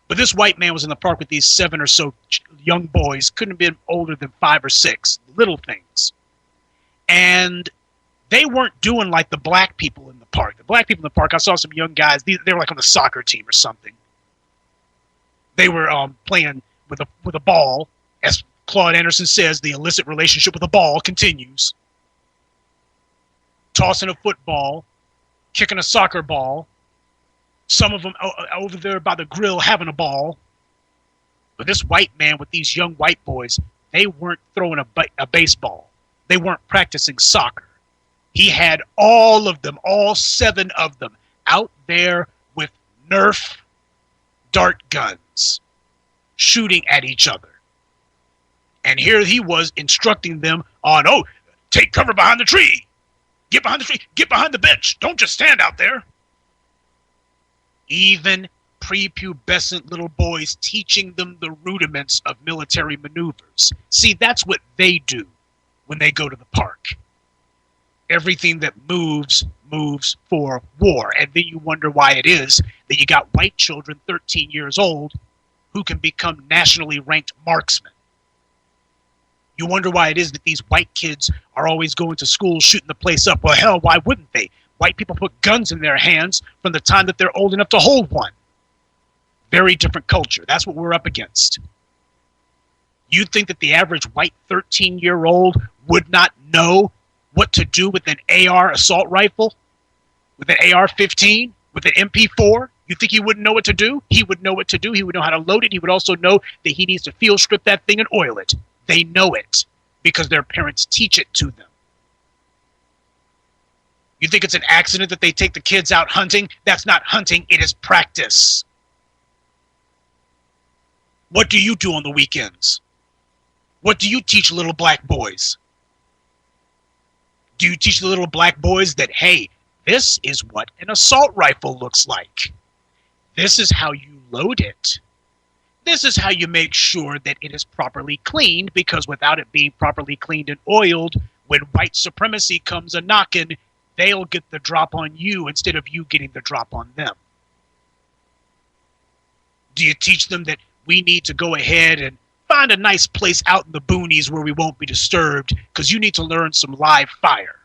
But this white man was in the park with these 7 or so young boys, couldn't have been older than 5 or 6, little things. And they weren't doing like the black people in the park. The black people in the park, I saw some young guys, they were like on the soccer team or something. They were playing with a ball. As Claude Anderson says, the illicit relationship with a ball continues. Tossing a football, kicking a soccer ball. Some of them over there by the grill having a ball. But this white man with these young white boys, they weren't throwing a baseball. They weren't practicing soccer. He had all of them, all 7 of them, out there with Nerf dart guns, shooting at each other. And here he was instructing them on, take cover behind the tree. Get behind the tree. Get behind the bench. Don't just stand out there. Even prepubescent little boys, teaching them the rudiments of military maneuvers. See, that's what they do when they go to the park. Everything that moves for war. And then you wonder why it is that you got white children 13 years old who can become nationally ranked marksmen. You wonder why it is that these white kids are always going to school shooting the place up. Well, hell, why wouldn't they? White people put guns in their hands from the time that they're old enough to hold one. Very different culture. That's what we're up against. You think that the average white 13-year-old would not know what to do with an AR assault rifle? With an AR-15? With an MP4? You think he wouldn't know what to do? He would know what to do. He would know how to load it. He would also know that he needs to field strip that thing and oil it. They know it because their parents teach it to them. You think it's an accident that they take the kids out hunting? That's not hunting. It is practice. What do you do on the weekends? What do you teach little black boys? Do you teach the little black boys that, hey, this is what an assault rifle looks like? This is how you load it. This is how you make sure that it is properly cleaned, because without it being properly cleaned and oiled, when white supremacy comes a-knocking, they'll get the drop on you instead of you getting the drop on them. Do you teach them that we need to go ahead and find a nice place out in the boonies where we won't be disturbed because you need to learn some live fire?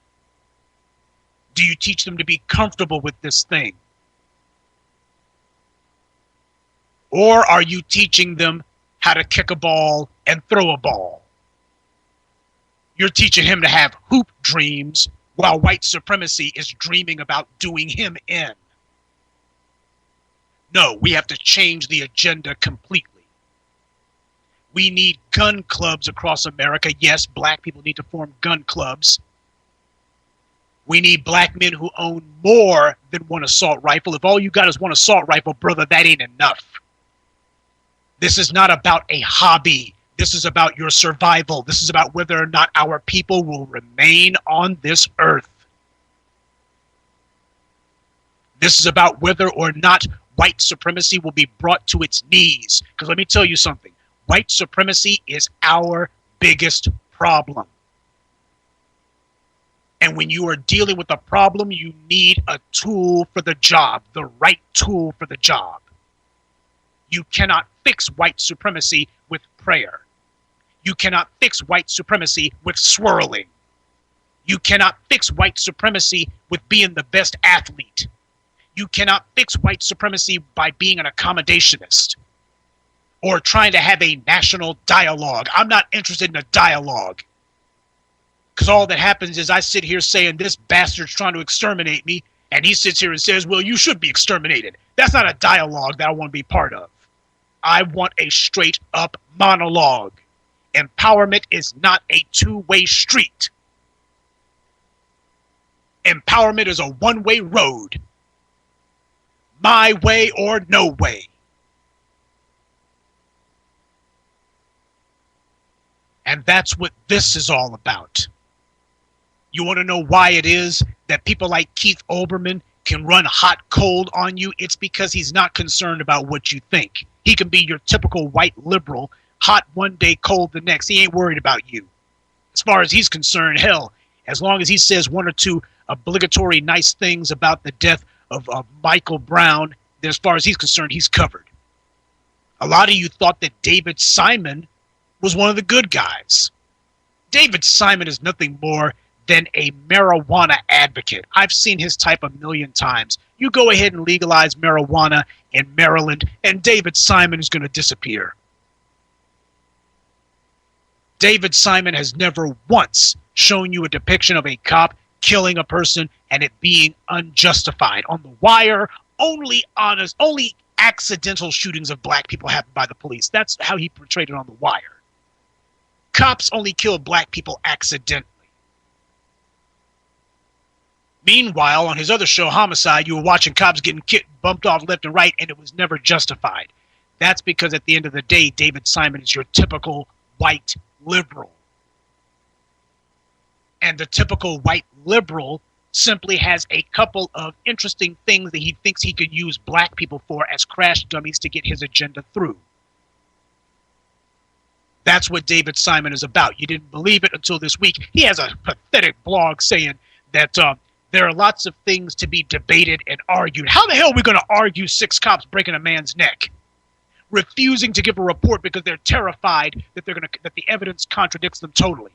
Do you teach them to be comfortable with this thing? Or are you teaching them how to kick a ball and throw a ball? You're teaching him to have hoop dreams while white supremacy is dreaming about doing him in. No, we have to change the agenda completely. We need gun clubs across America. Yes, black people need to form gun clubs. We need black men who own more than one assault rifle. If all you got is one assault rifle, brother, that ain't enough. This is not about a hobby. This is about your survival. This is about whether or not our people will remain on this earth. This is about whether or not white supremacy will be brought to its knees. Because let me tell you something. White supremacy is our biggest problem. And when you are dealing with a problem, you need a tool for the job, the right tool for the job. You cannot fix white supremacy with prayer. You cannot fix white supremacy with swirling. You cannot fix white supremacy with being the best athlete. You cannot fix white supremacy by being an accommodationist or trying to have a national dialogue. I'm not interested in a dialogue. Because all that happens is I sit here saying this bastard's trying to exterminate me, and he sits here and says, well, you should be exterminated. That's not a dialogue that I want to be part of. I want a straight up monologue. Empowerment is not a two-way street. Empowerment is a one-way road. My way or no way. And that's what this is all about. You want to know why it is that people like Keith Olbermann can run hot cold on you? It's because he's not concerned about what you think. He can be your typical white liberal, hot one day, cold the next. He ain't worried about you. As far as he's concerned, hell, as long as he says one or two obligatory nice things about the death of Michael Brown, then as far as he's concerned, he's covered. A lot of you thought that David Simon was one of the good guys. David Simon is nothing more than a marijuana advocate. I've seen his type a million times. You go ahead and legalize marijuana in Maryland, and David Simon is going to disappear. David Simon has never once shown you a depiction of a cop killing a person and it being unjustified. On The Wire, only accidental shootings of black people happen by the police. That's how he portrayed it on The Wire. Cops only kill black people accidentally. Meanwhile, on his other show, Homicide, you were watching cops getting bumped off left and right, and it was never justified. That's because at the end of the day, David Simon is your typical white liberal. And the typical white liberal simply has a couple of interesting things that he thinks he could use black people for as crash dummies to get his agenda through. That's what David Simon is about. You didn't believe it until this week. He has a pathetic blog saying that there are lots of things to be debated and argued. How the hell are we going to argue 6 cops breaking a man's neck? Refusing to give a report because they're terrified that that the evidence contradicts them totally.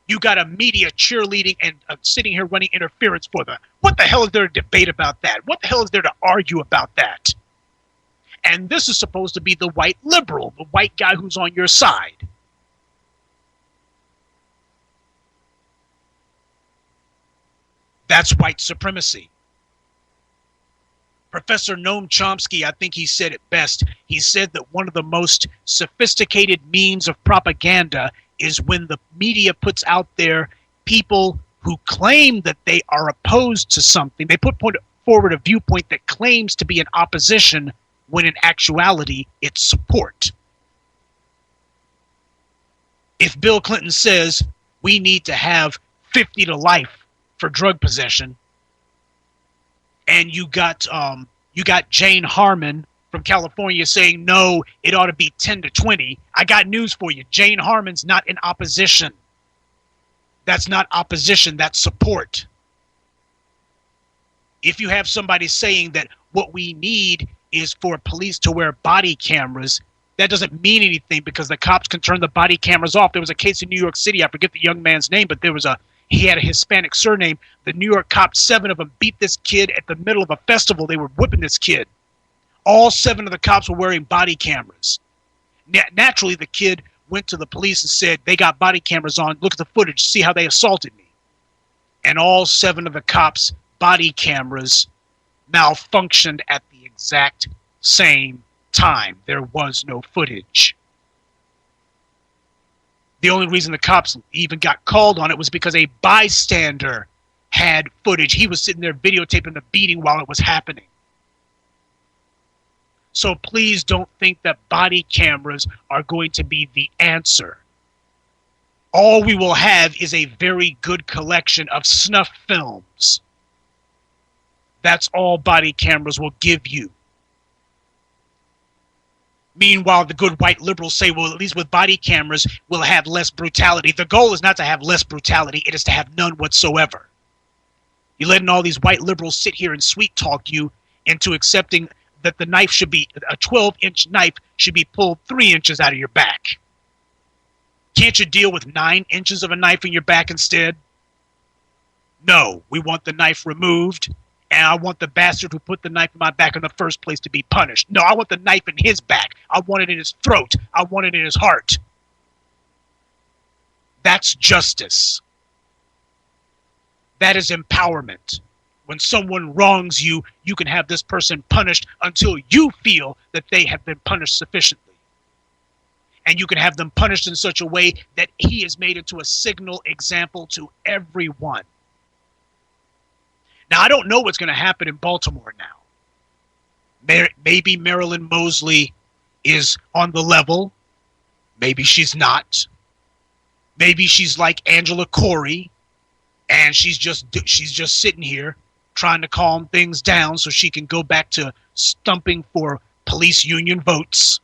You got a media cheerleading and sitting here running interference for them. What the hell is there to debate about that? What the hell is there to argue about that? And this is supposed to be the white liberal, the white guy who's on your side. That's white supremacy. Professor Noam Chomsky, I think he said it best. He said that one of the most sophisticated means of propaganda is when the media puts out there people who claim that they are opposed to something. They put forward a viewpoint that claims to be in opposition when in actuality it's support. If Bill Clinton says we need to have 50 to life for drug possession, and you got Jane Harmon from California saying no, it ought to be 10 to 20, I got news for you. Jane Harmon's not in opposition. That's not opposition, that's support. If you have somebody saying that what we need is for police to wear body cameras, that doesn't mean anything because the cops can turn the body cameras off. There was a case in New York City, I forget the young man's name, but he had a Hispanic surname. The New York cops, 7 of them, beat this kid at the middle of a festival. They were whipping this kid. All 7 of the cops were wearing body cameras. Naturally, the kid went to the police and said, they got body cameras on, look at the footage, see how they assaulted me. And all 7 of the cops' body cameras malfunctioned at the exact same time. There was no footage. The only reason the cops even got called on it was because a bystander had footage. He was sitting there videotaping the beating while it was happening. So please don't think that body cameras are going to be the answer. All we will have is a very good collection of snuff films. That's all body cameras will give you. Meanwhile, the good white liberals say, well, at least with body cameras, we'll have less brutality. The goal is not to have less brutality. It is to have none whatsoever. You're letting all these white liberals sit here and sweet talk you into accepting that the knife should be, a 12-inch knife should be pulled 3 inches out of your back. Can't you deal with 9 inches of a knife in your back instead? No, we want the knife removed. And I want the bastard who put the knife in my back in the first place to be punished. No, I want the knife in his back. I want it in his throat. I want it in his heart. That's justice. That is empowerment. When someone wrongs you, you can have this person punished until you feel that they have been punished sufficiently. And you can have them punished in such a way that he is made into a signal example to everyone. Now, I don't know what's going to happen in Baltimore now. Maybe Marilyn Mosley is on the level. Maybe she's not. Maybe she's like Angela Corey, and she's just sitting here trying to calm things down so she can go back to stumping for police union votes.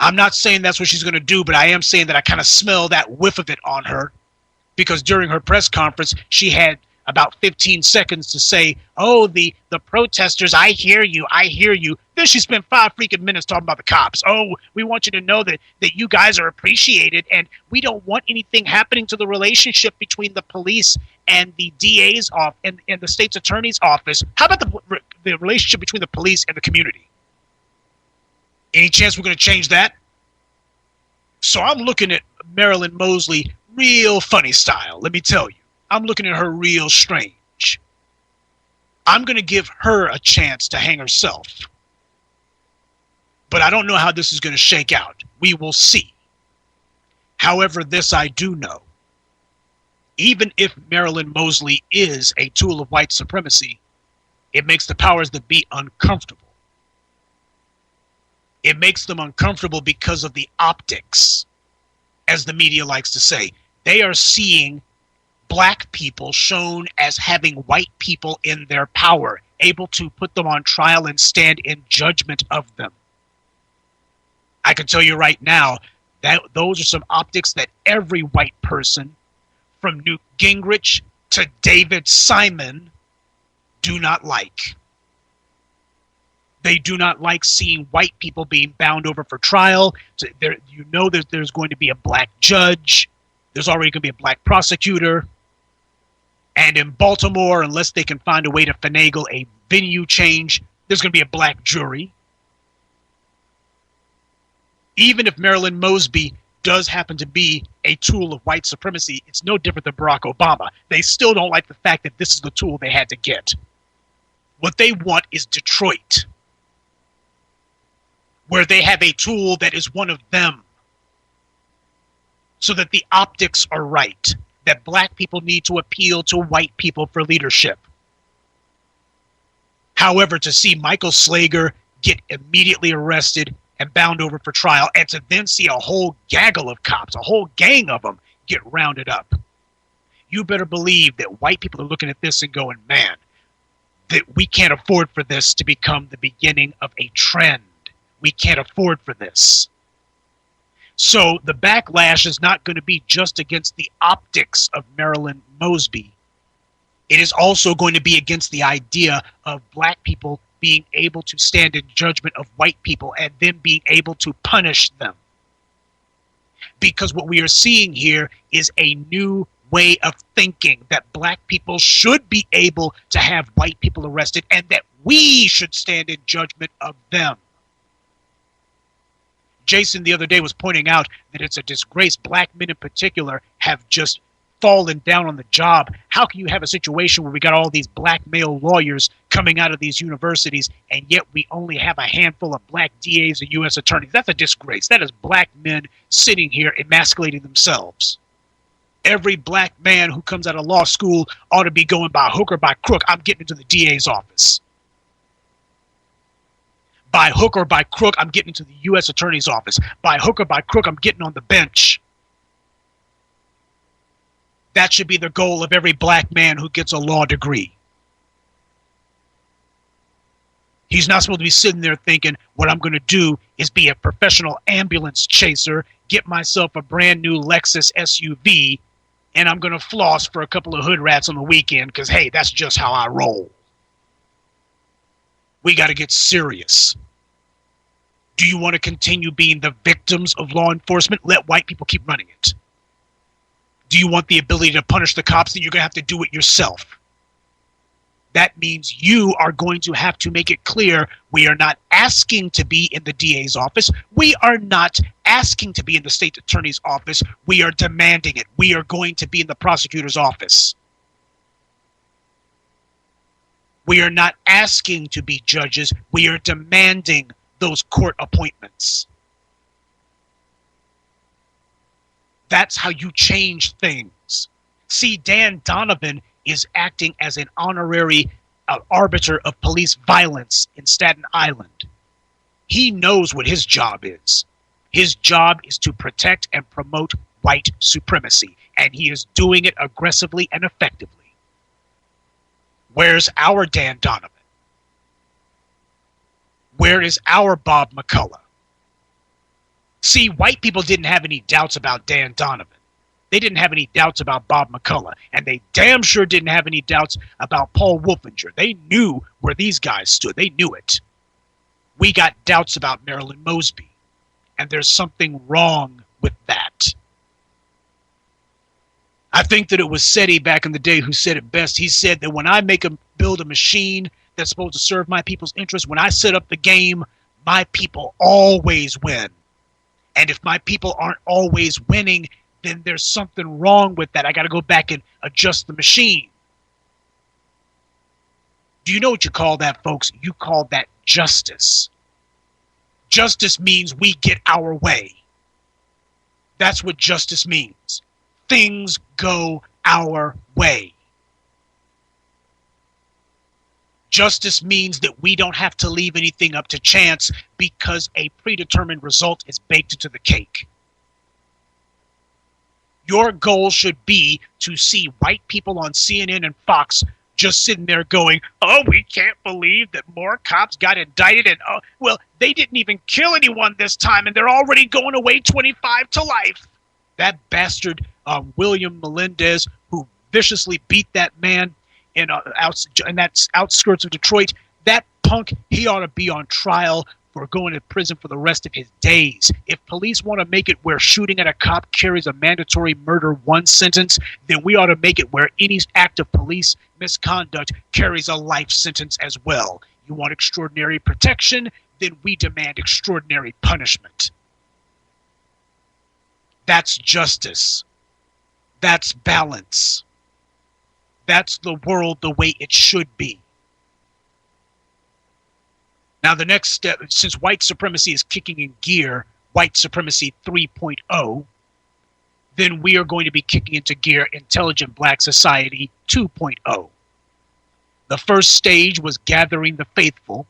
I'm not saying that's what she's going to do, but I am saying that I kind of smell that whiff of it on her, because during her press conference, she had about 15 seconds to say, oh, the protesters, I hear you, I hear you. Then she spent 5 freaking minutes talking about the cops. Oh, we want you to know that you guys are appreciated, and we don't want anything happening to the relationship between the police and the DA's office and the state's attorney's office. How about the relationship between the police and the community? Any chance we're going to change that? So I'm looking at Marilyn Mosley real funny style, let me tell you. I'm looking at her real strange. I'm going to give her a chance to hang herself. But I don't know how this is going to shake out. We will see. However, this I do know. Even if Marilyn Mosley is a tool of white supremacy, it makes the powers that be uncomfortable. It makes them uncomfortable because of the optics, as the media likes to say. They are seeing black people shown as having white people in their power, able to put them on trial and stand in judgment of them. I can tell you right now that those are some optics that every white person, from Newt Gingrich to David Simon, do not like. They do not like seeing white people being bound over for trial. So you know that there's going to be a black judge. There's already going to be a black prosecutor. And in Baltimore, unless they can find a way to finagle a venue change, there's going to be a black jury. Even if Marilyn Mosby does happen to be a tool of white supremacy, it's no different than Barack Obama. They still don't like the fact that this is the tool they had to get. What they want is Detroit, where they have a tool that is one of them, so that the optics are right, that black people need to appeal to white people for leadership. However, to see Michael Slager get immediately arrested and bound over for trial, and to then see a whole gaggle of cops, a whole gang of them, get rounded up. You better believe that white people are looking at this and going, man, that we can't afford for this to become the beginning of a trend. We can't afford for this. So the backlash is not going to be just against the optics of Marilyn Mosby. It is also going to be against the idea of black people being able to stand in judgment of white people and then being able to punish them. Because what we are seeing here is a new way of thinking that black people should be able to have white people arrested and that we should stand in judgment of them. Jason the other day was pointing out that it's a disgrace. Black men in particular have just fallen down on the job. How can you have a situation where we got all these black male lawyers coming out of these universities and yet we only have a handful of black DAs and U.S. attorneys? That's a disgrace. That is black men sitting here emasculating themselves. Every black man who comes out of law school ought to be going by hook or by crook. I'm getting into the DA's office. By hook or by crook, I'm getting into the U.S. Attorney's office. By hook or by crook, I'm getting on the bench. That should be the goal of every black man who gets a law degree. He's not supposed to be sitting there thinking, what I'm going to do is be a professional ambulance chaser, get myself a brand new Lexus SUV, and I'm going to floss for a couple of hood rats on the weekend because, hey, that's just how I roll. We got to get serious. Do you want to continue being the victims of law enforcement? Let white people keep running it. Do you want the ability to punish the cops? Then you're going to have to do it yourself. That means you are going to have to make it clear we are not asking to be in the DA's office. We are not asking to be in the state attorney's office. We are demanding it. We are going to be in the prosecutor's office. We are not asking to be judges. We are demanding those court appointments. That's how you change things. See, Dan Donovan is acting as an honorary arbiter of police violence in Staten Island. He knows what his job is. His job is to protect and promote white supremacy, and he is doing it aggressively and effectively. Where's our Dan Donovan? Where is our Bob McCullough? See, white people didn't have any doubts about Dan Donovan. They didn't have any doubts about Bob McCullough, and they damn sure didn't have any doubts about Paul Wolfinger. They knew where these guys stood. They knew it. We got doubts about Marilyn Mosby, and there's something wrong with that. I think that it was SETI back in the day who said it best. He said that when I build a machine that's supposed to serve my people's interests, when I set up the game, my people always win. And if my people aren't always winning, then there's something wrong with that. I got to go back and adjust the machine. Do you know what you call that, folks? You call that justice. Justice means we get our way. That's what justice means. Things go our way. Justice means that we don't have to leave anything up to chance because a predetermined result is baked into the cake. Your goal should be to see white people on CNN and Fox just sitting there going, oh, we can't believe that more cops got indicted and, oh, well, they didn't even kill anyone this time and they're already going away 25 to life. That bastard William Melendez, who viciously beat that man in that outskirts of Detroit, that punk, he ought to be on trial for going to prison for the rest of his days. If police want to make it where shooting at a cop carries a mandatory murder 1 sentence, then we ought to make it where any act of police misconduct carries a life sentence as well. You want extraordinary protection, then we demand extraordinary punishment. That's justice. That's balance. That's the world the way it should be. Now, the next step, since white supremacy is kicking in gear, white supremacy 3.0, then we are going to be kicking into gear intelligent black society 2.0. The first stage was gathering the faithful,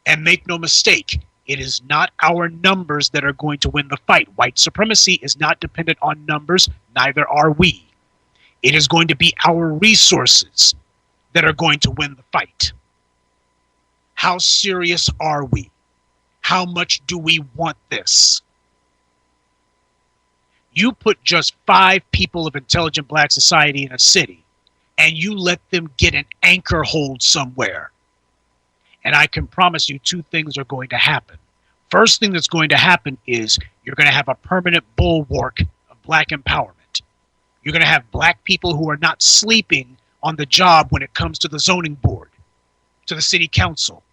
and make no mistake, It is not our numbers that are going to win the fight. White supremacy is not dependent on numbers, neither are we. It is going to be our resources that are going to win the fight. How serious are we? How much do we want this? You put just 5 people of intelligent black society in a city, and you let them get an anchor hold somewhere. And I can promise you 2 things are going to happen. First thing that's going to happen is you're going to have a permanent bulwark of black empowerment. You're going to have black people who are not sleeping on the job when it comes to the zoning board, to the city council,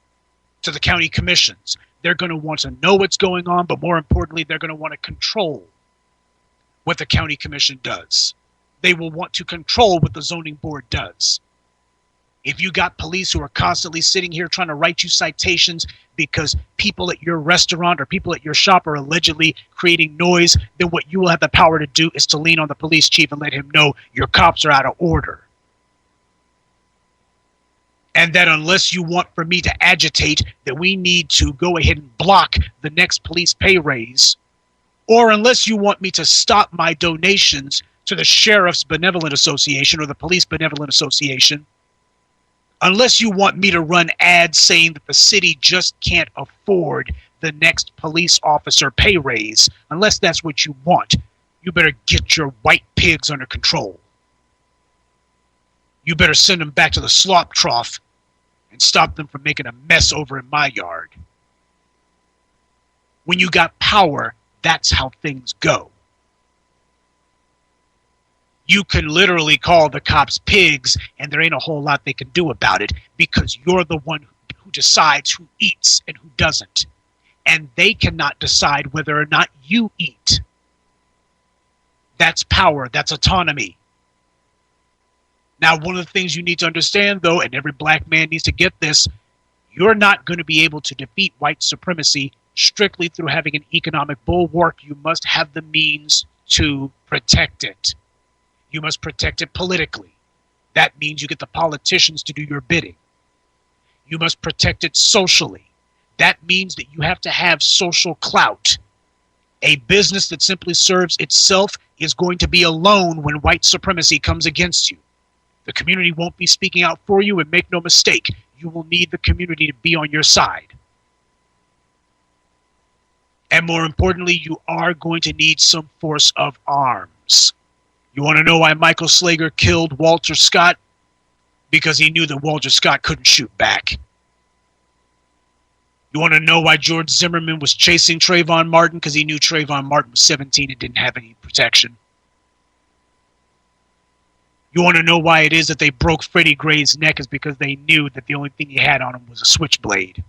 to the county commissions. They're going to want to know what's going on, but more importantly, they're going to want to control what the county commission does. They will want to control what the zoning board does. If you got police who are constantly sitting here trying to write you citations because people at your restaurant or people at your shop are allegedly creating noise, then what you will have the power to do is to lean on the police chief and let him know your cops are out of order. And that unless you want for me to agitate that we need to go ahead and block the next police pay raise, or unless you want me to stop my donations to the Sheriff's Benevolent Association or the Police Benevolent Association, unless you want me to run ads saying that the city just can't afford the next police officer pay raise, unless that's what you want, you better get your white pigs under control. You better send them back to the slop trough and stop them from making a mess over in my yard. When you got power, that's how things go. You can literally call the cops pigs, and there ain't a whole lot they can do about it because you're the one who decides who eats and who doesn't. And they cannot decide whether or not you eat. That's power. That's autonomy. Now, one of the things you need to understand, though, and every black man needs to get this, you're not going to be able to defeat white supremacy strictly through having an economic bulwark. You must have the means to protect it. You must protect it politically. That means you get the politicians to do your bidding. You must protect it socially. That means that you have to have social clout. A business that simply serves itself is going to be alone when white supremacy comes against you. The community won't be speaking out for you, and make no mistake, you will need the community to be on your side. And more importantly, you are going to need some force of arms. You want to know why Michael Slager killed Walter Scott? Because he knew that Walter Scott couldn't shoot back. You want to know why George Zimmerman was chasing Trayvon Martin? Because he knew Trayvon Martin was 17 and didn't have any protection. You want to know why it is that they broke Freddie Gray's neck? Is because they knew that the only thing he had on him was a switchblade.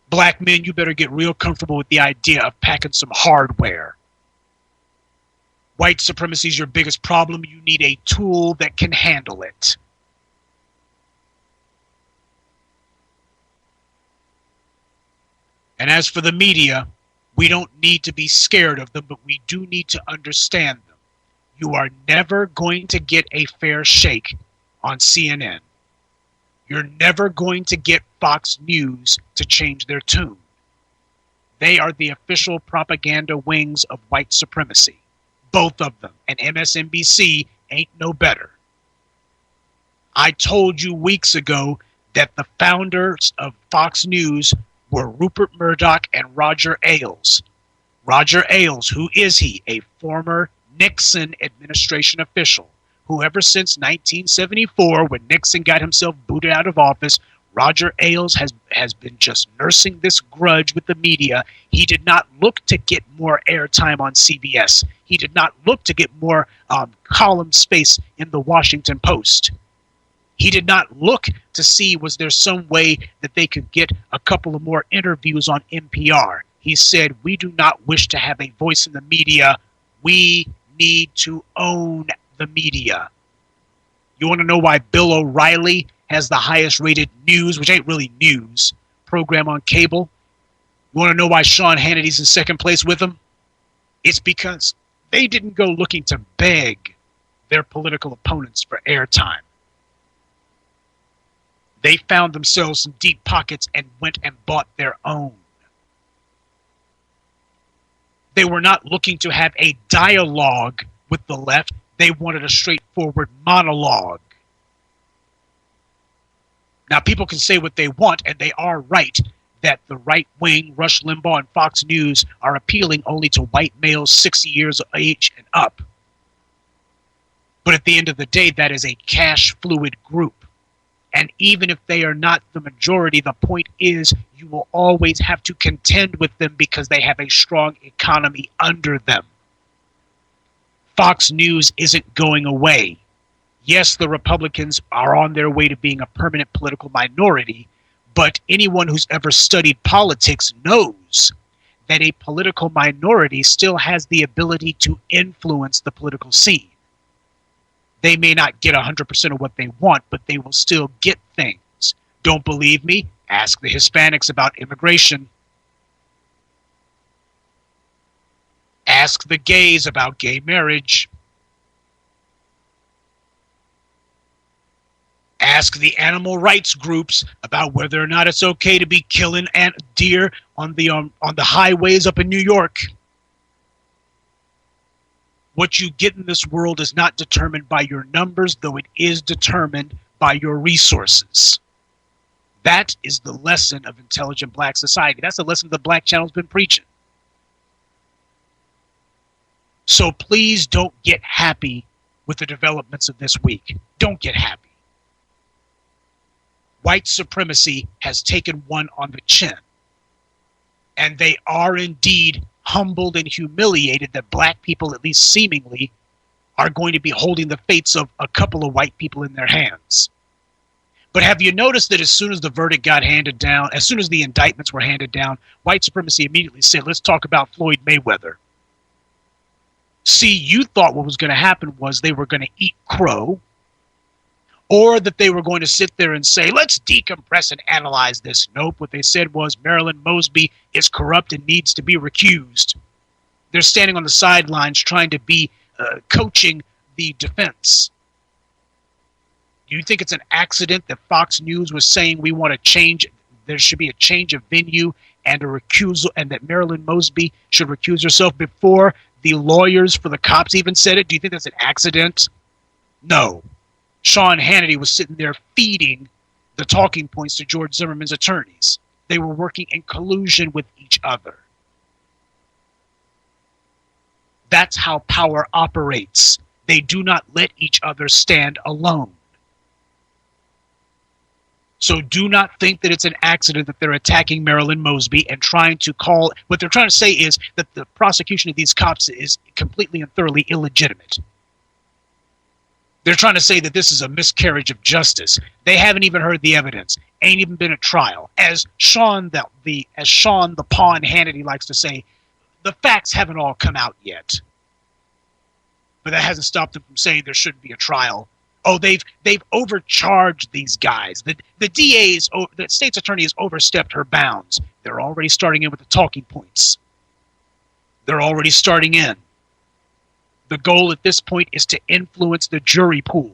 Black men, you better get real comfortable with the idea of packing some hardware. White supremacy is your biggest problem. You need a tool that can handle it. And as for the media, we don't need to be scared of them, but we do need to understand them. You are never going to get a fair shake on CNN. You're never going to get Fox News to change their tune. They are the official propaganda wings of white supremacy. Both of them. And MSNBC ain't no better. I told you weeks ago that the founders of Fox News were Rupert Murdoch and Roger Ailes. Roger Ailes, who is he? A former Nixon administration official who ever since 1974, when Nixon got himself booted out of office, Roger Ailes has been just nursing this grudge with the media. He did not look to get more airtime on CBS. He did not look to get more column space in the Washington Post. He did not look to see was there some way that they could get a couple of more interviews on NPR. He said, we do not wish to have a voice in the media. We need to own the media. You want to know why Bill O'Reilly has the highest rated news, which ain't really news, program on cable? You want to know why Sean Hannity's in second place with him? It's because they didn't go looking to beg their political opponents for airtime. They found themselves some deep pockets and went and bought their own. They were not looking to have a dialogue with the left. They wanted a straightforward monologue. Now, people can say what they want, and they are right, that the right wing, Rush Limbaugh and Fox News, are appealing only to white males 60 years of age and up. But at the end of the day, that is a cash fluid group. And even if they are not the majority, the point is you will always have to contend with them because they have a strong economy under them. Fox News isn't going away. Yes, the Republicans are on their way to being a permanent political minority, but anyone who's ever studied politics knows that a political minority still has the ability to influence the political scene. They may not get 100% of what they want, but they will still get things. Don't believe me? Ask the Hispanics about immigration. Ask the gays about gay marriage. Ask the animal rights groups about whether or not it's okay to be killing deer on the highways up in New York. What you get in this world is not determined by your numbers, though it is determined by your resources. That is the lesson of intelligent black society. That's the lesson the Black Channel's been preaching. So please don't get happy with the developments of this week. Don't get happy. White supremacy has taken one on the chin. And they are indeed humbled and humiliated that black people, at least seemingly, are going to be holding the fates of a couple of white people in their hands. But have you noticed that as soon as the verdict got handed down, as soon as the indictments were handed down, white supremacy immediately said, let's talk about Floyd Mayweather. See, you thought what was going to happen was they were going to eat crow, or that they were going to sit there and say, let's decompress and analyze this. Nope, what they said was Marilyn Mosby is corrupt and needs to be recused. They're standing on the sidelines trying to be coaching the defense. Do you think it's an accident that Fox News was saying we want to change, there should be a change of venue and a recusal, and that Marilyn Mosby should recuse herself before the lawyers for the cops even said it? Do you think that's an accident? No. Sean Hannity was sitting there feeding the talking points to George Zimmerman's attorneys. They were working in collusion with each other. That's how power operates. They do not let each other stand alone. So do not think that it's an accident that they're attacking Marilyn Mosby and trying to call, what they're trying to say is that the prosecution of these cops is completely and thoroughly illegitimate. They're trying to say that this is a miscarriage of justice. They haven't even heard the evidence. Ain't even been a trial. As Sean the Pawn Hannity likes to say, the facts haven't all come out yet. But that hasn't stopped them from saying there shouldn't be a trial. Oh, they've overcharged these guys. The state's attorney has overstepped her bounds. They're already starting in with the talking points. They're already starting in. The goal at this point is to influence the jury pool.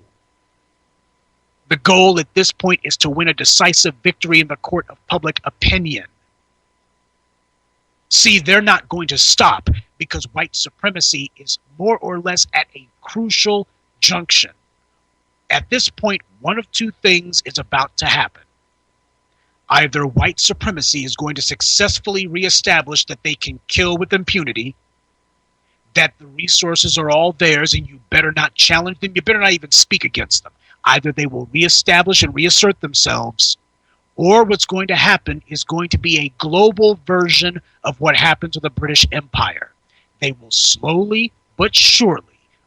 The goal at this point is to win a decisive victory in the court of public opinion. See, they're not going to stop because white supremacy is more or less at a crucial junction. At this point, one of two things is about to happen. Either white supremacy is going to successfully reestablish that they can kill with impunity, that the resources are all theirs and you better not challenge them, you better not even speak against them. Either they will reestablish and reassert themselves, or what's going to happen is going to be a global version of what happened to the British Empire. They will slowly but surely,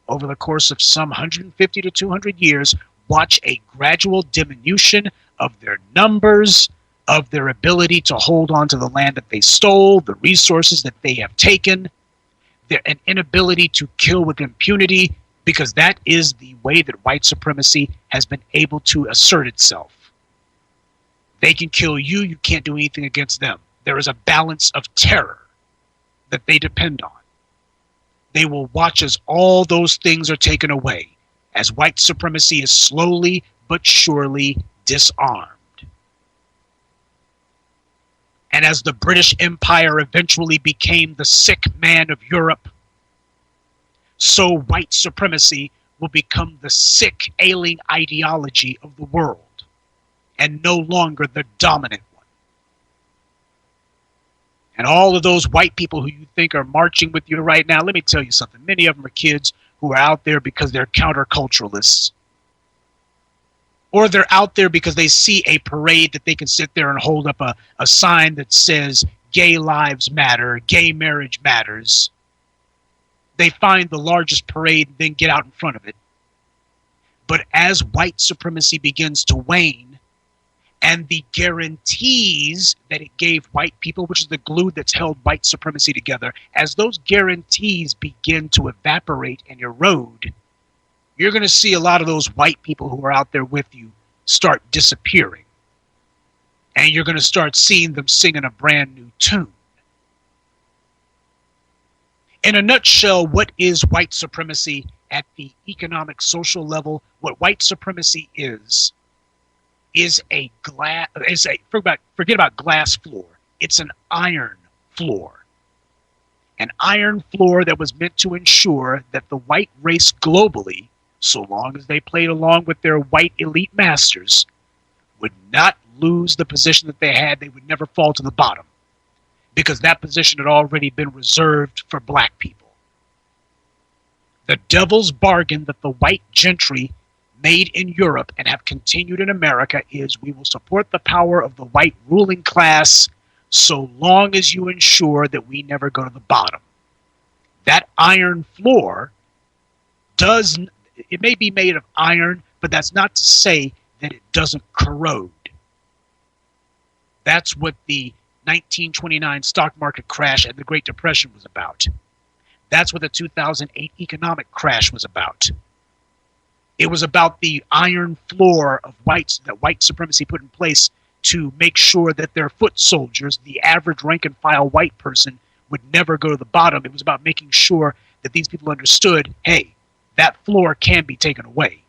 over the course of some 150 to 200 years, watch a gradual diminution of their numbers, of their ability to hold on to the land that they stole, the resources that they have taken, an inability to kill with impunity, because that is the way that white supremacy has been able to assert itself. They can kill you, you can't do anything against them. There is a balance of terror that they depend on. They will watch as all those things are taken away, as white supremacy is slowly but surely disarmed. And as the British Empire eventually became the sick man of Europe, so white supremacy will become the sick, ailing ideology of the world, and no longer the dominant one. And all of those white people who you think are marching with you right now, let me tell you something. Many of them are kids who are out there because they're counterculturalists. Or they're out there because they see a parade that they can sit there and hold up a sign that says, gay lives matter, gay marriage matters. They find the largest parade and then get out in front of it. But as white supremacy begins to wane, and the guarantees that it gave white people, which is the glue that's held white supremacy together, as those guarantees begin to evaporate and erode, you're going to see a lot of those white people who are out there with you start disappearing. And you're going to start seeing them singing a brand new tune. In a nutshell, what is white supremacy at the economic, social level? What white supremacy is a forget about glass floor. It's an iron floor. An iron floor that was meant to ensure that the white race globally, so long as they played along with their white elite masters, would not lose the position that they had. They would never fall to the bottom, because that position had already been reserved for black people. The devil's bargain that the white gentry made in Europe and have continued in America is, we will support the power of the white ruling class so long as you ensure that we never go to the bottom. That iron floor it may be made of iron, but that's not to say that it doesn't corrode. That's what the 1929 stock market crash and the Great Depression was about. That's what the 2008 economic crash was about. It was about the iron floor of whites that white supremacy put in place to make sure that their foot soldiers, the average rank and file white person, would never go to the bottom. It was about making sure that these people understood, hey, that floor can be taken away.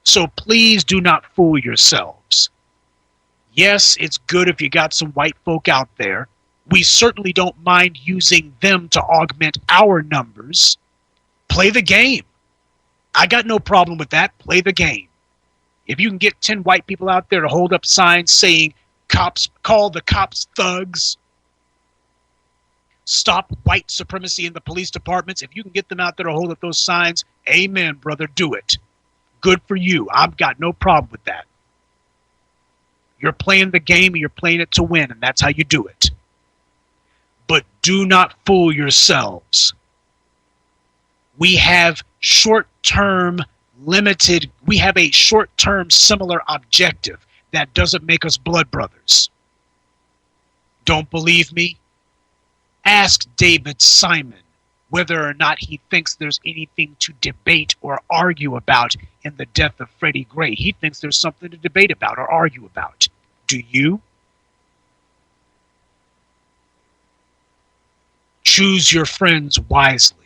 So please do not fool yourselves. Yes, it's good if you got some white folk out there. We certainly don't mind using them to augment our numbers. Play the game. I got no problem with that. Play the game. If you can get 10 white people out there to hold up signs saying, cops, call the cops thugs, stop white supremacy in the police departments, if you can get them out there to hold up those signs, amen, brother, do it. Good for you. I've got no problem with that. You're playing the game and you're playing it to win, and that's how you do it. But do not fool yourselves. We have short-term limited, we have a short-term similar objective. That doesn't make us blood brothers. Don't believe me? Ask David Simon whether or not he thinks there's anything to debate or argue about in the death of Freddie Gray. He thinks there's something to debate about or argue about. Do you? Choose your friends wisely.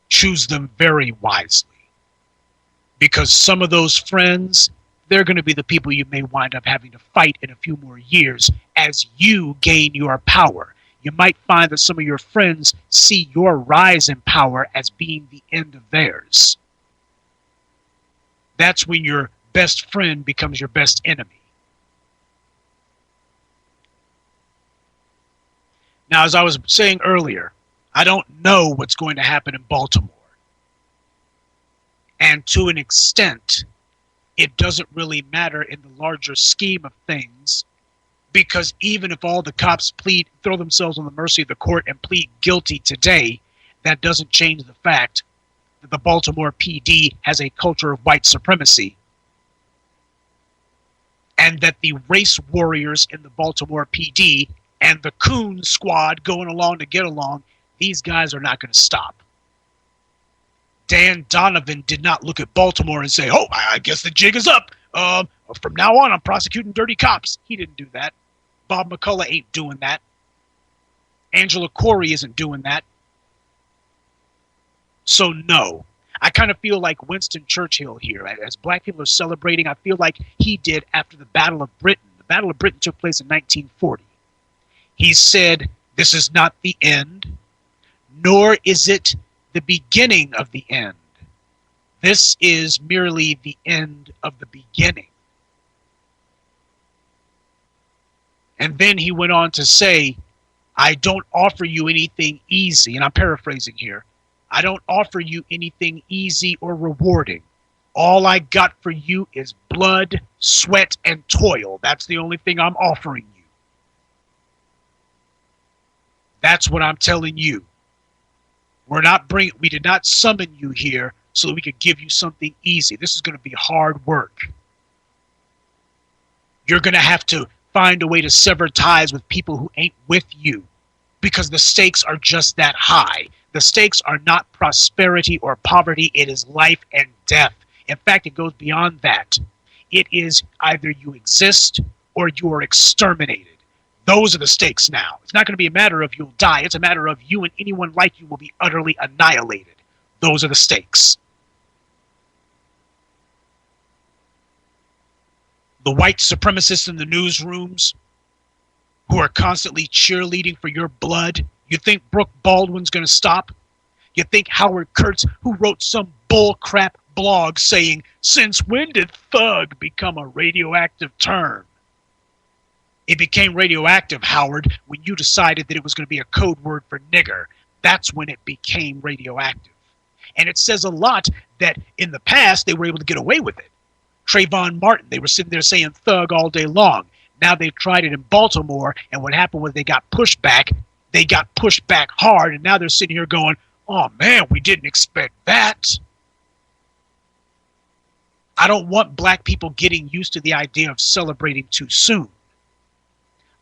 Choose them very wisely. Because some of those friends, they're going to be the people you may wind up having to fight in a few more years as you gain your power. You might find that some of your friends see your rise in power as being the end of theirs. That's when your best friend becomes your best enemy. Now, as I was saying earlier, I don't know what's going to happen in Baltimore. And to an extent, it doesn't really matter in the larger scheme of things, because even if all the cops throw themselves on the mercy of the court and plead guilty today, that doesn't change the fact that the Baltimore PD has a culture of white supremacy, and that the race warriors in the Baltimore PD and the coon squad going along to get along, these guys are not going to stop. Dan Donovan did not look at Baltimore and say, oh, I guess the jig is up. From now on, I'm prosecuting dirty cops. He didn't do that. Bob McCullough ain't doing that. Angela Corey isn't doing that. So no. I kind of feel like Winston Churchill here. As black people are celebrating, I feel like he did after the Battle of Britain. The Battle of Britain took place in 1940. He said, this is not the end, nor is it the beginning of the end. This is merely the end of the beginning. And then he went on to say, I don't offer you anything easy, and I'm paraphrasing here. I don't offer you anything easy or rewarding. All I got for you is blood, sweat, and toil. That's the only thing I'm offering you. That's what I'm telling you. We did not summon you here so that we could give you something easy. This is going to be hard work. You're going to have to find a way to sever ties with people who ain't with you, because the stakes are just that high. The stakes are not prosperity or poverty. It is life and death. In fact, it goes beyond that. It is either you exist or you are exterminated. Those are the stakes now. It's not going to be a matter of you'll die. It's a matter of you and anyone like you will be utterly annihilated. Those are the stakes. The white supremacists in the newsrooms who are constantly cheerleading for your blood. You think Brooke Baldwin's going to stop? You think Howard Kurtz, who wrote some bullcrap blog saying, since when did thug become a radioactive term? It became radioactive, Howard, when you decided that it was going to be a code word for nigger. That's when it became radioactive. And it says a lot that in the past they were able to get away with it. Trayvon Martin, they were sitting there saying thug all day long. Now they've tried it in Baltimore, and what happened was they got pushed back. They got pushed back hard, and now they're sitting here going, oh man, we didn't expect that. I don't want black people getting used to the idea of celebrating too soon.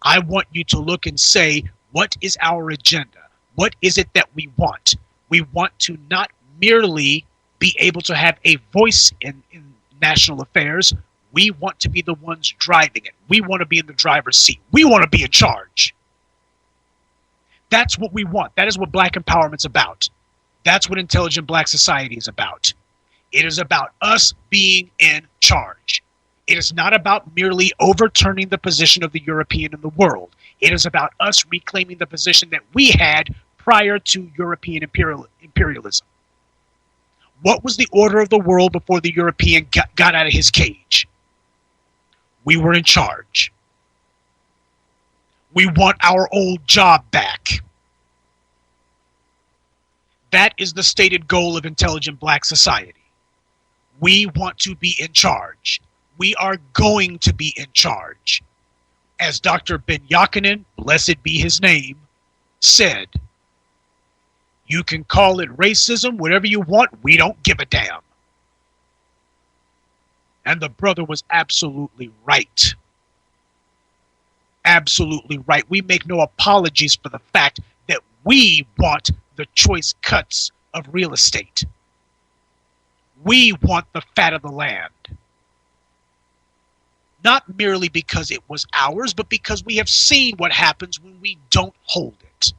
I want you to look and say, what is our agenda? What is it that we want? We want to not merely be able to have a voice in national affairs. We want to be the ones driving it. We want to be in the driver's seat. We want to be in charge. That's what we want. That is what black empowerment's about. That's what intelligent black society is about. It is about us being in charge. It is not about merely overturning the position of the European in the world. It is about us reclaiming the position that we had prior to European imperialism. What was the order of the world before the European got out of his cage? We were in charge. We want our old job back. That is the stated goal of intelligent black society. We want to be in charge. We are going to be in charge. As Dr. Ben Yakinen, blessed be his name, said, you can call it racism, whatever you want, we don't give a damn. And the brother was absolutely right. Absolutely right. We make no apologies for the fact that we want the choice cuts of real estate. We want the fat of the land. Not merely because it was ours, but because we have seen what happens when we don't hold it.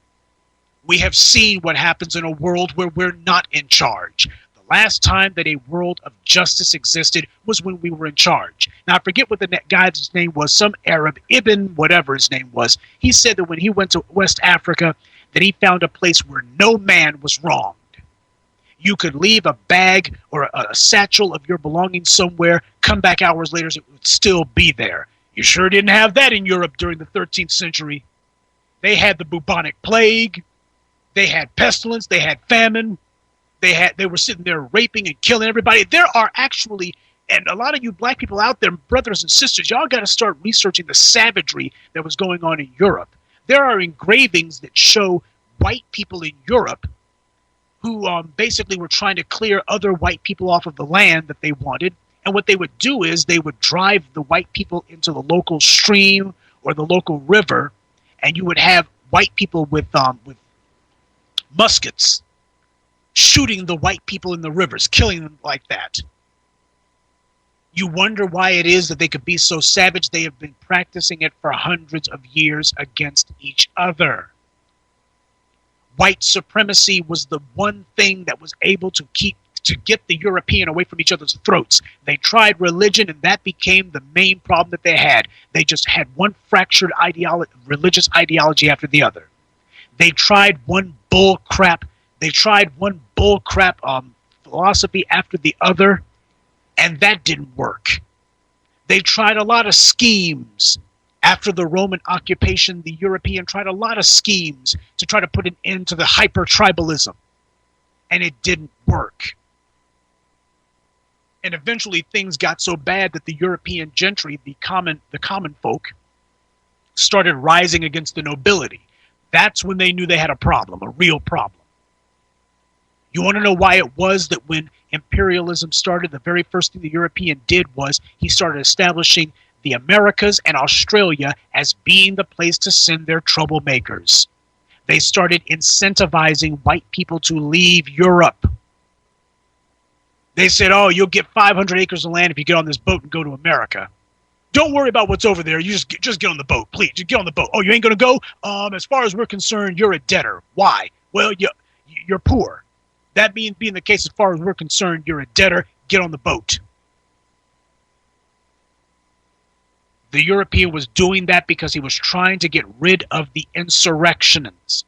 We have seen what happens in a world where we're not in charge. The last time that a world of justice existed was when we were in charge. Now, I forget what the guy's name was, some Arab, Ibn, whatever his name was. He said that when he went to West Africa, that he found a place where no man was wronged. You could leave a bag or a satchel of your belongings somewhere, come back hours later, it would still be there. You sure didn't have that in Europe during the 13th century. They had the bubonic plague. They had pestilence. They had famine. They were sitting there raping and killing everybody. There are actually, and a lot of you black people out there, brothers and sisters, y'all got to start researching the savagery that was going on in Europe. There are engravings that show white people in Europe who basically were trying to clear other white people off of the land that they wanted. And what they would do is they would drive the white people into the local stream or the local river, and you would have white people with muskets shooting the white people in the rivers, killing them like that. You wonder why it is that they could be so savage. They have been practicing it for hundreds of years against each other. White supremacy was the one thing that was able to to get the European away from each other's throats. They tried religion, and that became the main problem that they had. They just had one fractured religious ideology after the other. They tried one bull crap philosophy after the other, and that didn't work. They tried a lot of schemes. After the Roman occupation, the European tried a lot of schemes to try to put an end to the hyper-tribalism, and it didn't work. And eventually things got so bad that the European gentry, the common folk, started rising against the nobility. That's when they knew they had a problem, a real problem. You want to know why it was that when imperialism started, the very first thing the European did was he started establishing the Americas and Australia as being the place to send their troublemakers. They started incentivizing white people to leave Europe. They said, oh, you'll get 500 acres of land if you get on this boat and go to America. Don't worry about what's over there. You just get on the boat, please. Just get on the boat. Oh, you ain't going to go? As far as we're concerned, you're a debtor. Why? Well, you're poor. That being the case, as far as we're concerned, you're a debtor. Get on the boat. The European was doing that because he was trying to get rid of the insurrections.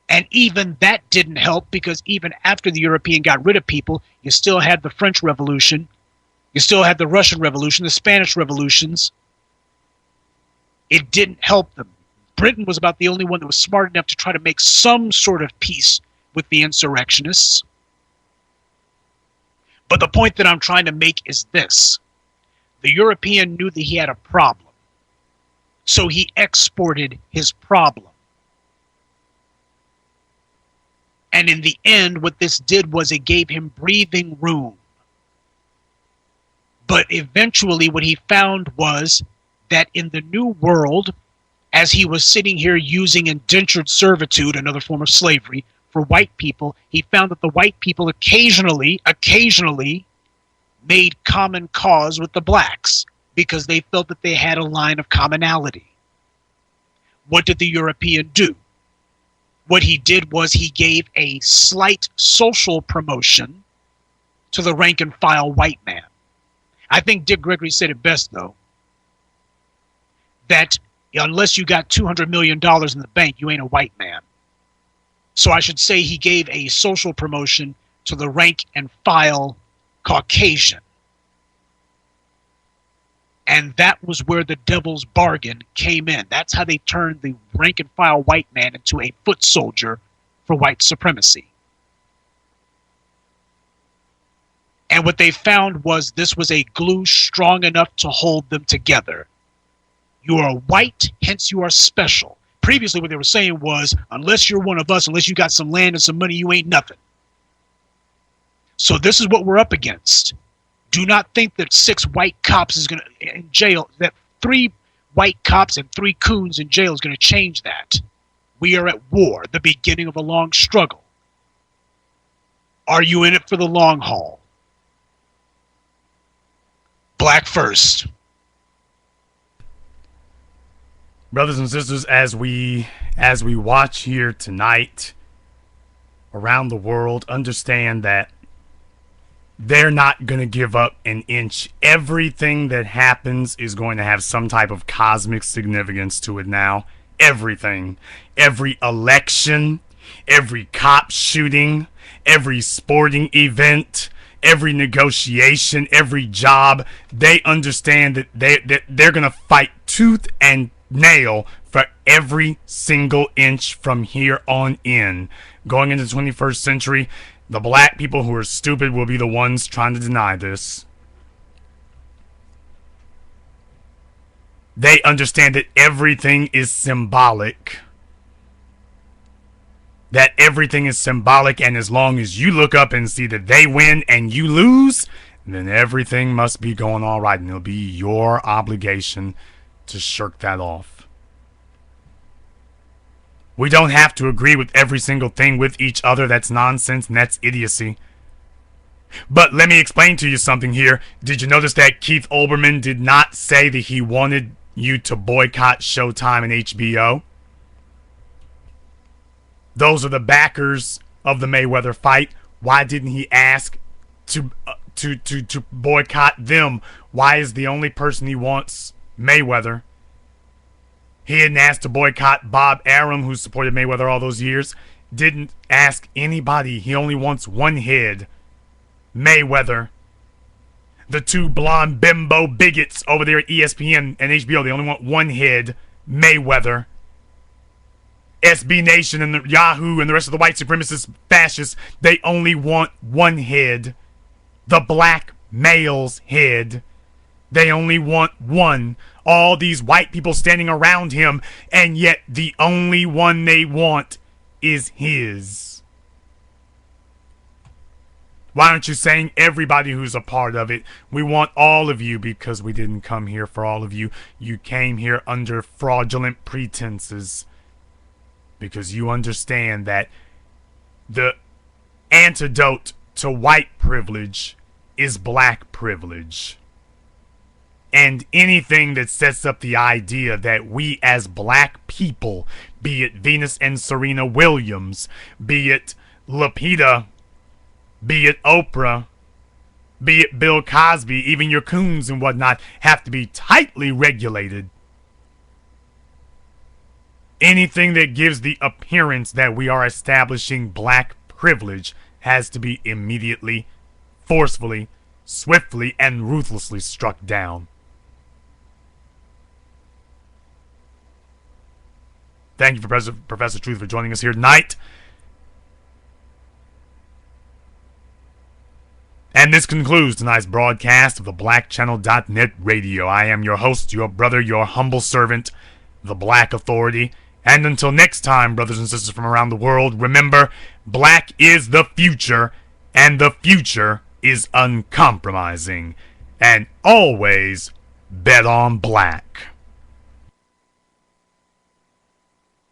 And even that didn't help, because even after the European got rid of people, you still had the French Revolution, you still had the Russian Revolution, the Spanish Revolutions. It didn't help them. Britain was about the only one that was smart enough to try to make some sort of peace with the insurrectionists. But the point that I'm trying to make is this. The European knew that he had a problem, so he exported his problem. And in the end, what this did was it gave him breathing room. But eventually what he found was that in the New World, as he was sitting here using indentured servitude, another form of slavery, for white people, he found that the white people occasionally made common cause with the blacks because they felt that they had a line of commonality. What did the European do? What he did was he gave a slight social promotion to the rank and file white man. I think Dick Gregory said it best, though, that unless you got $200 million in the bank, you ain't a white man. So I should say he gave a social promotion to the rank and file Caucasian. And that was where the devil's bargain came in. That's how they turned the rank and file white man into a foot soldier for white supremacy. And what they found was this was a glue strong enough to hold them together. You are white, hence you are special. Previously what they were saying was, unless you're one of us, unless you got some land and some money, you ain't nothing. So this is what we're up against. Do not think that 6 white cops is going to, in jail, that 3 white cops and 3 coons in jail is going to change that. We are at war, the beginning of a long struggle. Are you in it for the long haul? Black first. Brothers and sisters, as we watch here tonight around the world, understand that they're not going to give up an inch. Everything that happens is going to have some type of cosmic significance to it now. Everything. Every election, every cop shooting, every sporting event, every negotiation, every job. They understand that they're going to fight tooth and nail for every single inch from here on in. Going into the 21st century, the black people who are stupid will be the ones trying to deny this. They understand that everything is symbolic. That everything is symbolic, and as long as you look up and see that they win and you lose, then everything must be going all right, and it'll be your obligation to shirk that off. We don't have to agree with every single thing with each other. That's nonsense and that's idiocy. But let me explain to you something here. Did you notice that Keith Olbermann did not say that he wanted you to boycott Showtime and HBO? Those are the backers of the Mayweather fight. Why didn't he ask to boycott them. Why is the only person he wants Mayweather? He didn't ask to boycott Bob Arum, who supported Mayweather all those years. Didn't ask anybody. He only wants one head, Mayweather. The two blonde bimbo bigots over there at ESPN and HBO, they only want one head, Mayweather. SB Nation and the Yahoo and the rest of the white supremacist fascists, they only want one head, the black male's head. They only want one. All these white people standing around him, and yet the only one they want is his. Why aren't you saying everybody who's a part of it? We want all of you, because we didn't come here for all of you. You came here under fraudulent pretenses. Because you understand that the antidote to white privilege is black privilege. And anything that sets up the idea that we as black people, be it Venus and Serena Williams, be it Lupita, be it Oprah, be it Bill Cosby, even your coons and whatnot, have to be tightly regulated. Anything that gives the appearance that we are establishing black privilege has to be immediately, forcefully, swiftly, and ruthlessly struck down. Thank you, Professor Truth, for joining us here tonight. And this concludes tonight's broadcast of the BlackChannel.net radio. I am your host, your brother, your humble servant, the Black Authority. And until next time, brothers and sisters from around the world, remember, black is the future, and the future is uncompromising. And always bet on black.